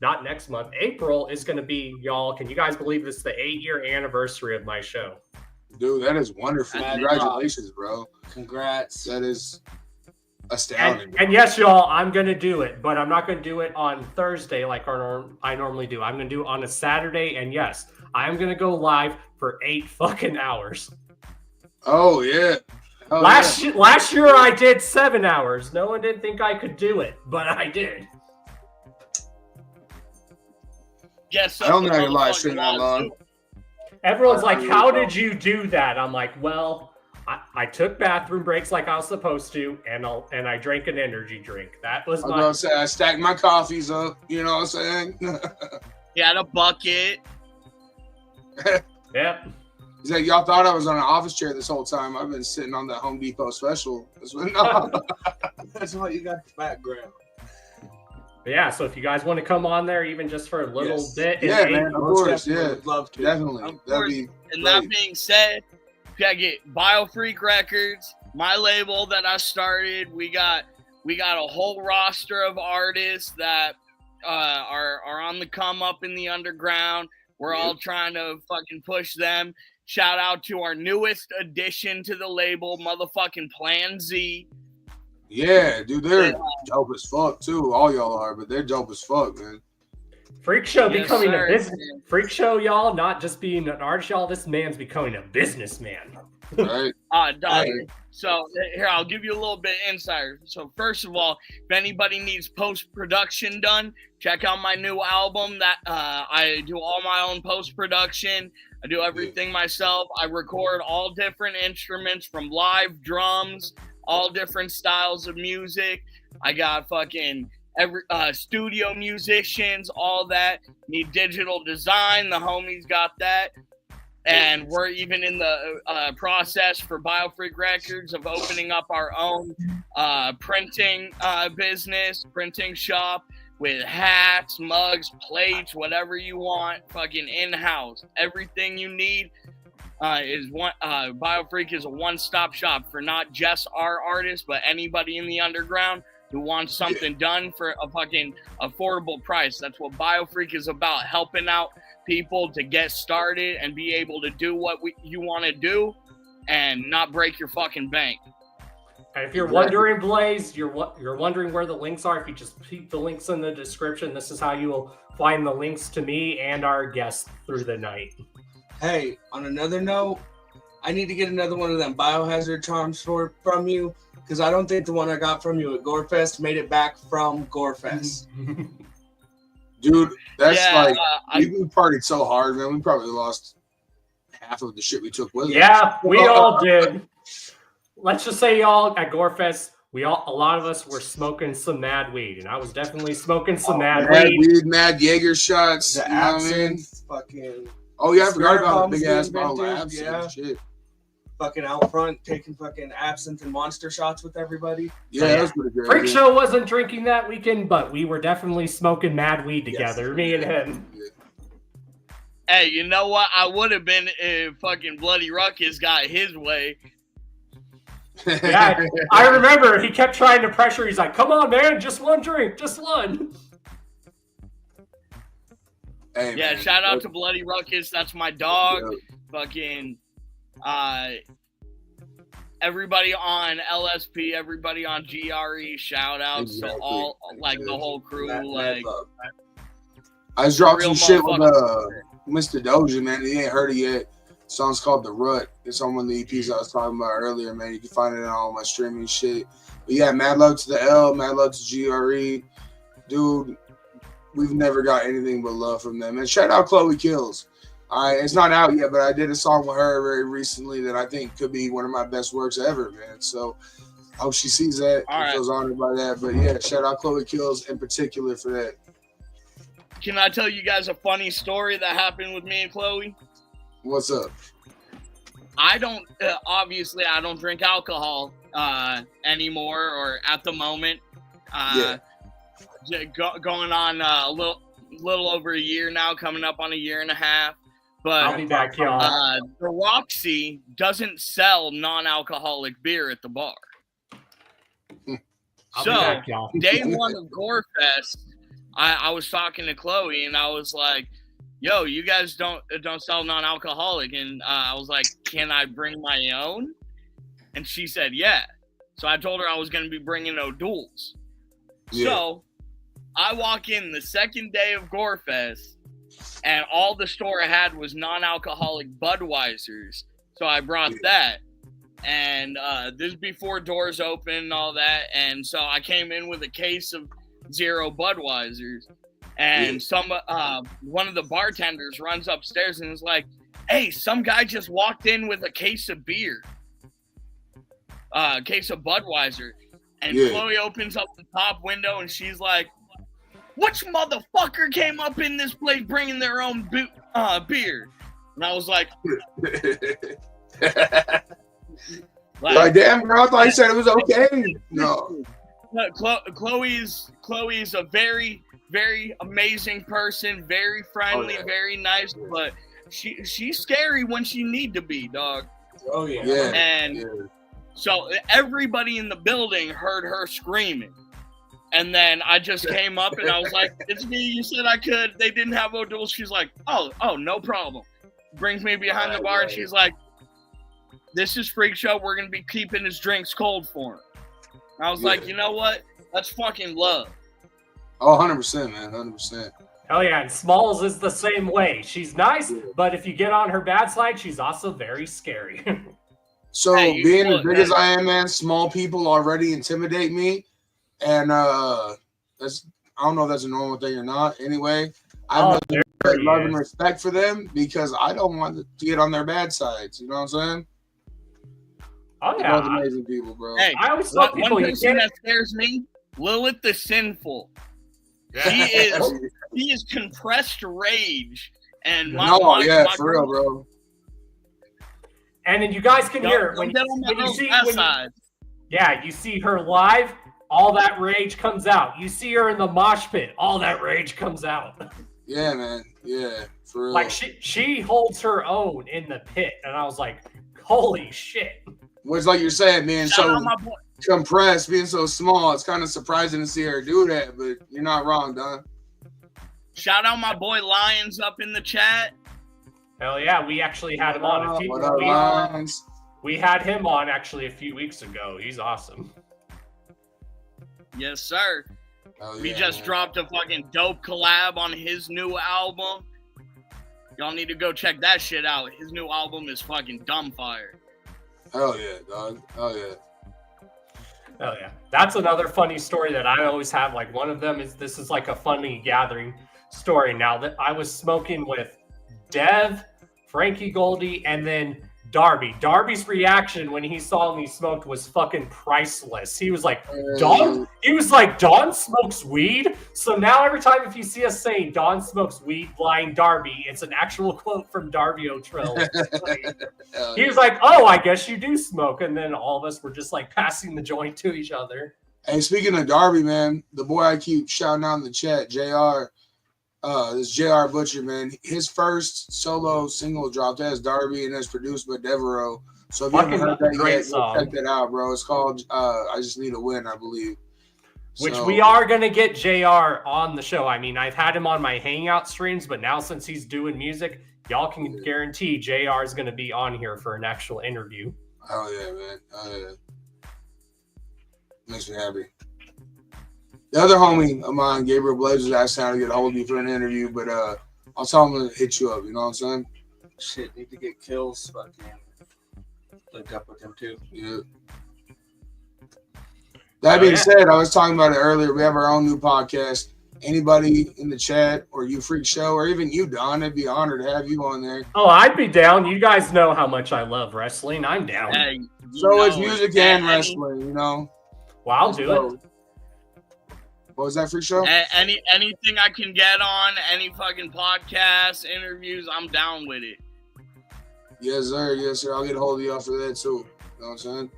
not next month, April is going to be, y'all. Can you guys believe this is the 8-year anniversary of my show? Dude, that is wonderful. Congratulations, bro. Congrats. That is astounding. And yes, y'all, I'm going to do it, but I'm not going to do it on Thursday like I normally do. I'm going to do it on a Saturday. And yes, I'm going to go live for 8 fucking hours. Oh, yeah. Last year I did 7 hours. No one didn't think I could do it, but I did. Yes, I don't know your live stream that long. Everyone's like, how did you do that? I'm like, well, I took bathroom breaks like I was supposed to, and I drank an energy drink. That was my. I stacked my coffees up. You know what I'm saying? He had a bucket. Yep. He's like, y'all thought I was on an office chair this whole time. I've been sitting on that Home Depot special. That's what you got in the background. Yeah, so if you guys want to come on there, even just for a little bit, yeah, man, of course, would love to. Definitely. Of course. And that being said, you gotta get BioFreak Records, my label that I started. We got a whole roster of artists that are on the come up in the underground. We're all trying to fucking push them. Shout out to our newest addition to the label, motherfucking Plan Z. Yeah, dude, they're dope as fuck too. All y'all are, but they're dope as fuck, man. Freakshow Yes, becoming sir. a business. Freakshow, y'all, not just being an artist, y'all. This man's becoming a businessman. Right. Dog. So here, I'll give you a little bit of insider. So first of all, if anybody needs post-production done, check out my new album. That I do all my own post-production. I do everything myself. I record all different instruments from live drums, all different styles of music. I got fucking every studio musicians, all that. Need digital design, the homies got that. And we're even in the process for Biofreak Records of opening up our own printing business, printing shop with hats, mugs, plates, whatever you want, fucking in-house. Everything you need is one. Biofreak is a one-stop shop for not just our artists, but anybody in the underground who wants something done for a fucking affordable price. That's what Biofreak is about, helping out people to get started and be able to do what you want to do and not break your fucking bank. And if you're wondering, Blaze, you're wondering where the links are, if you just keep the links in the description, this is how you will find the links to me and our guests through the night. Hey, on another note, I need to get another one of them biohazard charms from you, because I don't think the one I got from you at Gorefest made it back from Gorefest. Dude, that's we partied so hard, man. We probably lost half of the shit we took with us. Yeah, we all did. Let's just say, y'all, at Gorefest, a lot of us were smoking some mad weed, and I was definitely smoking some mad weed. Mad Jaeger shots. The absinthe, fucking. Oh yeah, I forgot about the big ass bottle of absinthe. Yeah. Shit. Fucking out front, taking fucking absinthe and monster shots with everybody. Yeah, that was pretty good. Freakshow wasn't drinking that weekend, but we were definitely smoking mad weed together, me and him. Hey, you know what? I would have been if fucking Bloody Ruckus got his way. Yeah, I remember he kept trying to pressure. He's like, "Come on, man, just one drink, just one." Hey, yeah, man. Shout out to Bloody Ruckus. That's my dog. Fucking everybody on LSP, everybody on GRE, shout out to all, like, the whole crew. I just dropped some shit with Mr. Doja, man. He ain't heard it yet. The song's called The Rut. It's on one of the EPs I was talking about earlier, man. You can find it on all my streaming shit. But yeah, mad love to the L, mad love to GRE. Dude, we've never got anything but love from them. And shout out Chloe Kills. It's not out yet, but I did a song with her very recently that I think could be one of my best works ever, man. So I hope she sees that and feels honored by that. But yeah, shout out Chloe Kills in particular for that. Can I tell you guys a funny story that happened with me and Chloe? What's up? I don't, obviously, I don't drink alcohol anymore, or at the moment. Going on a little over a year now, coming up on a year and a half. But I'll be back, y'all. The Roxy doesn't sell non-alcoholic beer at the bar. I'll be back, y'all. Day one of Gorefest, I was talking to Chloe and I was like, "Yo, you guys don't sell non-alcoholic," and I was like, "Can I bring my own?" And she said, "Yeah." So I told her I was going to be bringing O'Doul's. Yeah. So I walk in the second day of Gorefest, and all the store had was non-alcoholic Budweisers. So I brought that. And this is before doors open and all that. And so I came in with a case of 0 Budweisers. And one of the bartenders runs upstairs and is like, "Hey, some guy just walked in with a case of beer. A case of Budweiser." And Chloe opens up the top window and she's like, "Which motherfucker came up in this place bringing their own beer?" And I was like, like, damn, bro, I thought you said it was okay. No. Chloe's a very, very amazing person, very friendly, very nice, but she's scary when she need to be, dog. Oh, yeah. And so everybody in the building heard her screaming. And then I just came up and I was like, "It's me. You said I could." They didn't have O'Doul's. She's like, oh, no problem. Brings me behind the bar and she's like, "This is Freakshow. We're going to be keeping his drinks cold for him." And I was like, you know what? That's fucking love. Oh, 100%, man. 100%. Oh yeah, and Smalls is the same way. She's nice, but if you get on her bad side, she's also very scary. So being as big as I am, man, small people already intimidate me, and that's I don't know if that's a normal thing or not. Anyway, I have nothing but love and respect for them because I don't want to get on their bad sides. You know what I'm saying? Oh They're yeah, both amazing people, bro. Hey, I always tell people one you person can't. that scares me, Lilith the Sinful. He is compressed rage, and for real, bro. And then you guys can hear it when you see her live. All that rage comes out. You see her in the mosh pit. All that rage comes out. Yeah, man. Yeah, for real. Like she holds her own in the pit, and I was like, holy shit. Which, like you're saying, being so compressed, being so small, it's kind of surprising to see her do that. But you're not wrong, Don. Shout out my boy Lions up in the chat. Hell yeah, we actually had him on we had him on actually a few weeks ago. He's awesome. Yes, sir. We just dropped a fucking dope collab on his new album. Y'all need to go check that shit out. His new album is fucking dumbfire. Hell yeah, dog. Hell yeah. Hell yeah. That's another funny story that I always have. Like one of them is this is like a funny gathering story. Now that I was smoking with Dev, Frankie Goldie, and then Darby. Darby's reaction when he saw me smoked was fucking priceless. He was like, Don? He was like, Don smokes weed? So now every time if you see us saying Don smokes weed, blind Darby, it's an actual quote from Darby O'Trill. He was like, oh, I guess you do smoke. And then all of us were just like passing the joint to each other. Hey, speaking of Darby, man, the boy I keep shouting out in the chat, JR, this JR Butcher, man, his first solo single dropped as Darby and is produced by Devereaux. So if you haven't heard that yet, go check that out, bro. It's called I Just Need a Win, I believe. Which we are going to get JR on the show. I mean, I've had him on my Hangout streams, but now since he's doing music, y'all can guarantee JR is going to be on here for an actual interview. Oh, yeah, man. Oh, yeah. Makes me happy. The other homie of mine, Gabriel Blaze, was asking how to get a hold of you for an interview, but I'll tell him to hit you up. You know what I'm saying? Shit, need to get kills. Fucking link up with him too. Yeah. That being said, I was talking about it earlier. We have our own new podcast. Anybody in the chat or you Freakshow or even you, Don, it'd be an honor to have you on there. Oh, I'd be down. You guys know how much I love wrestling. I'm down. Hey, so it's music and wrestling, you know? Well, I'll do it. What was that, Freakshow? Anything I can get on, any fucking podcasts, interviews, I'm down with it. Yes, sir. Yes, sir. I'll get a hold of y'all for that, too. You know what I'm saying?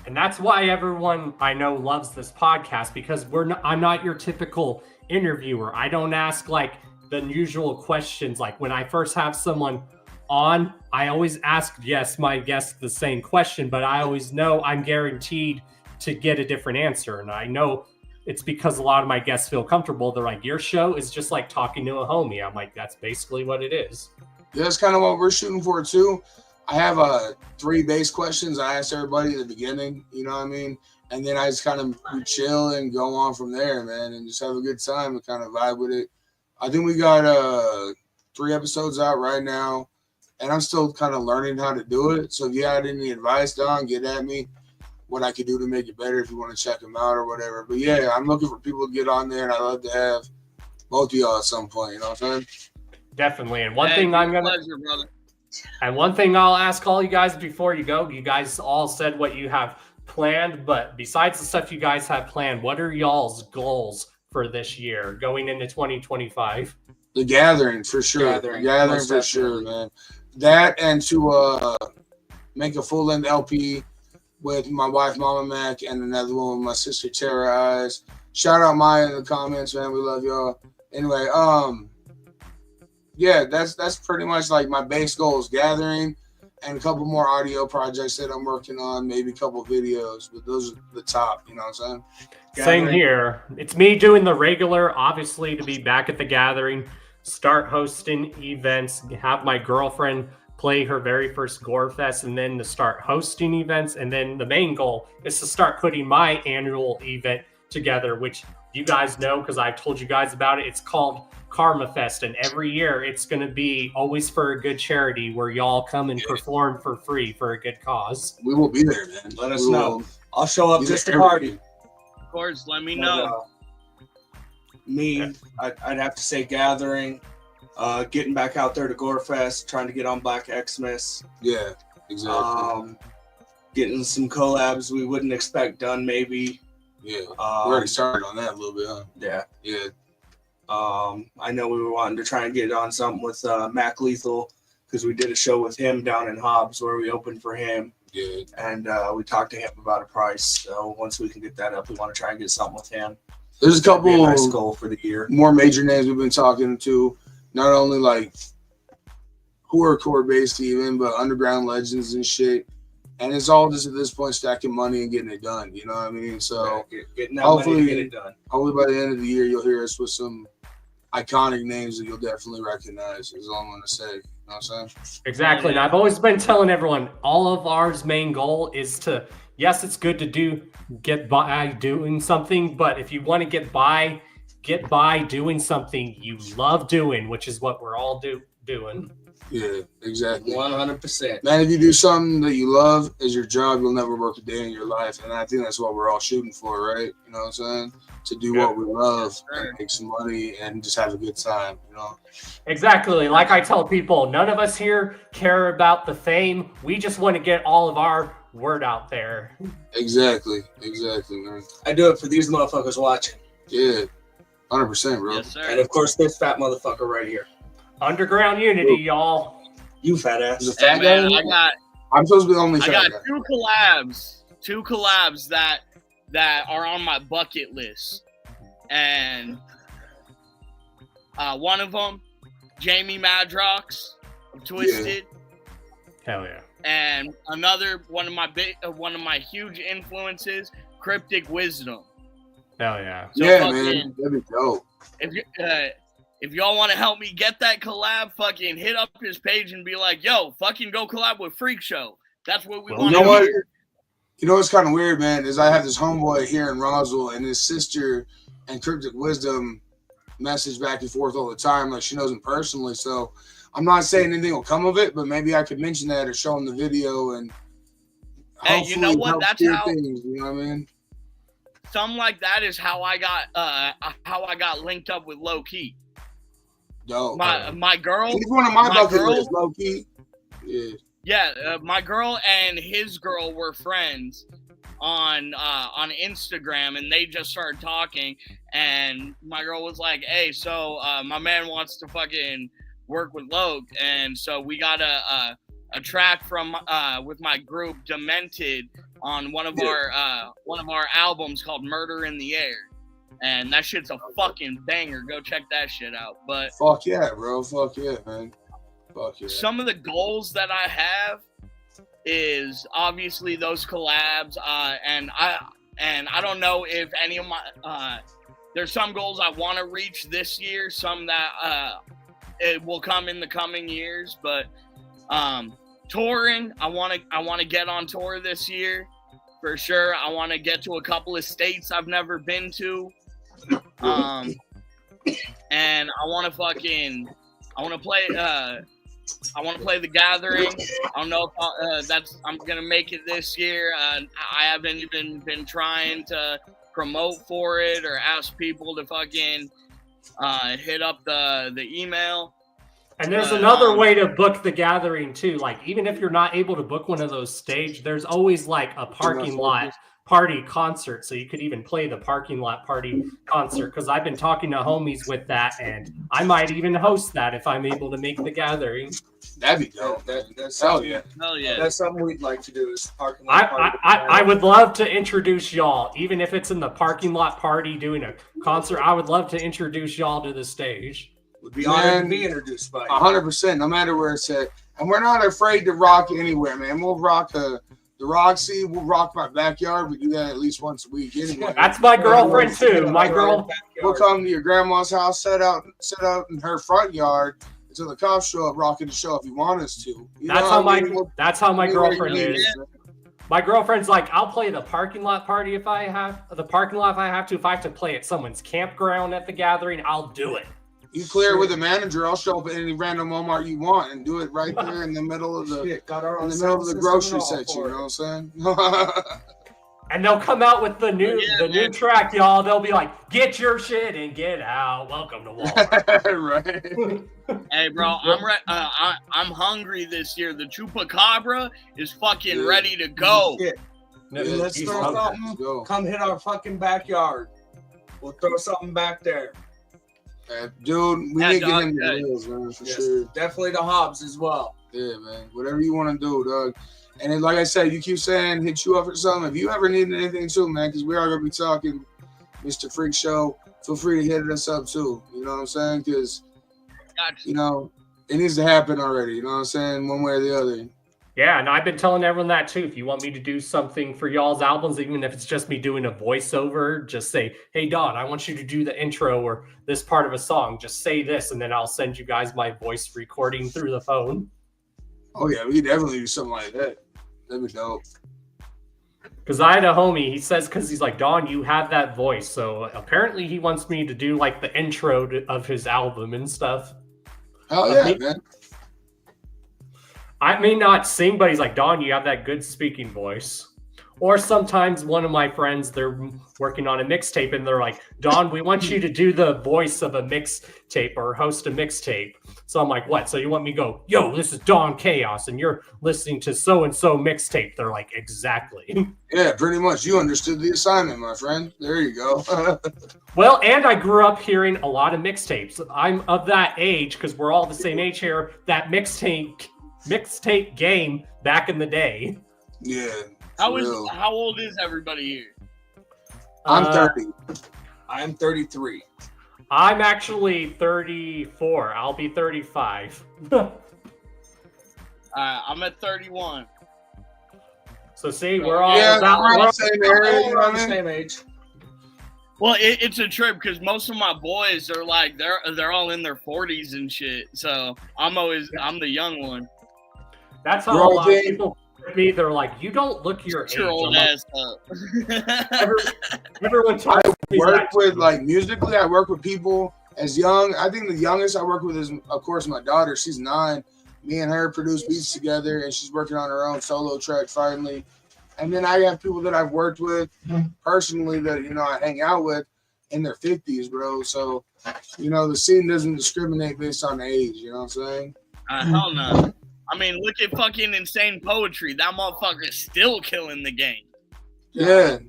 And that's why everyone I know loves this podcast, because I'm not your typical interviewer. I don't ask like the usual questions. Like when I first have someone on, I always ask, my guest the same question, but I always know I'm guaranteed to get a different answer. And I know it's because a lot of my guests feel comfortable. They're like, your show is just like talking to a homie. I'm like, that's basically what it is. Yeah, that's kind of what we're shooting for too. I have 3 base questions I ask everybody at the beginning, you know what I mean? And then I just kind of chill and go on from there, man, and just have a good time and kind of vibe with it. I think we got 3 episodes out right now, and I'm still kind of learning how to do it. So if you had any advice, Don, get at me. What I could do to make it better if you want to check them out or whatever. But yeah, I'm looking for people to get on there, and I'd love to have both of y'all at some point, you know what I'm saying? Definitely. And one thing I'll ask all you guys before you go, you guys all said what you have planned, but besides the stuff you guys have planned, what are y'all's goals for this year going into 2025? The gathering, for sure. Gathering for sure, man. That and to make a full-length LP with my wife, Mama Macc, and another one with my sister, Tara Eyes. Shout out Maya in the comments, man. We love y'all. Anyway, yeah, that's pretty much like my base goals, gathering and a couple more audio projects that I'm working on, maybe a couple videos, but those are the top, you know what I'm saying? Same here. It's me doing the regular, obviously, to be back at the gathering, start hosting events, have my girlfriend play her very first Gore Fest, and then to start hosting events. And then the main goal is to start putting my annual event together, which you guys know because I've told you guys about it. It's called Karma Fest, and every year it's going to be always for a good charity where y'all come and perform for free for a good cause. We will be there, man. Let us know. I'll show up just to party. Of course, let me know. I'd have to say gathering, getting back out there to Gorefest, trying to get on Black Xmas. Yeah, exactly. Getting some collabs we wouldn't expect done, maybe. Yeah, we already started on that a little bit, huh? Yeah. Yeah. I know we were wanting to try and get on something with Macc Lethal because we did a show with him down in Hobbs where we opened for him. Yeah. And we talked to him about a price. So once we can get that up, we want to try and get something with him. There's a couple nice goal for the year. More major names we've been talking to, not only like horrorcore based even, but underground legends and shit. And it's all just at this point stacking money and getting it done. You know what I mean? So getting that money to get it done. Hopefully by the end of the year you'll hear us with some iconic names that you'll definitely recognize. Is all I'm gonna say. You know what I'm saying? Exactly. And I've always been telling everyone, all of ours main goal is to, yes, it's good to get by doing something, but if you want to get by doing something you love doing, which is what we're all doing. Yeah, exactly. 100%. Man, if you do something that you love as your job, you'll never work a day in your life. And I think that's what we're all shooting for, right? You know what I'm saying? To do what we love and make some money and just have a good time, you know? Exactly. Like I tell people, none of us here care about the fame. We just want to get all of our word out there. Exactly, man. I do it for these motherfuckers watching. Yeah, 100%, bro. Yes, sir. And of course, this fat motherfucker right here. Underground unity, y'all. You fat ass. Hey, man, I'm supposed to be the only I fat got guy. two collabs that are on my bucket list, and one of them, Jamie Madrox of Twisted. Hell yeah. And another one of my huge influences, Cryptic Wisdom. Hell yeah. So yeah, man. That'd be dope. If y'all want to help me get that collab, fucking hit up his page and be like, yo, fucking go collab with Freakshow. That's what we want to hear. You know what's kind of weird, man, is I have this homeboy here in Roswell, and his sister and Cryptic Wisdom message back and forth all the time. Like, she knows him personally, so I'm not saying anything will come of it, but maybe I could mention that or show him the video and hey, you know what? That's how things, you know what I mean? Something like that is how I got linked up with Low Key. Dope. My girl. He's one of my bucket list, Low Key. Yeah. Yeah, my girl and his girl were friends on Instagram, and they just started talking. And my girl was like, "Hey, so my man wants to fucking work with Loke," and so we got a track from with my group Demented on one of our albums called Murder in the Air. And that shit's a fucking banger. Go check that shit out. But fuck yeah, bro. Fuck yeah, man. Fuck yeah. Some of the goals that I have is obviously those collabs. And I don't know if any of my there's some goals I want to reach this year, some that it will come in the coming years. But touring, I want to get on tour this year for sure. I want to get to a couple of states I've never been to. And I want to play the Gathering. I don't know if I'm gonna make it this year. I haven't even been trying to promote for it or ask people to fucking hit up the email. And there's another way to book the Gathering too. Like, even if you're not able to book one of those stage, there's always like a parking lot party concert. So you could even play the parking lot party concert, because I've been talking to homies with that, and I might even host that if I'm able to make the Gathering. That'd be dope. That's hell yeah. Hell yeah. That's something we'd like to do, is parking lot party. I would love to introduce y'all, even if it's in the parking lot party doing a concert. I would love to introduce y'all to the stage. Would be honored to be introduced by you. 100%, no matter where it's at. And we're not afraid to rock anywhere, man. We'll rock the Roxy. We'll rock my backyard. We do that at least once a week anyway. That's my girlfriend too. My girl. We'll come to your grandma's house, set out in her front yard until the cops show up, rocking the show if you want us to. That's how my girlfriend is. My girlfriend's like, I'll play the parking lot party if I have to. If I have to play at someone's campground at the Gathering, I'll do it. You clear it with a manager. I'll show up at any random Walmart you want and do it right there in the middle of the grocery section. You know what I'm saying? And they'll come out with the new new track, y'all. They'll be like, "Get your shit and get out. Welcome to Walmart." Right. Hey, bro, I'm hungry this year. The Chupacabra is fucking ready to go. Let's throw something. Come hit our fucking backyard. We'll throw something back there. Dude, we need to get him the wheels, man, for sure. Definitely the Hobbs as well. Yeah, man. Whatever you want to do, dog. And then, like I said, you keep saying hit you up for something. If you ever need anything too, man, because we are going to be talking Mr. Freak Show, feel free to hit us up too. You know what I'm saying? Because, you know, it needs to happen already. You know what I'm saying? One way or the other. Yeah, and I've been telling everyone that too. If you want me to do something for y'all's albums, even if it's just me doing a voiceover, just say, "Hey, Don, I want you to do the intro or this part of a song. Just say this, and then I'll send you guys my voice recording through the phone." Oh, yeah, we could definitely do something like that. That'd be dope. Because I had a homie, he says, because he's like, "Don, you have that voice." So apparently he wants me to do like the intro of his album and stuff. Oh, yeah, man. I may not sing, but he's like, "Don, you have that good speaking voice." Or sometimes one of my friends, they're working on a mixtape and they're like, "Don, we want you to do the voice of a mixtape or host a mixtape." So I'm like, "What?" So you want me to go, "Yo, this is Don Chaos and you're listening to so-and-so mixtape." They're like, "Exactly." Yeah, pretty much. You understood the assignment, my friend. There you go. Well, and I grew up hearing a lot of mixtapes. I'm of that age, because we're all the same age here, that mixtape game back in the day. Yeah. How old is everybody here? I'm 30. I'm 33. I'm actually 34. I'll be 35. I'm at 31. So see, we're all the same area. We're on the same age. Well, it's a trip because most of my boys are like they're all in their 40s and shit. So I'm the young one. That's how a lot of people with me. They're like, "You don't look your age." Your old ass up. Everyone talks. I work with musically. I work with people as young. I think the youngest I work with is, of course, my daughter. She's 9. Me and her produce beats together, and she's working on her own solo track finally. And then I have people that I've worked with personally that I hang out with in their 50s, bro. So the scene doesn't discriminate based on age. You know what I'm saying? Hell no. I mean, look at fucking Insane Poetry. That motherfucker's still killing the game. Yeah,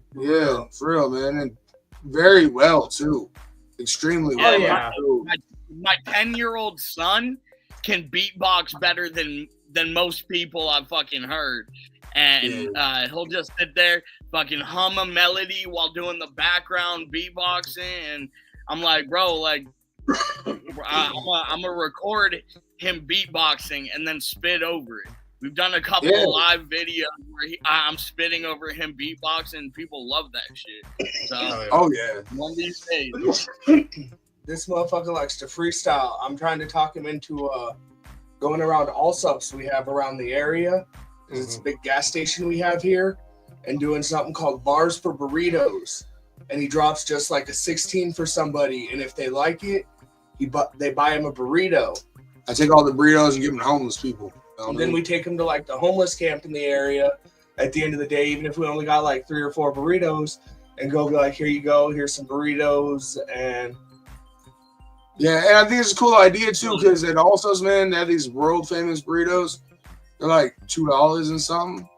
for real, man. And very well, too. Extremely well. Oh, yeah. My 10-year-old son can beatbox better than most people I've fucking heard. And he'll just sit there, fucking hum a melody while doing the background beatboxing. And I'm like, bro, I'm going to record him beatboxing and then spit over it. We've done a couple of live videos where I'm spitting over him beatboxing, and people love that shit. So, one of these days. This motherfucker likes to freestyle. I'm trying to talk him into going around all subs we have around the area, because it's a big gas station we have here, and doing something called Bars for Burritos. And he drops just like a 16 for somebody, and if they like it, they buy him a burrito. I take all the burritos and give them to homeless people. And then we take them to like the homeless camp in the area at the end of the day, even if we only got like 3 or 4 burritos, and go be like, "Here you go, here's some burritos." And I think it's a cool idea too, because at Alsos, man, they have these world famous burritos. They're like $2 and something.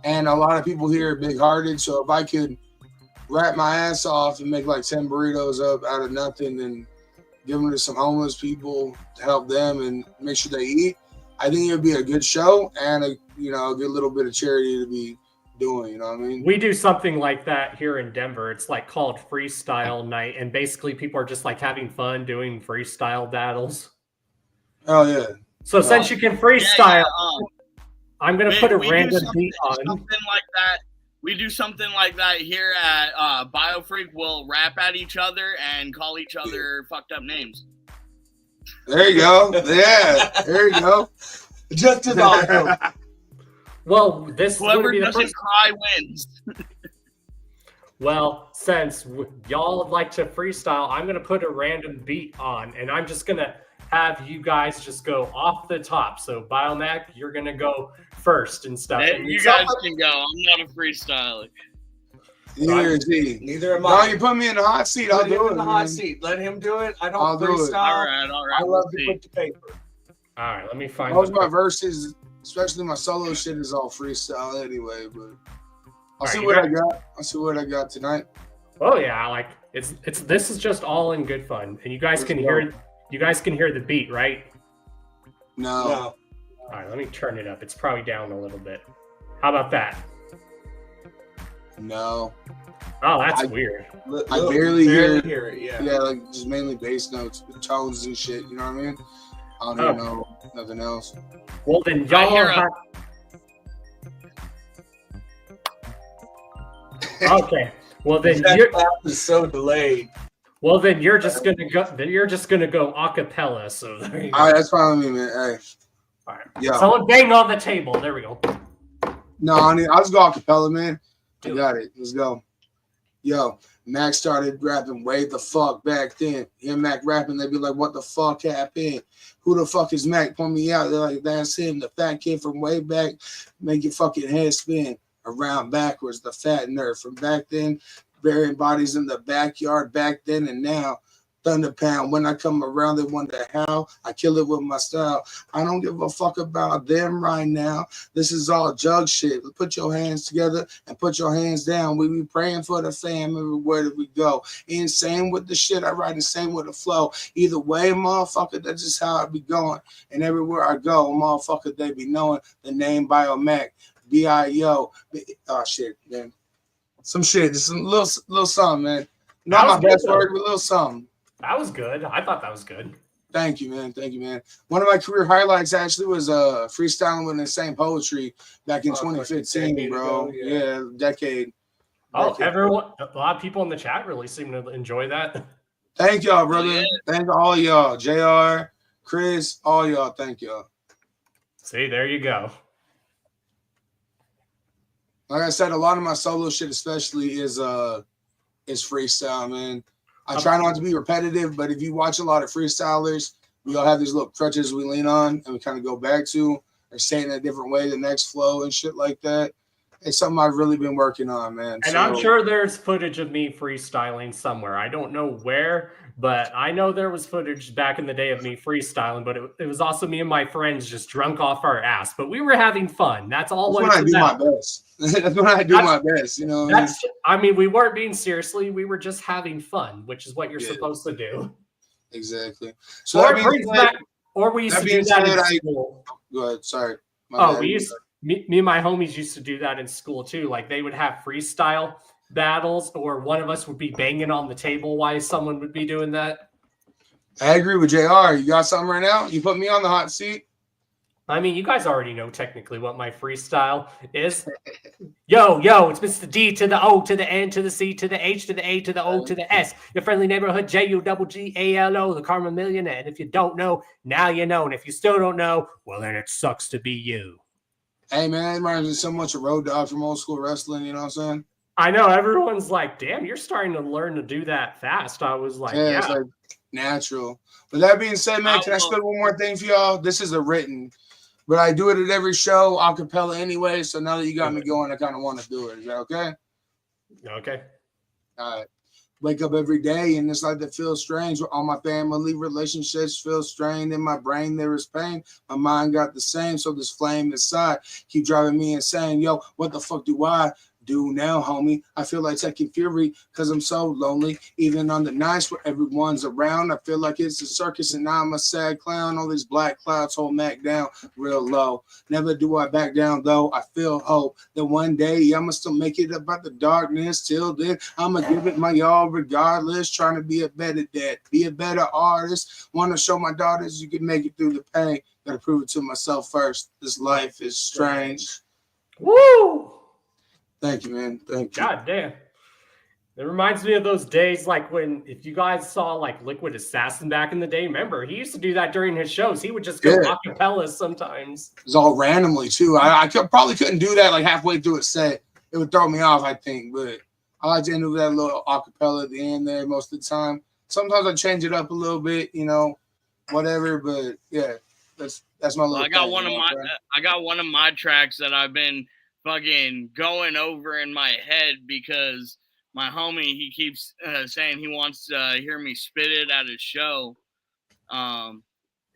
And a lot of people here are big hearted. So if I could rap my ass off and make like 10 burritos up out of nothing and give them to some homeless people to help them and make sure they eat, I think it would be a good show and a good little bit of charity to be doing. You know what I mean? We do something like that here in Denver. It's like called Freestyle Night, and basically people are just like having fun doing freestyle battles. Oh yeah. So since you can freestyle, I'm gonna put a random beat on. Something like that. We do something like that here at BioFreak. We'll rap at each other and call each other fucked up names. There you go. Yeah, there you go. Just as awesome. Well, whoever doesn't cry wins. Well, since y'all would like to freestyle, I'm going to put a random beat on, and I'm just going to have you guys just go off the top. So, Biomac, you're going to go first and stuff. And You guys can go. I'm not a freestyler. Neither is he. Neither am No, I. you put me in the hot seat. I'll Put him do it. in the hot seat. Let him do it. I don't I'll do it. freestyle. All right. I love to put the paper. All right, let me find Most of my verses, especially my solo shit, is all freestyle anyway. But I'll see what I got. I'll see what I got tonight. Oh yeah, like it's this is just all in good fun, and you guys can hear the beat, right? No. All right, let me turn it up. It's probably down a little bit. How about that? No. Oh, that's weird. I barely hear it. Yeah, like just mainly bass notes, tones and shit. You know what I mean? I don't even know nothing else. Well, then y'all have... Okay. Well, then your clap is so delayed. Well, then you're just gonna go. Then you're just gonna go a cappella. So there you go. All right, that's fine with me, man. Hey. All right. Yeah. Someone bang on the table. There we go. No, I'll just go a cappella, man. I got it. Let's go. Yo, Macc started rapping way the fuck back then. Hear Macc rapping, they'd be like, what the fuck happened? Who the fuck is Macc? Point me out. They're like, that's him, the fat kid from way back. Make your fucking head spin around backwards, the fat nerd from back then. Burying bodies in the backyard back then and now. Thunder pound. When I come around, they wonder how I kill it with my style. I don't give a fuck about them right now. This is all jug shit. Put your hands together and put your hands down. We be praying for the fam everywhere that we go. Insane with the shit I write, insane with the flow. Either way, motherfucker, that's just how I be going. And everywhere I go, motherfucker, they be knowing the name Biomac. B-I-O. Oh shit, man. Some shit, just some little something, man. Not my best work, but a little something. That was good. I thought that was good. Thank you, man. Thank you, man. One of my career highlights actually was freestyling with Insane Poetry back in 2015, bro. Yeah, decade. Oh, everyone, a lot of people in the chat really seem to enjoy that. Thank y'all, brother. Thank all y'all. JR, Chris, all y'all. Thank y'all. See, there you go. Like I said, a lot of my solo shit especially is freestyle, man. I try not to be repetitive, but if you watch a lot of freestylers, we all have these little crutches we lean on and we kind of go back to, or say it in a different way, the next flow and shit like that. It's something I've really been working on, man. And I'm sure there's footage of me freestyling somewhere. I don't know where, but I know there was footage back in the day of me freestyling, but it was also me and my friends just drunk off our ass. But we were having fun. That's all. That's when I do my best. That's when I do my best, you know. I mean, we weren't being seriously. We were just having fun, which is what you're supposed to do. Exactly. So that being said, we used to do that in school. Go ahead. Sorry. Me and my homies used to do that in school too. Like they would have freestyle battles, or one of us would be banging on the table while someone would be doing that. I agree with JR. You got something right now? You put me on the hot seat. I mean, you guys already know technically what my freestyle is. Yo, it's Mr. D to the O to the N to the C to the H to the A to the O to the S. Your friendly neighborhood JUGGALO, the Karma Millionaire. And if you don't know, now you know. And if you still don't know, well, then it sucks to be you. Hey, man, it reminds me so much of Road Dogg from old school wrestling. You know what I'm saying? I know. Everyone's like, damn, you're starting to learn to do that fast. I was like, yeah. It's like natural. But that being said, man, can I spit one more thing for y'all? This is a written. But I do it at every show, a cappella anyway. So now that you got me going, I kind of want to do it. Is that okay? Okay. All right. Wake up every day and it's like that feels strange. All my family relationships feel strained. In my brain, there is pain. My mind got the same. So this flame inside keep driving me insane. Yo, what the fuck do I do now, homie? I feel like taking fury because I'm so lonely. Even on the nights where everyone's around, I feel like it's a circus and now I'm a sad clown. All these black clouds hold Mac down real low. Never do I back down though. I feel hope that one day I'ma still make it about the darkness. Till then, I'ma give it my all regardless. Trying to be a better dad, be a better artist. Want to show my daughters you can make it through the pain. Gotta prove it to myself first. This life is strange. Woo! Thank you, man. Thank you. God damn. It reminds me of those days like when, if you guys saw like Liquid Assassin back in the day, remember, he used to do that during his shows. He would just go a cappella sometimes. It was all randomly too. I probably couldn't do that like halfway through a set. It would throw me off, I think. But I like to end with that little acapella at the end there most of the time. Sometimes I change it up a little bit, you know, whatever. But yeah, that's my little. I got one of my tracks that I've been fucking going over in my head because my homie, he keeps saying he wants to hear me spit it at his show.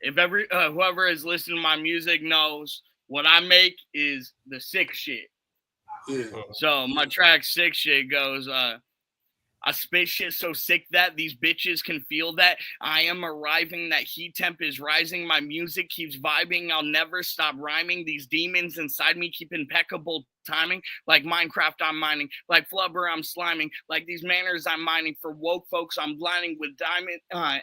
If whoever is listening to my music knows what I make is the sick shit. Yeah. So my track sick shit goes, I spit shit so sick that these bitches can feel that I am arriving, that heat temp is rising, my music keeps vibing, I'll never stop rhyming, these demons inside me keep impeccable timing, like Minecraft I'm mining, like Flubber I'm sliming, like these manners I'm mining, for woke folks I'm blinding with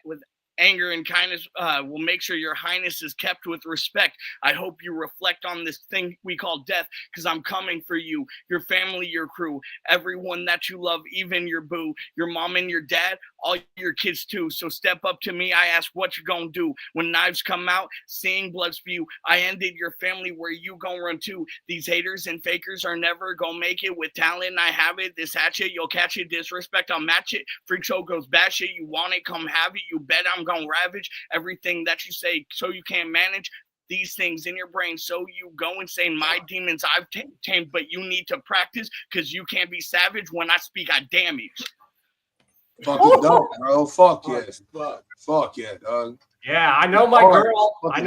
with anger and kindness, will make sure your highness is kept with respect. I hope you reflect on this thing we call death, because I'm coming for you, your family, your crew, everyone that you love, even your boo, your mom and your dad, all your kids too. So step up to me, I ask what you gonna do. When knives come out, seeing blood spew, I ended your family, where you gonna run to? These haters and fakers are never gonna make it. With talent, I have it. This hatchet, you'll catch it. Disrespect, I'll match it. Freakshow goes batshit. You want it, come have it. You bet I'm gonna ravage everything that you say, so you can't manage these things in your brain, so you go insane. My demons I've tamed, but you need to practice, because you can't be savage. When I speak, I damage. Fucking dope, bro. Fuck yeah. Fuck yeah, dog. Yeah, I know my girl. I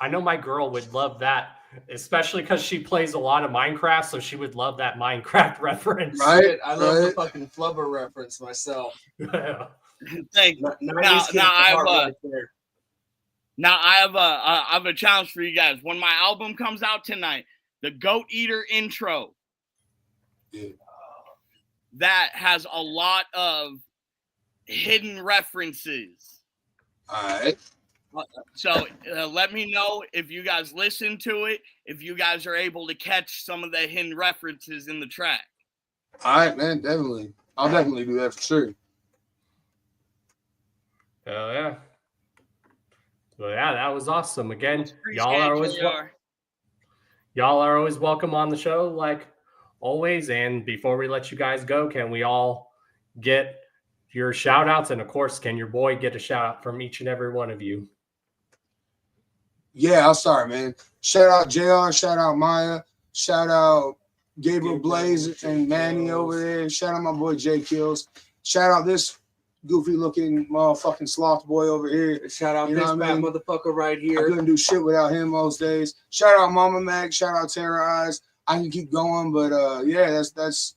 know my girl would love that, especially because she plays a lot of Minecraft, so she would love that Minecraft reference. Right? I love the fucking Flubber reference myself. Yeah. Thank you. Now I have a challenge for you guys. When my album comes out tonight, the Goat Eater intro, that has a lot of hidden references. All right. So let me know if you guys listen to it, if you guys are able to catch some of the hidden references in the track. All right, man, definitely. I'll definitely do that for sure. Hell yeah. Well, yeah, that was awesome. Again, y'all are always welcome on the show, like always. And before we let you guys go, can we all get your shout outs? And of course, can your boy get a shout out from each and every one of you? Yeah, I'll start, man. Shout out JR, shout out Maya, shout out Gabriel Blaze and Manny over there. Shout out my boy Jay Kills. Shout out this goofy looking motherfucking sloth boy over here. Shout out this bad motherfucker right here. I couldn't do shit without him most days. Shout out Mama Macc. Shout out Terror Eyes. I can keep going, but yeah, that's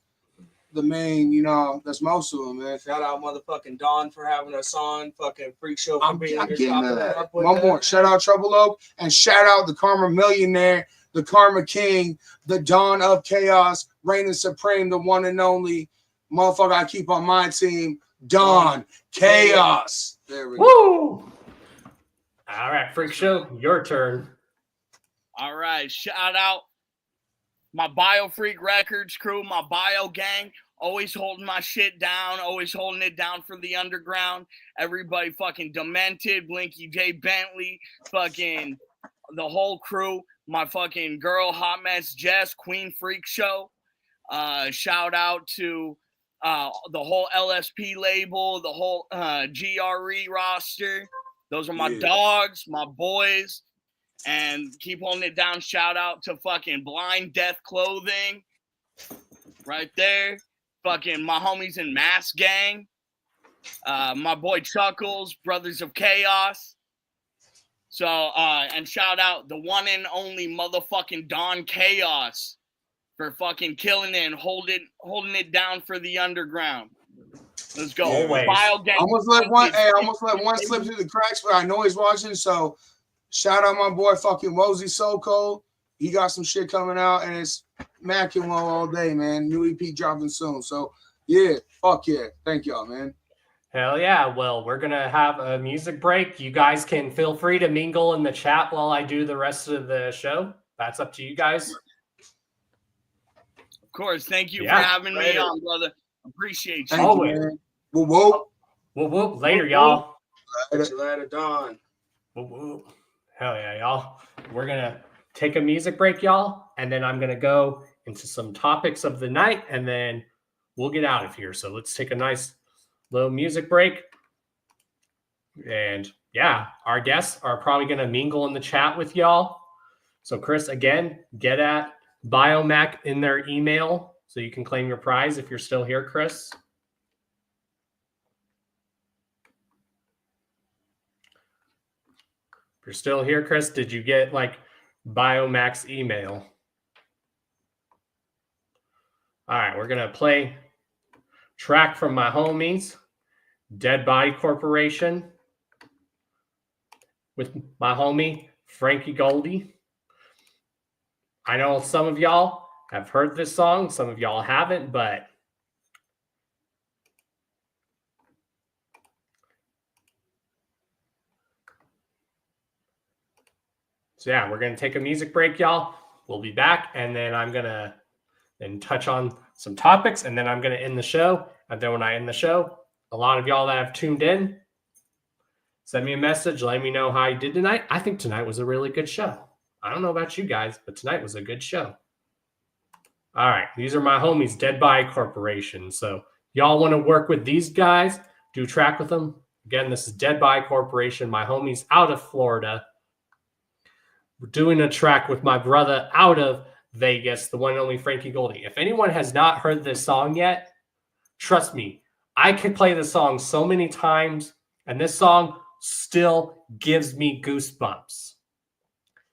the main, you know, that's most of them, man. Shout out motherfucking Dawn for having us on. Fucking Freakshow for being here. One more. Shout out Trouble Oak, and shout out the Karma Millionaire, the Karma King, the Dawn of Chaos, reigning supreme, the one and only motherfucker I keep on my team, Dawn Chaos. There we go. Woo! All right, Freakshow, your turn. All right, shout out my Bio Freak Records crew, my Bio gang, always holding my shit down, always holding it down for the underground. Everybody fucking Demented, Blinky J Bentley, fucking the whole crew. My fucking girl, Hot Mess Jess, Queen Freak Show. Shout out to the whole LSP label, the whole GRE roster. Those are my dogs, my boys. And keep holding it down. Shout out to fucking Blind Death Clothing. Right there. Fucking my homies in Mass Gang. My boy Chuckles, Brothers of Chaos. So, and shout out the one and only motherfucking Dawn Chaos for fucking killing it and holding it down for the underground. Let's go. Almost let one slip through the cracks, but I know he's watching, so shout out my boy fucking Wozy So Cold. He got some shit coming out, and it's Macc and Woe all day, man. New EP dropping soon. So, yeah, fuck yeah. Thank y'all, man. Hell yeah. Well, we're going to have a music break. You guys can feel free to mingle in the chat while I do the rest of the show. That's up to you guys. Of course. Thank you for having me on, brother. Appreciate you. Always. Whoop, whoop. Whoop, whoop. Later, y'all. Later, Dawn. Whoop, whoop. Hell yeah, y'all. We're going to take a music break, y'all. And then I'm going to go into some topics of the night. And then we'll get out of here. So let's take a nice little music break. And yeah, our guests are probably going to mingle in the chat with y'all. So Chris, again, get at Macc in their email so you can claim your prize if you're still here, Chris. If you're still here, Chris, did you get like Macc's email? All right, we're going to play track from my homies, Dead Body Corporation, with my homie, Frankie Goldie. I know some of y'all have heard this song. Some of y'all haven't, but so yeah, we're going to take a music break, y'all. We'll be back, and then I'm going to then touch on some topics, and then I'm going to end the show. And then when I end the show, a lot of y'all that have tuned in, send me a message. Let me know how you did tonight. I think tonight was a really good show. I don't know about you guys, but tonight was a good show. All right. These are my homies, Dead Body Corporation. So y'all want to work with these guys, do track with them. Again, this is Dead Body Corporation. My homies out of Florida. We're doing a track with my brother out of Vegas, the one and only Frankie Goldie. If anyone has not heard this song yet, trust me, I could play this song so many times, and this song still gives me goosebumps.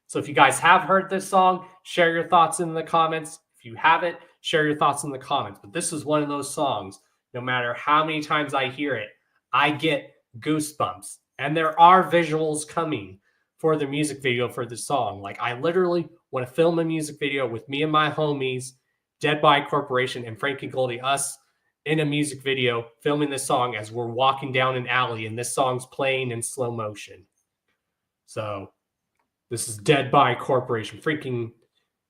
So if you guys have heard this song, share your thoughts in the comments. If you haven't, share your thoughts in the comments. But this is one of those songs, no matter how many times I hear it, I get goosebumps. And there are visuals coming for the music video for the song. Like, I literally want to film a music video with me and my homies, Dead Body Corporation and Frankie Goldie, us in a music video filming this song as we're walking down an alley and this song's playing in slow motion. So this is Dead Body Corporation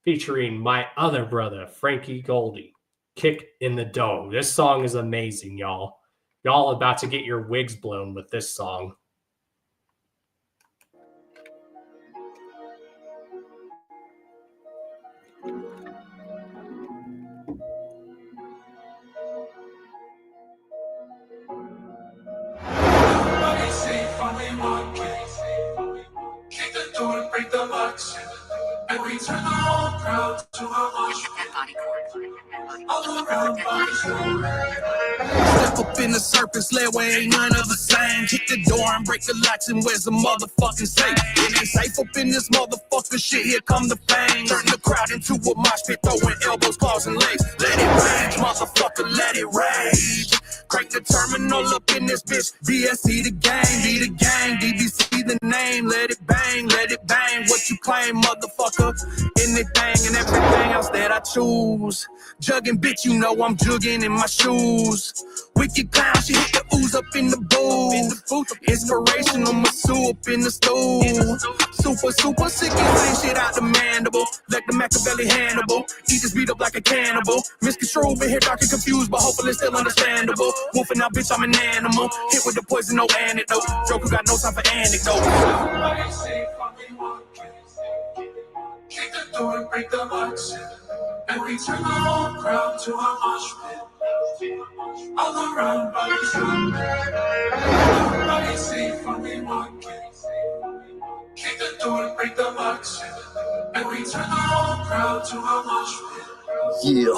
featuring my other brother, Frankie Goldie. Kick in the Dough. This song is amazing, y'all. Y'all about to get your wigs blown with this song. Kick the door and break the locks, and we turn the whole crowd to a mosh pit. All around step up in the serpent's lair where ain't none of the same. Kick the door and break the locks, and where's the motherfucking safe? It ain't safe up in this motherfucker shit. Here come the fame. Turn the crowd into a mosh pit, throwing elbows, claws, and legs. Let it rage, motherfucker, let it rage. Crank the terminal up in this bitch. BSC the gang, be the gang, DBC the name. Let it bang, what you claim, motherfucker. Anything and everything else that I choose. Jugging, bitch, you know I'm jugging in my shoes. Wicked clown, she hit the ooze up in the booth. Inspirational, my soup in the stool. Super sick and clean shit out the mandible. Like the Machiavelli Hannibal. Eat this beat up like a cannibal. Misconstrued, been here dark and confused, but hopefully still understandable. Wolfing out, bitch, I'm an animal. Hit with the poison, no antidote. Joker got no time for anecdotes. Kick the door and break the locks, and we turn the whole crowd to a mosh pit. All around bodies everybody safe when we walk in. Kick the door and break the locks, and we turn the whole crowd to a mosh pit. Yeah,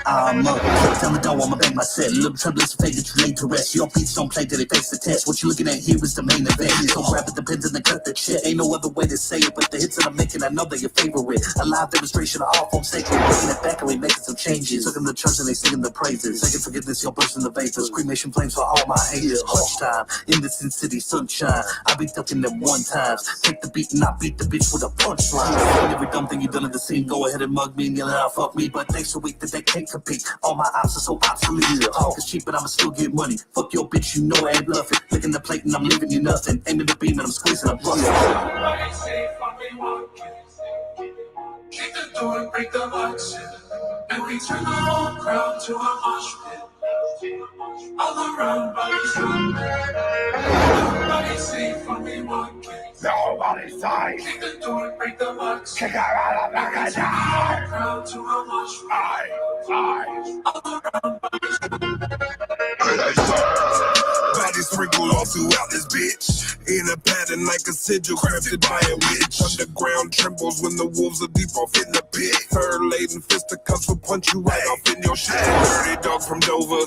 I'm up. Tell the dog I'ma bang my set. Little troublous fake that you laid to rest. Your beats don't play till they face the test. What you looking at here is the main event. So grab it, depends and then cut the check. Ain't no other way to say it, but the hits that I'm making, I know they're your favorite. A live demonstration of all forms sacred. Bringing it back and we making some changes. Took them to church and they singing the praises. Second forgiveness, your burst in the vapors. Cremation flames for all my haters. Clutch time in the Sin City sunshine. I be ducking them one times. Take the beat and I beat the bitch with a punchline. Every dumb thing you done at the scene, go ahead and mug me and yell out, fuck me. But they so weak that they can't compete. All my ops are so obsolete. Talk is cheap, but I'ma still get money. Fuck your bitch, you know I ain't bluffing. Licking the plate and I'm leaving you nothing. Aiming the beam and I'm squeezing a bucket. Kick the door and break the locks, and we turn the whole crowd to a mosh pit. All around body's drum. Nobody's safe from me walking. Nobody's safe. Kick the door, break the locks. Kick out of the back of the crowd to a mosh. All around body's drum. Bodies sprinkled all throughout this bitch. In a pattern like a sigil crafted by a witch. Underground trembles when the wolves are deep off in the pit. Fur-laden fisticuffs will punch you right off in your shit. Dirty dog from Dover.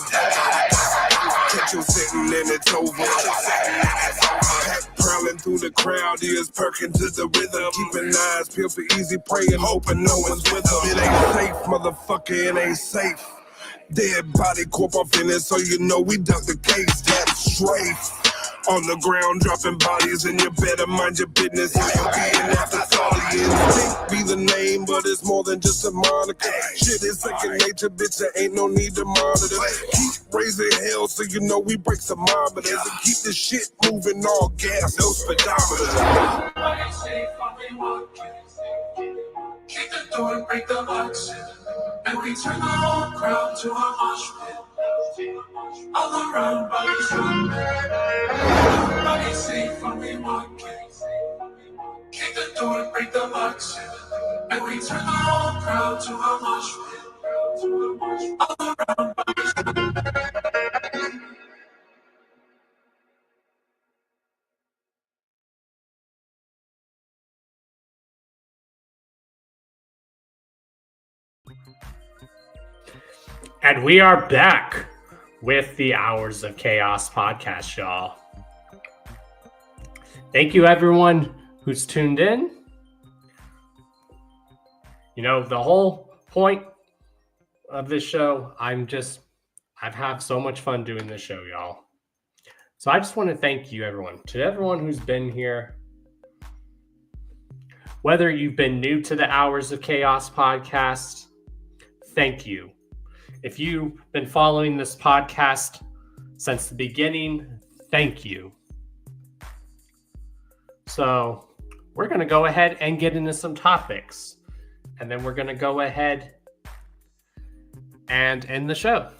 Catch you sitting and it's over. Pack prowling through the crowd, ears perking to the rhythm. Keeping eyes peeled for easy prey and hoping no one's with them. It ain't safe, motherfucker, it ain't safe. Dead body corp off in it, so you know we duck the case. That's straight. On the ground, dropping bodies, and you better mind your business. If you be an afterthought, instinct be the name, but it's more than just a moniker. Shit is second nature, bitch, there ain't no need to monitor. Keep raising hell, so you know we break thermometers and keep the shit moving, all gas, no speedometer. Nobody's safe when we walking. Kick the door and break the locks. And we turn the whole crowd to a mosh pit. All around body's drum. Nobody's safe when we walking. Kick the door and break the locks. And we turn the whole crowd to a mosh pit. All around body's drum. And we are back with the Hours of Chaos podcast, y'all. Thank you, everyone who's tuned in. You know, the whole point of this show, I've had so much fun doing this show, y'all. So I just want to thank you, everyone. To everyone who's been here, whether you've been new to the Hours of Chaos podcast, thank you. If you've been following this podcast since the beginning, thank you. So we're going to go ahead and get into some topics. And then we're going to go ahead and end the show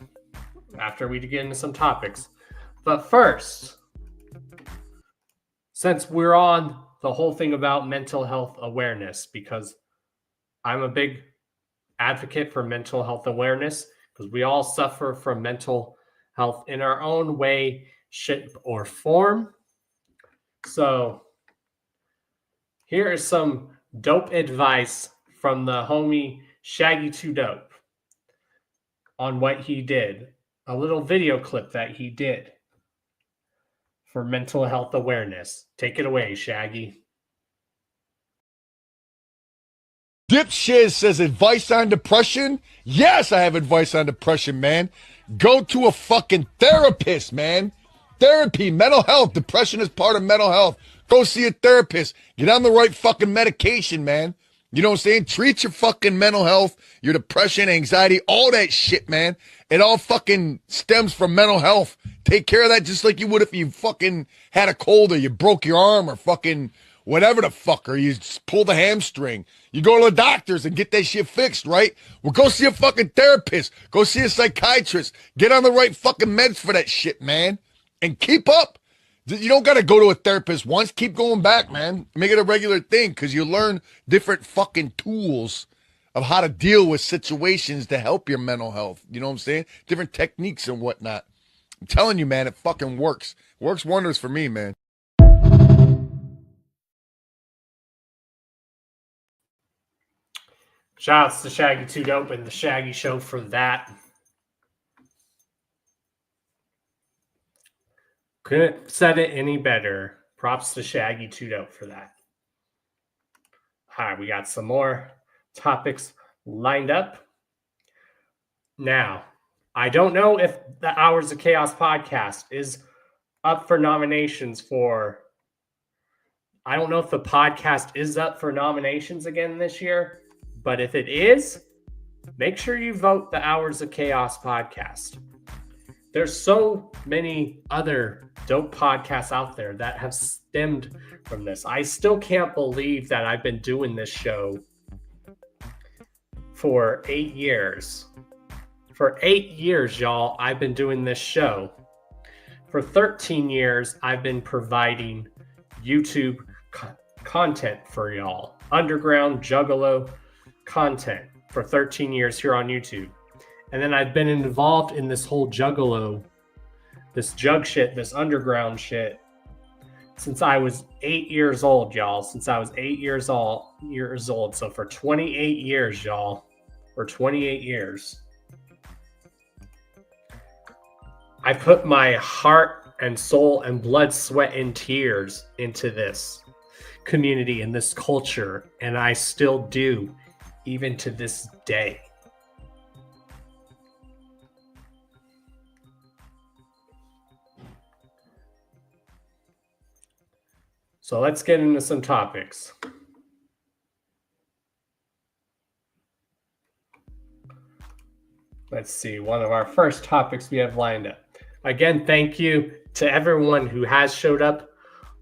after we get into some topics. But first, since we're on the whole thing about mental health awareness, because I'm a big advocate for mental health awareness, because we all suffer from mental health in our own way, shape, or form. So here is some dope advice from the homie Shaggy 2 Dope on what he did. A little video clip that he did for mental health awareness. Take it away, Shaggy. Dipshit says advice on depression. Yes, I have advice on depression, man. Go to a fucking therapist, man. Therapy, mental health. Depression is part of mental health. Go see a therapist. Get on the right fucking medication, man. You know what I'm saying? Treat your fucking mental health, your depression, anxiety, all that shit, man. It all fucking stems from mental health. Take care of that just like you would if you fucking had a cold or you broke your arm or fucking whatever the fuck, or you pulled a hamstring. You go to the doctors and get that shit fixed, right? Well, go see a fucking therapist. Go see a psychiatrist. Get on the right fucking meds for that shit, man. And keep up. You don't got to go to a therapist once. Keep going back, man. Make it a regular thing, because you learn different fucking tools of how to deal with situations to help your mental health. You know what I'm saying? Different techniques and whatnot. I'm telling you, man, it fucking works. Works wonders for me, man. Shouts to Shaggy 2 Dope and the Shaggy Show for that. Couldn't have said it any better. Props to Shaggy 2 Dope for that. All right, we got some more topics lined up. Now, I don't know if the Hours of Chaos podcast is up for nominations for... I don't know if the podcast is up for nominations again this year, but if it is, make sure you vote the Hours of Chaos podcast. There's so many other dope podcasts out there that have stemmed from this. I still can't believe that I've been doing this show for 8 years For 8 years, y'all, I've been doing this show. For 13 years, I've been providing YouTube content for y'all. Underground Juggalo content for 13 years here on YouTube. And then I've been involved in this whole Juggalo, this jug shit, this underground shit, since I was 8 years old, y'all. Since I was 8 years old. So for 28 years, y'all. For 28 years. I put my heart and soul and blood, sweat, and tears into this community and this culture, and I still do, even to this day. So let's get into some topics. Let's see, one of our first topics we have lined up. Again, thank you to everyone who has showed up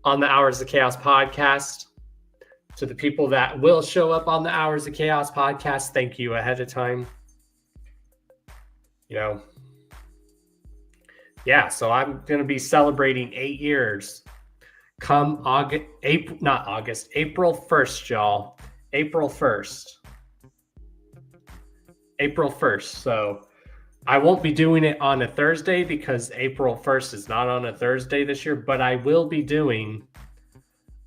on the Hours of Chaos podcast. To the people that will show up on the Hours of Chaos podcast, thank you ahead of time. You know, yeah, so I'm going to be celebrating 8 years come April 1st, y'all. April 1st. So I won't be doing it on a Thursday because April 1st is not on a Thursday this year, but I will be doing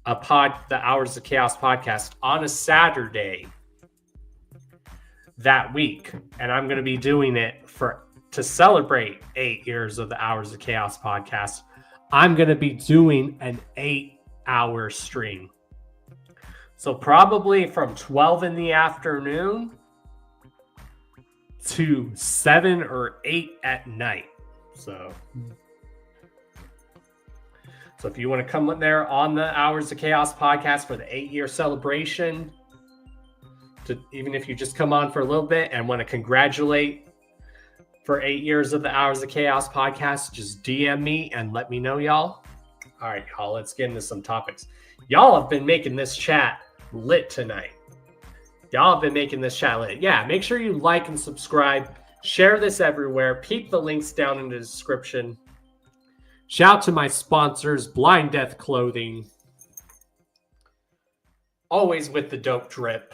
the Hours of Chaos podcast on a Saturday that week. And I'm going to be doing it to celebrate 8 years of the Hours of Chaos podcast. I'm going to be doing an 8-hour stream. So probably from 12 in the afternoon to 7 or 8 at night. So if you want to come in there on the Hours of Chaos podcast for the 8-year celebration, even if you just come on for a little bit and want to congratulate for 8 years of the Hours of Chaos podcast, just DM me and let me know, y'all. All right, y'all, let's get into some topics. Y'all have been making this chat lit tonight. Yeah, make sure you like and subscribe. Share this everywhere. Peep the links down in the description. Shout out to my sponsors, Blind Death Clothing. Always with the dope drip.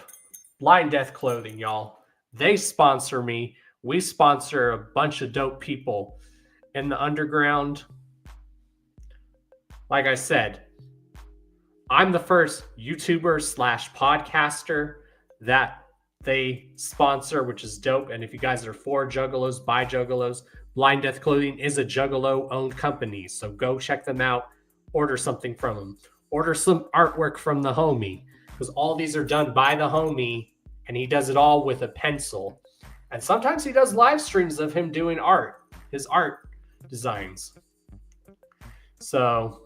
Blind Death Clothing, y'all. They sponsor me. We sponsor a bunch of dope people in the underground. Like I said, I'm the first YouTuber/podcaster that they sponsor, which is dope. And if you guys are for Juggalos, buy Juggalos. Blind Death Clothing is a Juggalo-owned company, so go check them out. Order something from them. Order some artwork from the homie, because all these are done by the homie, and he does it all with a pencil. And sometimes he does live streams of him doing art, his art designs. So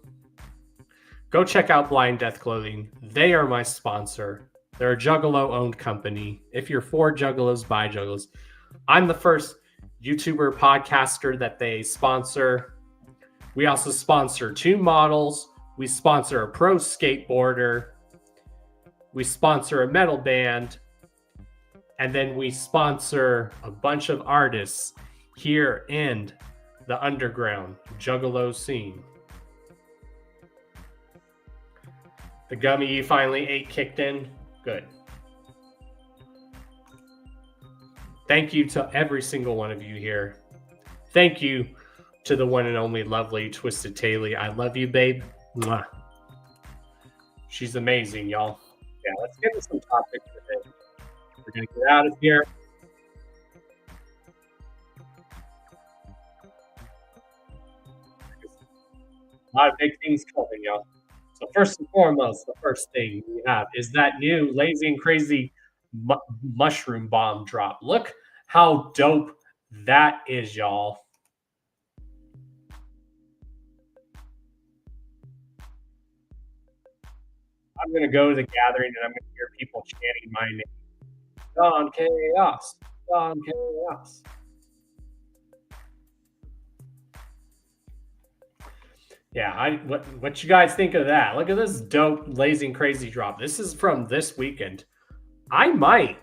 go check out Blind Death Clothing. They are my sponsor. They're a Juggalo-owned company. If you're for Juggalos, buy Juggalos. I'm the first YouTuber podcaster that they sponsor. We also sponsor 2 models. We sponsor a pro skateboarder. We sponsor a metal band. And then we sponsor a bunch of artists here in the underground Juggalo scene. The gummy you finally ate kicked in? Good. Thank you to every single one of you here. Thank you to the one and only lovely Twisted Taylor. I love you, babe. Mwah. She's amazing, y'all. Yeah, let's get into some topics today. We're going to get out of here. A lot of big things coming, y'all. So first and foremost, the first thing we have is that new Lazy and Crazy mushroom bomb drop. Look how dope that is, y'all. I'm going to go to the gathering and I'm going to hear people chanting my name. Don Chaos. Don Chaos. Yeah, what you guys think of that? Look at this dope Lazy and Crazy drop. This is from this weekend. I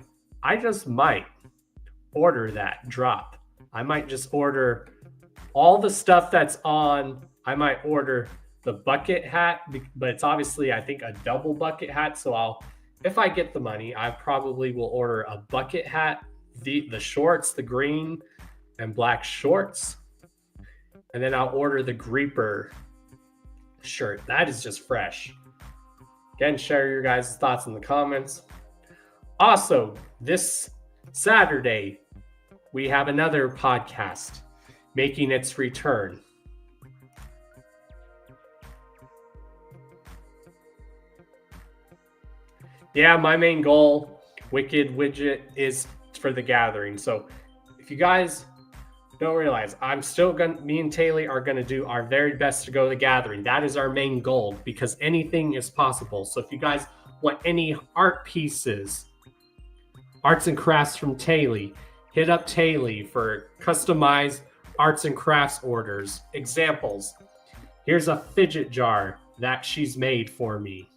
just might order that drop I might just order all the stuff that's on. I might order the bucket hat, but it's obviously, I think, a double bucket hat. So if I get the money, I probably will order a bucket hat, the shorts, the green and black shorts. And then I'll order the Greeper shirt. That is just fresh. Again, share your guys' thoughts in the comments. Also, this Saturday, we have another podcast making its return. Yeah, my main goal, Wicked Widget, is for the gathering. So if you guys don't realize, me and Taylor are gonna do our very best to go to the gathering. That is our main goal, because anything is possible. So if you guys want any art pieces, arts and crafts from Taylor, hit up Taylor for customized arts and crafts orders. Examples. Here's a fidget jar that she's made for me.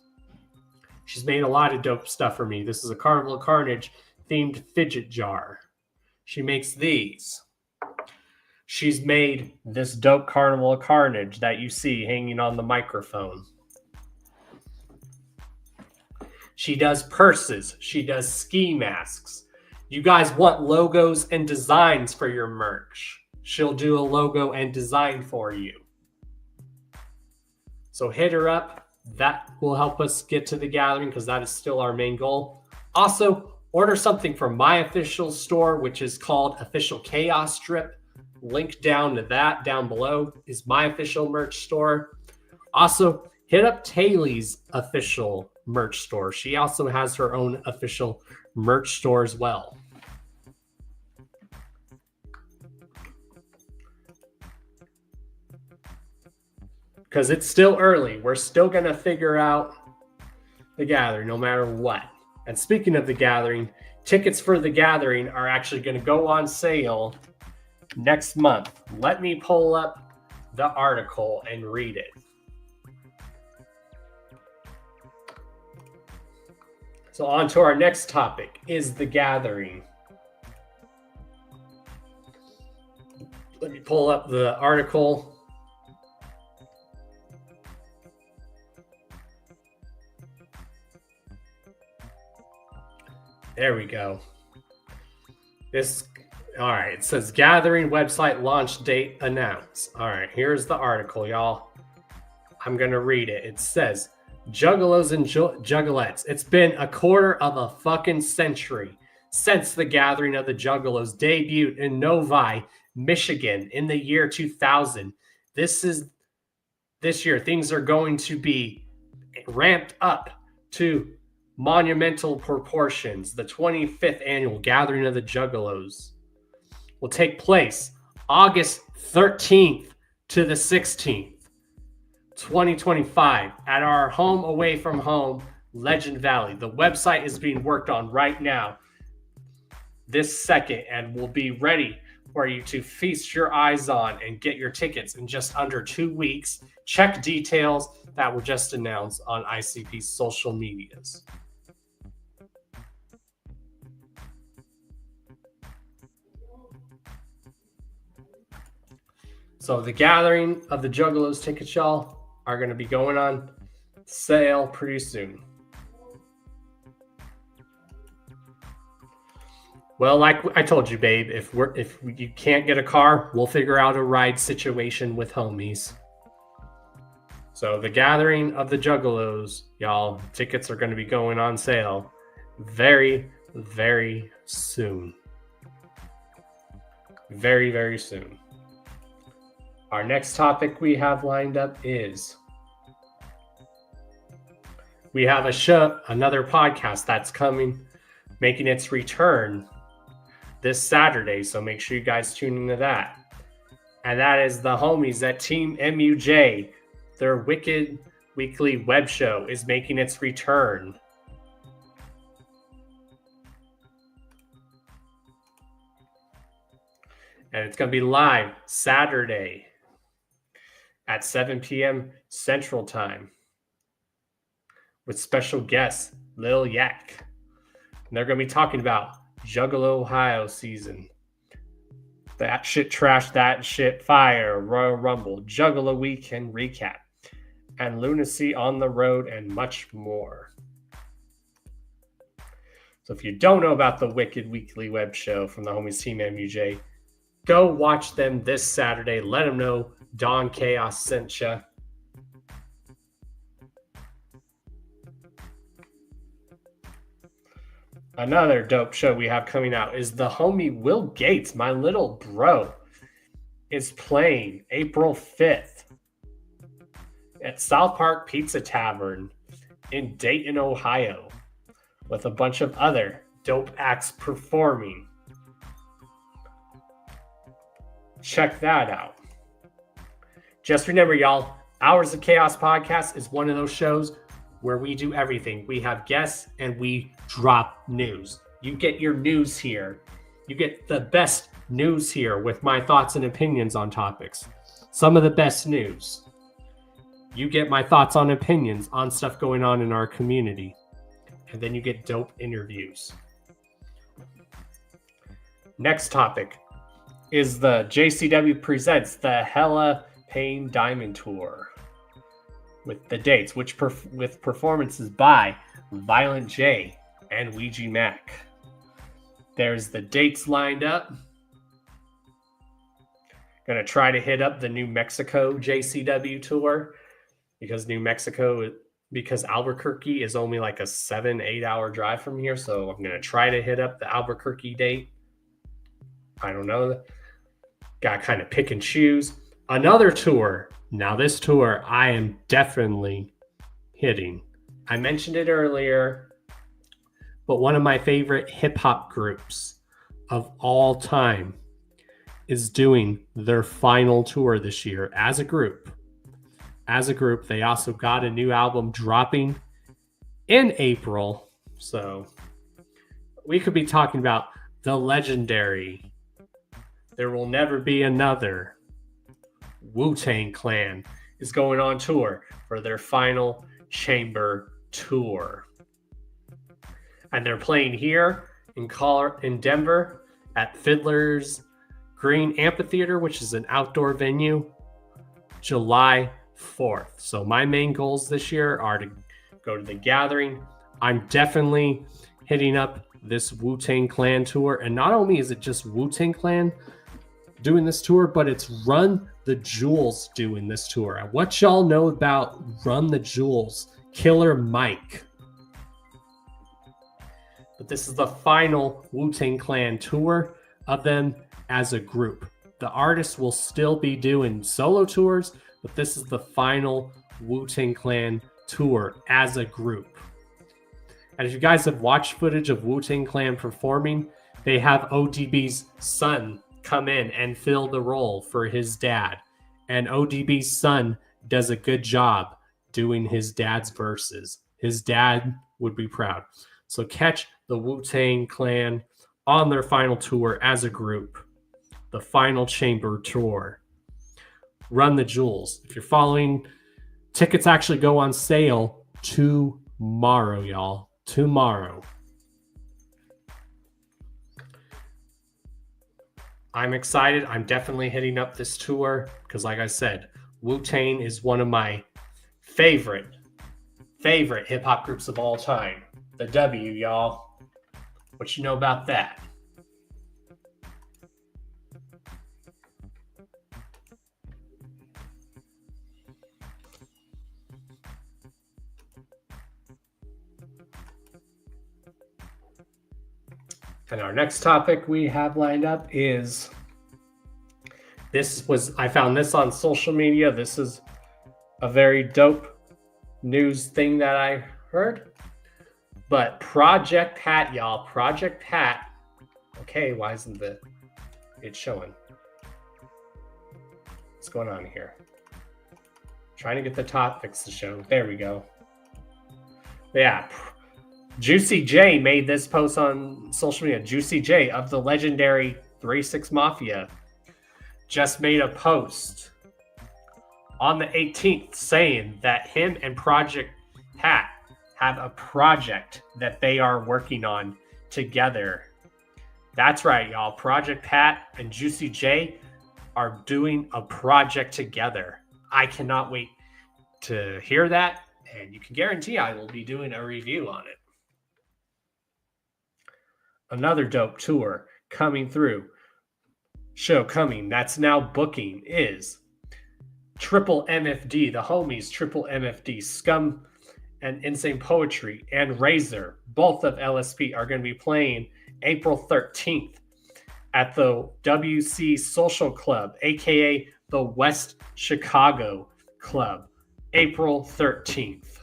She's made a lot of dope stuff for me. This is a Carnival of Carnage themed fidget jar. She makes these. She's made this dope Carnival of Carnage that you see hanging on the microphone. She does purses. She does ski masks. You guys want logos and designs for your merch. She'll do a logo and design for you. So hit her up. That will help us get to the gathering, because that is still our main goal. Also, order something from my official store, which is called Official Chaos Strip. Link down to that down below is my official merch store. Also, hit up Taylor's official merch store. She also has her own official merch store as well. Because it's still early. We're still going to figure out the gathering no matter what. And speaking of the gathering, tickets for the gathering are actually going to go on sale next month. Let me pull up the article and read it. So on to our next topic is the gathering. Let me pull up the article. There we go. All right, it says gathering website launch date announced. All right, here's the article, y'all. I'm going to read it. It says, Juggalos and Juggalettes. It's been a quarter of a fucking century since the gathering of the Juggalos debuted in Novi, Michigan in the year 2000. This year, things are going to be ramped up to monumental proportions. The 25th annual gathering of the Juggalos will take place August 13th to the 16th, 2025 at our home away from home, Legend Valley. The website is being worked on right now, this second, and will be ready for you to feast your eyes on and get your tickets in just under 2 weeks. Check details that were just announced on ICP's social medias. So the gathering of the Juggalos tickets, y'all, are going to be going on sale pretty soon. Well, like I told you, babe, if you can't get a car, we'll figure out a ride situation with homies. So the gathering of the Juggalos, y'all, tickets are going to be going on sale very, very soon. Very, very soon. Our next topic we have lined up is we have another podcast that's making its return this Saturday. So make sure you guys tune into that. And that is the homies at Team MUJ. Their Wicked Weekly web show is making its return. And it's going to be live Saturday at 7 p.m. Central Time with special guest Lil Yak. And they're going to be talking about Juggalo Ohio season. That Shit Trash, That Shit Fire, Royal Rumble, Juggle a Weekend Recap, and Lunacy on the Road, and much more. So if you don't know about the Wicked Weekly Web Show from the homies Team MUJ, go watch them this Saturday. Let them know Don Chaos sent ya. Another dope show we have coming out is the homie Will Gates, my little bro, is playing April 5th at South Park Pizza Tavern in Dayton, Ohio, with a bunch of other dope acts performing. Check that out. Just remember, y'all, Hours of Chaos podcast is one of those shows where we do everything. We have guests and we drop news. You get your news here. You get the best news here with my thoughts and opinions on topics. Some of the best news. You get my thoughts on opinions on stuff going on in our community. And then you get dope interviews. Next topic is the JCW presents the Hella Pain Diamond Tour, with the dates, with performances by Violent J and Ouija Macc. There's the dates lined up. Gonna try to hit up the New Mexico JCW tour because Albuquerque is only like a 7-8 hour drive from here. So I'm gonna try to hit up the Albuquerque date. I don't know. Got kind of pick and choose. Another tour. Now this tour I am definitely hitting. I mentioned it earlier, but one of my favorite hip hop groups of all time is doing their final tour this year as a group. As a group, they also got a new album dropping in April. So we could be talking about the legendary There Will Never Be Another. Wu-Tang Clan is going on tour for their final chamber tour. And they're playing here in Denver at Fiddler's Green Amphitheater, which is an outdoor venue, July 4th. So my main goals this year are to go to the Gathering. I'm definitely hitting up this Wu-Tang Clan tour. And not only is it just Wu-Tang Clan doing this tour, but it's Run the Jewels doing this tour. What y'all know about Run the Jewels? Killer Mike. But this is the final Wu-Tang Clan tour of them as a group. The artists will still be doing solo tours, but this is the final Wu-Tang Clan tour as a group. And if you guys have watched footage of Wu-Tang Clan performing, they have ODB's son come in and fill the role for his dad. And ODB's son does a good job doing his dad's verses. His dad would be proud. So catch the Wu-Tang Clan on their final tour as a group. The final chamber tour. Run the Jewels. If you're following, tickets actually go on sale tomorrow, y'all. Tomorrow. I'm excited. I'm definitely hitting up this tour because, like I said, Wu-Tang is one of my favorite hip-hop groups of all time. The W, y'all. What you know about that? And our next topic we have lined up is I found this on social media. This is a very dope news thing that I heard. But Project Pat, y'all. Project Pat. Okay, why isn't it showing? What's going on here? Trying to get the topics to show. There we go. Yeah. Juicy J made this post on social media. Juicy J of the legendary 3-6 Mafia just made a post on the 18th saying that him and Project Pat have a project that they are working on together That's right, y'all. Project Pat and Juicy J are doing a project together. I cannot wait to hear that, and you can guarantee I will be doing a review on it. Another dope tour coming through. Show coming that's now booking is Triple MFD, the homies Triple MFD, Scum and Insane Poetry, and Razor, both of LSP, are going to be playing April 13th at the WC Social Club, aka the West Chicago Club, April 13th.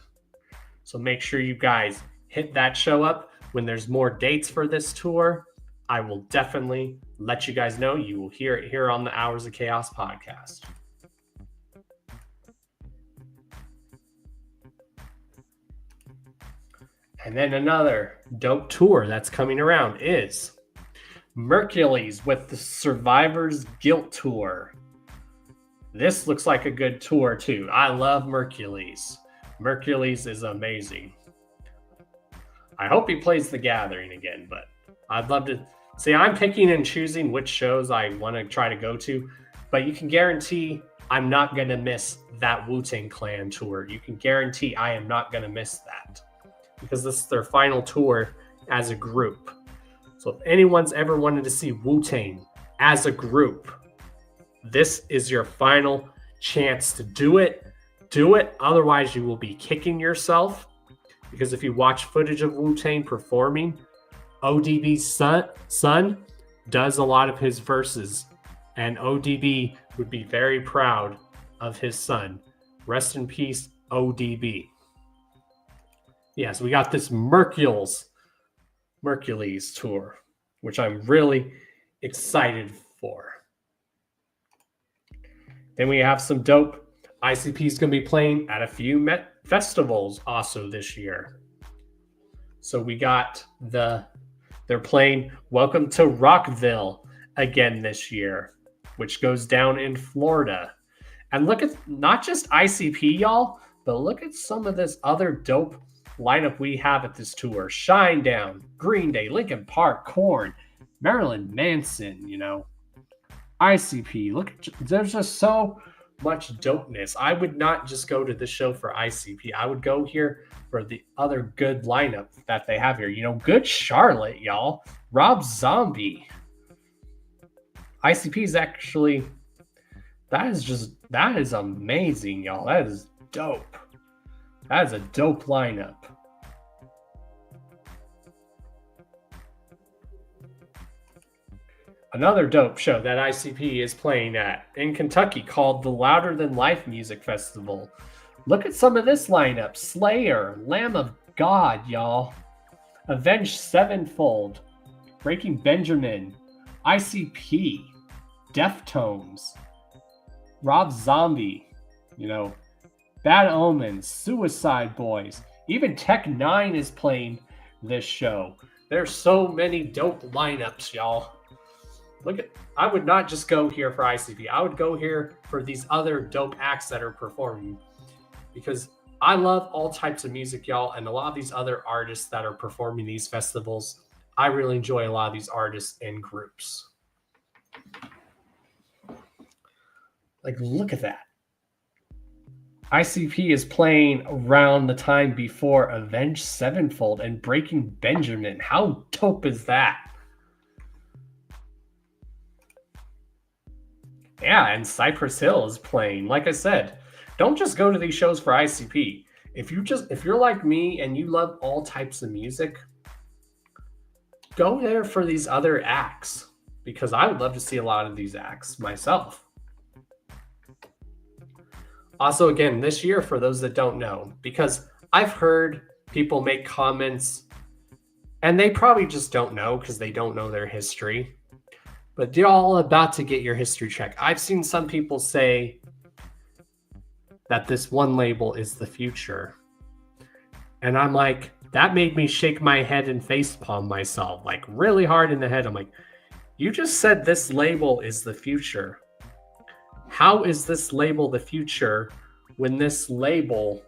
So make sure you guys hit that show up. When there's more dates for this tour, I will definitely let you guys know. You will hear it here on the Hours of Chaos podcast. And then another dope tour that's coming around is Mercules with the Survivor's Guilt Tour. This looks like a good tour too. I love Mercules. Mercules is amazing. I hope he plays The Gathering again, but I'd love to see. I'm picking and choosing which shows I want to try to go to, but you can guarantee I'm not going to miss that Wu-Tang Clan tour. You can guarantee I am not going to miss that because this is their final tour as a group. So if anyone's ever wanted to see Wu-Tang as a group, this is your final chance to do it. Do it. Otherwise, you will be kicking yourself. Because if you watch footage of Wu-Tang performing, ODB's son does a lot of his verses. And ODB would be very proud of his son. Rest in peace, ODB. Yes, we got this Mercules tour, which I'm really excited for. Then we have some dope. ICP is going to be playing at a few festivals also this year. So we got they're playing Welcome to Rockville again this year, which goes down in Florida. And look at not just ICP, y'all, but look at some of this other dope lineup we have at this tour. Shinedown, Green Day, Linkin Park, Korn, Marilyn Manson, ICP. Look, there's just so much dopeness. I would not just go to the show for ICP. I would go here for the other good lineup that they have here. Good Charlotte, y'all. Rob Zombie. ICP is actually, that is amazing, y'all. That is dope. That is a dope lineup. Another dope show that ICP is playing at in Kentucky called the Louder Than Life Music Festival. Look at some of this lineup. Slayer, Lamb of God, y'all. Avenged Sevenfold, Breaking Benjamin, ICP, Deftones, Rob Zombie, Bad Omens, Suicide Boys. Even Tech 9 is playing this show. There's so many dope lineups, y'all. I would not just go here for ICP. I would go here for these other dope acts that are performing because I love all types of music, y'all. And a lot of these other artists that are performing these festivals, I really enjoy a lot of these artists and groups. Look at that. ICP is playing around the time before Avenged Sevenfold and Breaking Benjamin. How dope is that? Yeah, and Cypress Hill is playing. Like I said, don't just go to these shows for ICP. If you're like me and you love all types of music, go there for these other acts because I would love to see a lot of these acts myself. Also, again, this year, for those that don't know, because I've heard people make comments and they probably just don't know because they don't know their history. But you're all about to get your history check. I've seen some people say that this one label is the future. And I'm like, that made me shake my head and facepalm myself, really hard in the head. I'm like, you just said this label is the future. How is this label the future when this label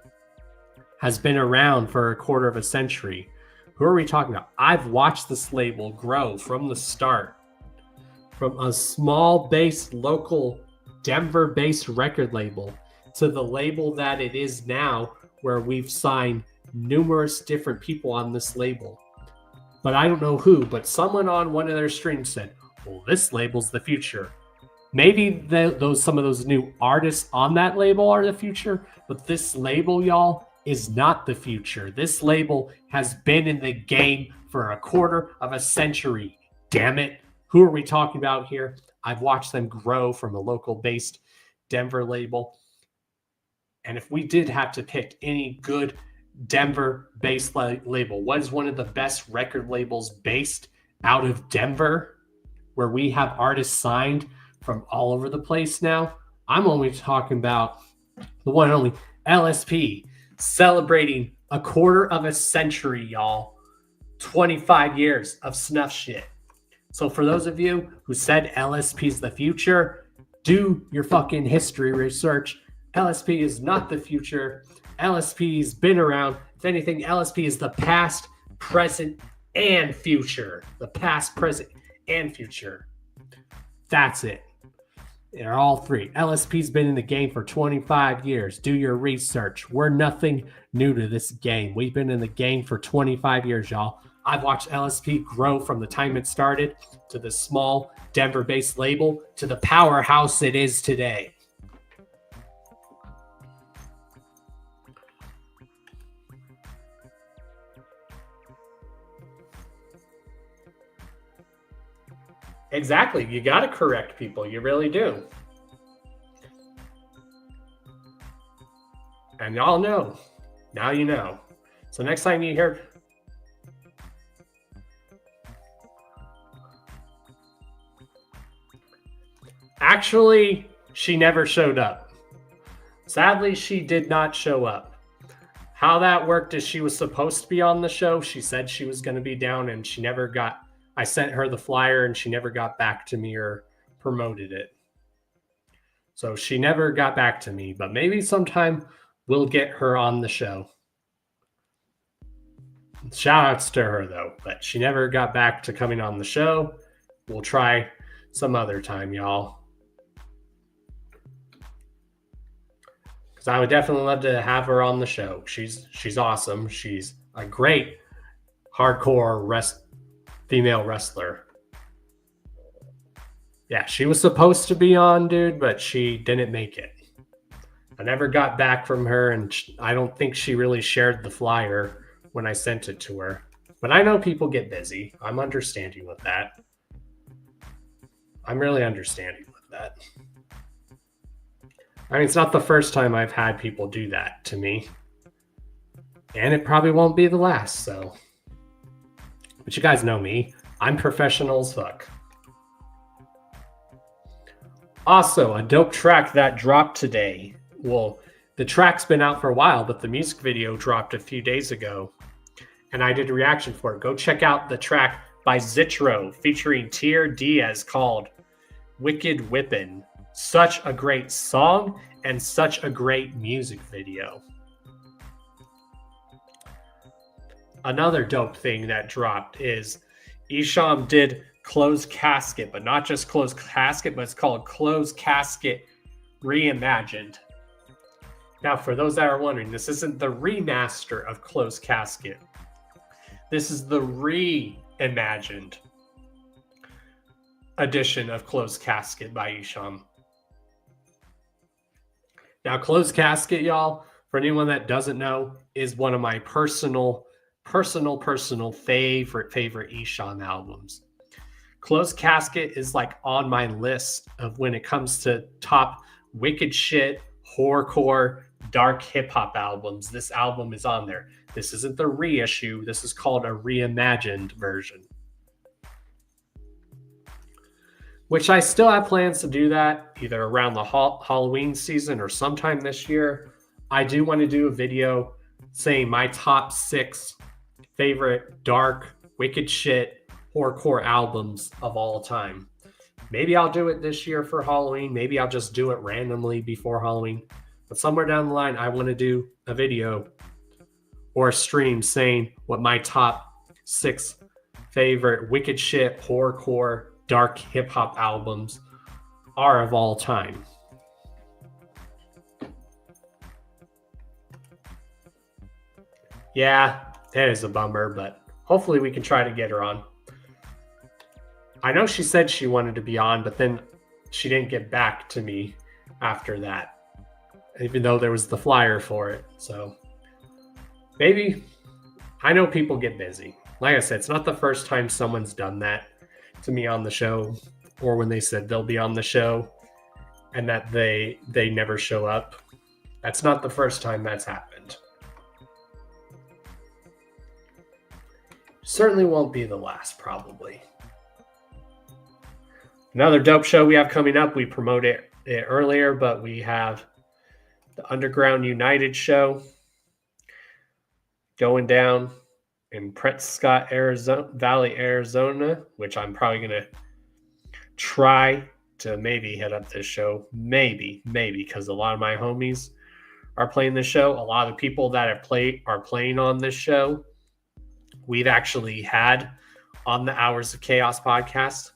has been around for a quarter of a century? Who are we talking about? I've watched this label grow from the start, from a small-based, local, Denver-based record label to the label that it is now, where we've signed numerous different people on this label. But I don't know who, but someone on one of their streams said, well, this label's the future. Maybe some of those new artists on that label are the future, but this label, y'all, is not the future. This label has been in the game for a quarter of a century. Damn it. Who are we talking about here? I've watched them grow from a local-based Denver label. And if we did have to pick any good Denver-based label, what is one of the best record labels based out of Denver, where we have artists signed from all over the place now? I'm only talking about the one and only LSP, celebrating a quarter of a century, y'all. 25 years of snuff shit. So for those of you who said LSP's the future, do your fucking history research. LSP is not the future. LSP's been around. If anything, LSP is the past, present, and future. The past, present, and future. That's it. They're all three. LSP's been in the game for 25 years. Do your research. We're nothing new to this game. We've been in the game for 25 years, y'all. I've watched LSP grow from the time it started to the small Denver-based label to the powerhouse it is today. Exactly. You got to correct people. You really do. And y'all know. Now you know. So next time you hear... Actually, she never showed up. Sadly, she did not show up. How that worked is she was supposed to be on the show. She said she was going to be down, and she never got... I sent her the flyer, and she never got back to me or promoted it. So she never got back to me, but maybe sometime we'll get her on the show. Shout outs to her, though, but she never got back to coming on the show. We'll try some other time, y'all. Because I would definitely love to have her on the show. She's awesome. She's a great hardcore female wrestler. Yeah, she was supposed to be on, dude, but she didn't make it. I never got back from her, and I don't think she really shared the flyer when I sent it to her. But I know people get busy. I'm understanding with that. I'm really understanding with that. I mean, it's not the first time I've had people do that to me. And it probably won't be the last, so... But you guys know me. I'm professional as fuck. Also, a dope track that dropped today. Well, the track's been out for a while, but the music video dropped a few days ago. And I did a reaction for it. Go check out the track by Zitro featuring Tier Diaz called Wicked Whippin'. Such a great song and such a great music video. Another dope thing that dropped is Isham did Closed Casket, but not just Closed Casket, but it's called Closed Casket Reimagined. Now, for those that are wondering, this isn't the remaster of Closed Casket. This is the reimagined edition of Closed Casket by Isham. Now, Closed Casket, y'all, for anyone that doesn't know, is one of my personal favorite Isham albums. Closed Casket is like on my list of when it comes to top wicked shit, horrorcore, dark hip hop albums. This album is on there. This isn't the reissue. This is called a reimagined version. Which I still have plans to do that either around the Halloween season or sometime this year. I do want to do a video saying my top 6 favorite dark, wicked shit, horrorcore albums of all time. Maybe I'll do it this year for Halloween. Maybe I'll just do it randomly before Halloween. But somewhere down the line, I want to do a video or a stream saying what my top 6 favorite wicked shit, horrorcore, dark hip hop albums are of all time. Yeah, that is a bummer, but hopefully we can try to get her on. I know she said she wanted to be on, but then she didn't get back to me after that, even though there was the flyer for it. So maybe, I know people get busy. Like I said, it's not the first time someone's done that to me on the show, or when they said they'll be on the show and that they never show up. That's not the first time that's happened. Certainly won't be the last, probably. Another dope show we have coming up. We promoted it earlier, but we have the Underground United show going down in Prescott, Valley, Arizona, which I'm probably going to try to maybe hit up this show. Maybe, because a lot of my homies are playing this show. A lot of people that are playing on this show, we've actually had on the Hours of Chaos podcast.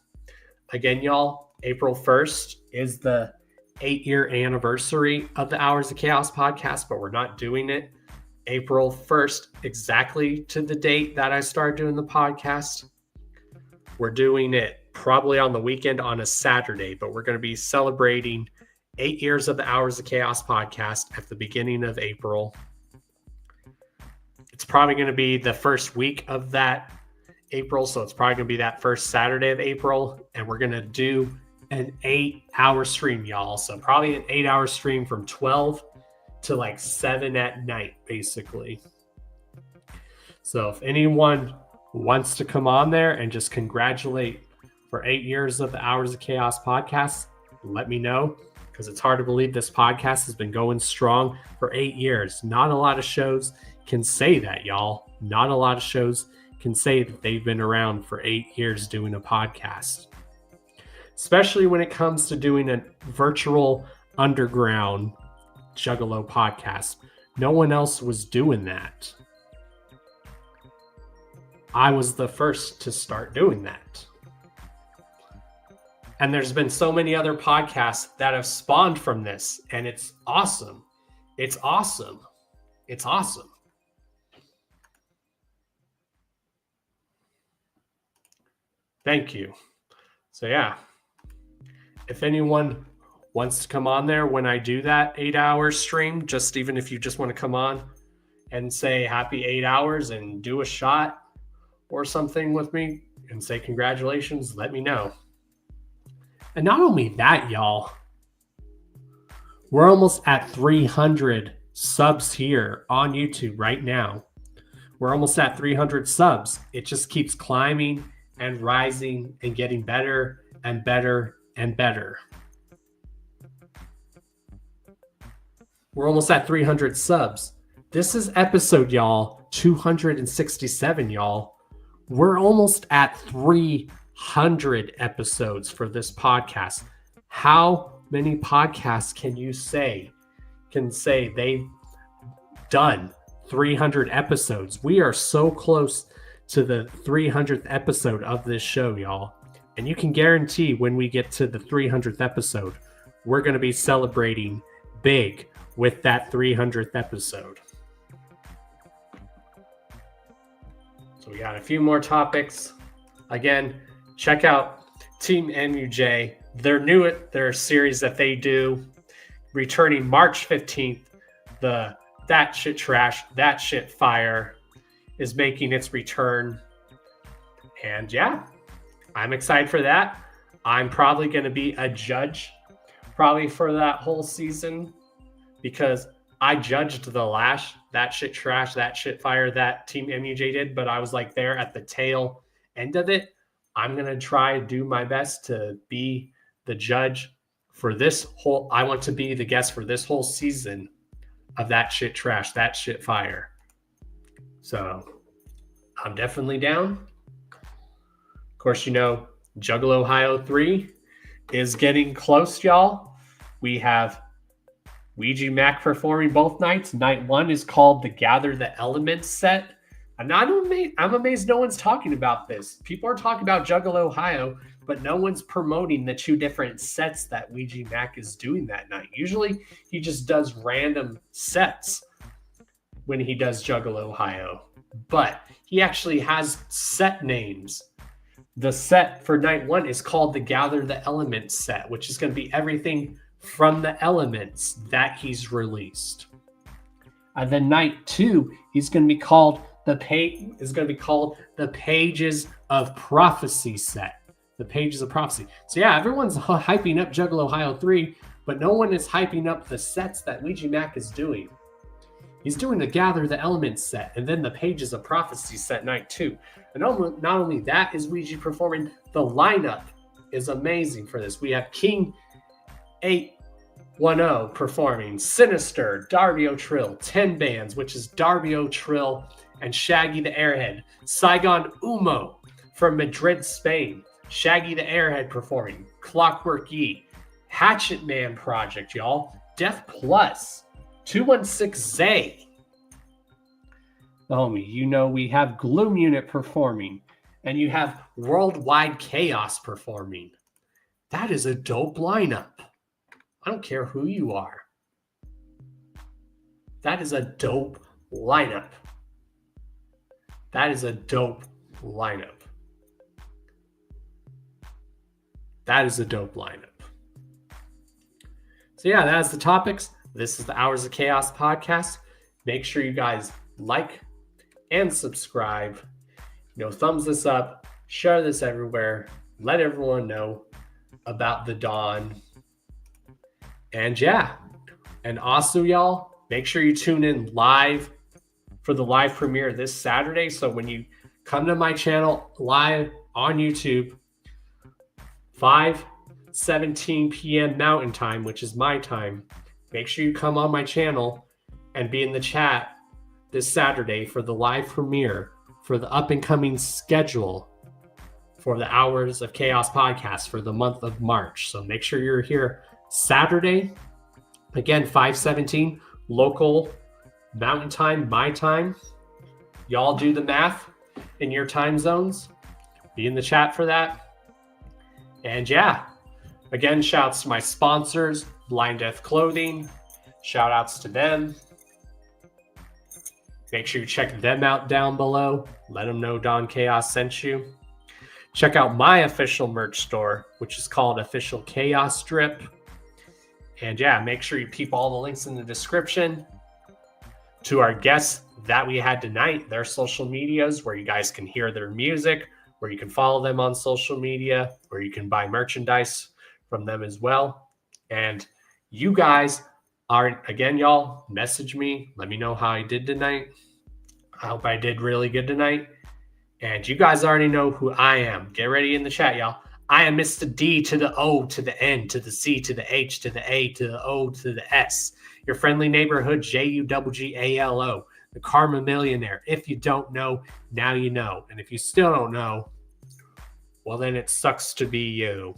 Again, y'all, April 1st is the 8-year anniversary of the Hours of Chaos podcast, but we're not doing it April 1st exactly to the date that I started doing the podcast. We're doing it probably on the weekend on a Saturday, but we're going to be celebrating 8 years of the Hours of Chaos podcast at the beginning of April. It's probably going to be the first week of that April, so it's probably going to be that first Saturday of April, and we're going to do an 8-hour stream, y'all. So probably an 8-hour stream from 12 to like 7 at night, basically. So if anyone wants to come on there and just congratulate for 8 years of the Hours of Chaos podcast, let me know, because it's hard to believe this podcast has been going strong for 8 years. Not a lot of shows can say that, y'all. Not a lot of shows can say that they've been around for 8 years doing a podcast. Especially when it comes to doing a virtual underground Juggalo podcast. No one else was doing that. I was the first to start doing that. And there's been so many other podcasts that have spawned from this, and it's awesome. It's awesome. It's awesome. Thank you. So yeah, if anyone wants to come on there when I do that 8-hour stream, just even if you just want to come on and say happy 8 hours and do a shot or something with me and say congratulations, let me know. And not only that, y'all, we're almost at 300 subs here on YouTube right now. We're almost at 300 subs. It just keeps climbing and rising and getting better and better and better. We're almost at 300 subs. This is episode, y'all, 267, y'all. We're almost at 300 episodes for this podcast. How many podcasts can say they've done 300 episodes? We are so close to the 300th episode of this show, y'all. And you can guarantee when we get to the 300th episode, we're going to be celebrating big with that 300th episode. So we got a few more topics. Again, check out Team MUJ. Their series that they do, returning March 15th. The That Shit Trash, That Shit Fire is making its return. And yeah, I'm excited for that. I'm probably going to be a judge probably for that whole season, because I judged the last That Shit Trash, That Shit Fire that Team MUJ did, but I was like there at the tail end of it. I'm going to try to do my best to be the judge for this whole, I want to be the guest for this whole season of That Shit Trash, That Shit Fire. So I'm definitely down. Of course, you know, Juggalo Ohio 3 is getting close, y'all. We have Ouija Macc performing both nights. Night 1 is called the Gather the Elements set. I'm amazed no one's talking about this. People are talking about Juggalo Ohio, but no one's promoting the 2 different sets that Ouija Macc is doing that night. Usually he just does random sets when he does Juggalo Ohio, but he actually has set names. The set for night 1 is called the Gather the Elements set, which is going to be everything from the elements that he's released. And then night 2 is going to be called the Pages of Prophecy set. The Pages of Prophecy. So yeah, everyone's hyping up Juggalo Ohio 3, but no one is hyping up the sets that Ouija Macc is doing. He's doing the Gather the Elements set, and then the Pages of Prophecy set night 2. And not only that is Ouija performing, the lineup is amazing for this. We have King 810 performing, Sinister, Darby O'Trill, 10 Bands, which is Darby O'Trill and Shaggy the Airhead. Saigon Umo from Madrid, Spain. Shaggy the Airhead performing. Clockwork E. Hatchet Man Project, y'all. Death Plus. 216 Zay. Homie, you know we have Gloom Unit performing. And you have Worldwide Chaos performing. That is a dope lineup. I don't care who you are. That is a dope lineup. That is a dope lineup. That is a dope lineup. So yeah, that's the topics. This is the Hours of Chaos podcast. Make sure you guys like and subscribe. Thumbs this up. Share this everywhere. Let everyone know about the Dawn. And yeah. And also, y'all, make sure you tune in live for the live premiere this Saturday. So when you come to my channel live on YouTube, 5:17 p.m. Mountain Time, which is my time, make sure you come on my channel and be in the chat this Saturday for the live premiere for the up-and-coming schedule for the Hours of Chaos podcast for the month of March. So make sure you're here Saturday, again, 5:17 local Mountain Time, my time. Y'all do the math in your time zones. Be in the chat for that. And yeah, again, shouts to my sponsors, Blind Death Clothing. Shout outs to them. Make sure you check them out down below. Let them know Don Chaos sent you. Check out my official merch store, which is called Official Chaos Strip. And yeah, make sure you peep all the links in the description to our guests that we had tonight, their social medias, where you guys can hear their music, where you can follow them on social media, where you can buy merchandise from them as well. And you guys are, again, y'all, message me. Let me know how I did tonight. I hope I did really good tonight. And you guys already know who I am. Get ready in the chat, y'all. I am Mr. D to the O to the N to the C to the H to the A to the O to the S. Your friendly neighborhood JUGGALO. The Karma Millionaire. If you don't know, now you know. And if you still don't know, well, then it sucks to be you.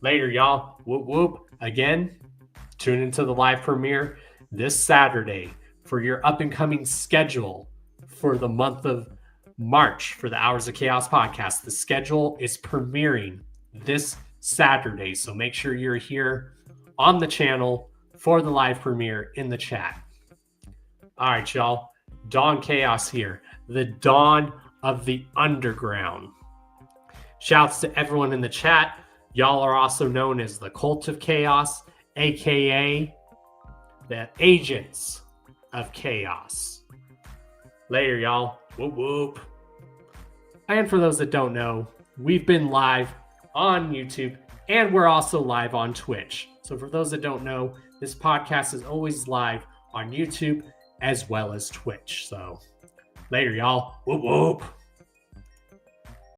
Later, y'all. Whoop, whoop. Again, tune into the live premiere this Saturday for your up-and-coming schedule for the month of March for the Hours of Chaos podcast. The schedule is premiering this Saturday, so make sure you're here on the channel for the live premiere in the chat. All right, y'all. Dawn Chaos here, the dawn of the underground. Shouts to everyone in the chat. Y'all are also known as the Cult of Chaos, aka the Agents of Chaos. Later, y'all. Whoop, whoop. And for those that don't know, we've been live on YouTube and we're also live on Twitch. So for those that don't know, this podcast is always live on YouTube as well as Twitch. So later, y'all. Whoop, whoop.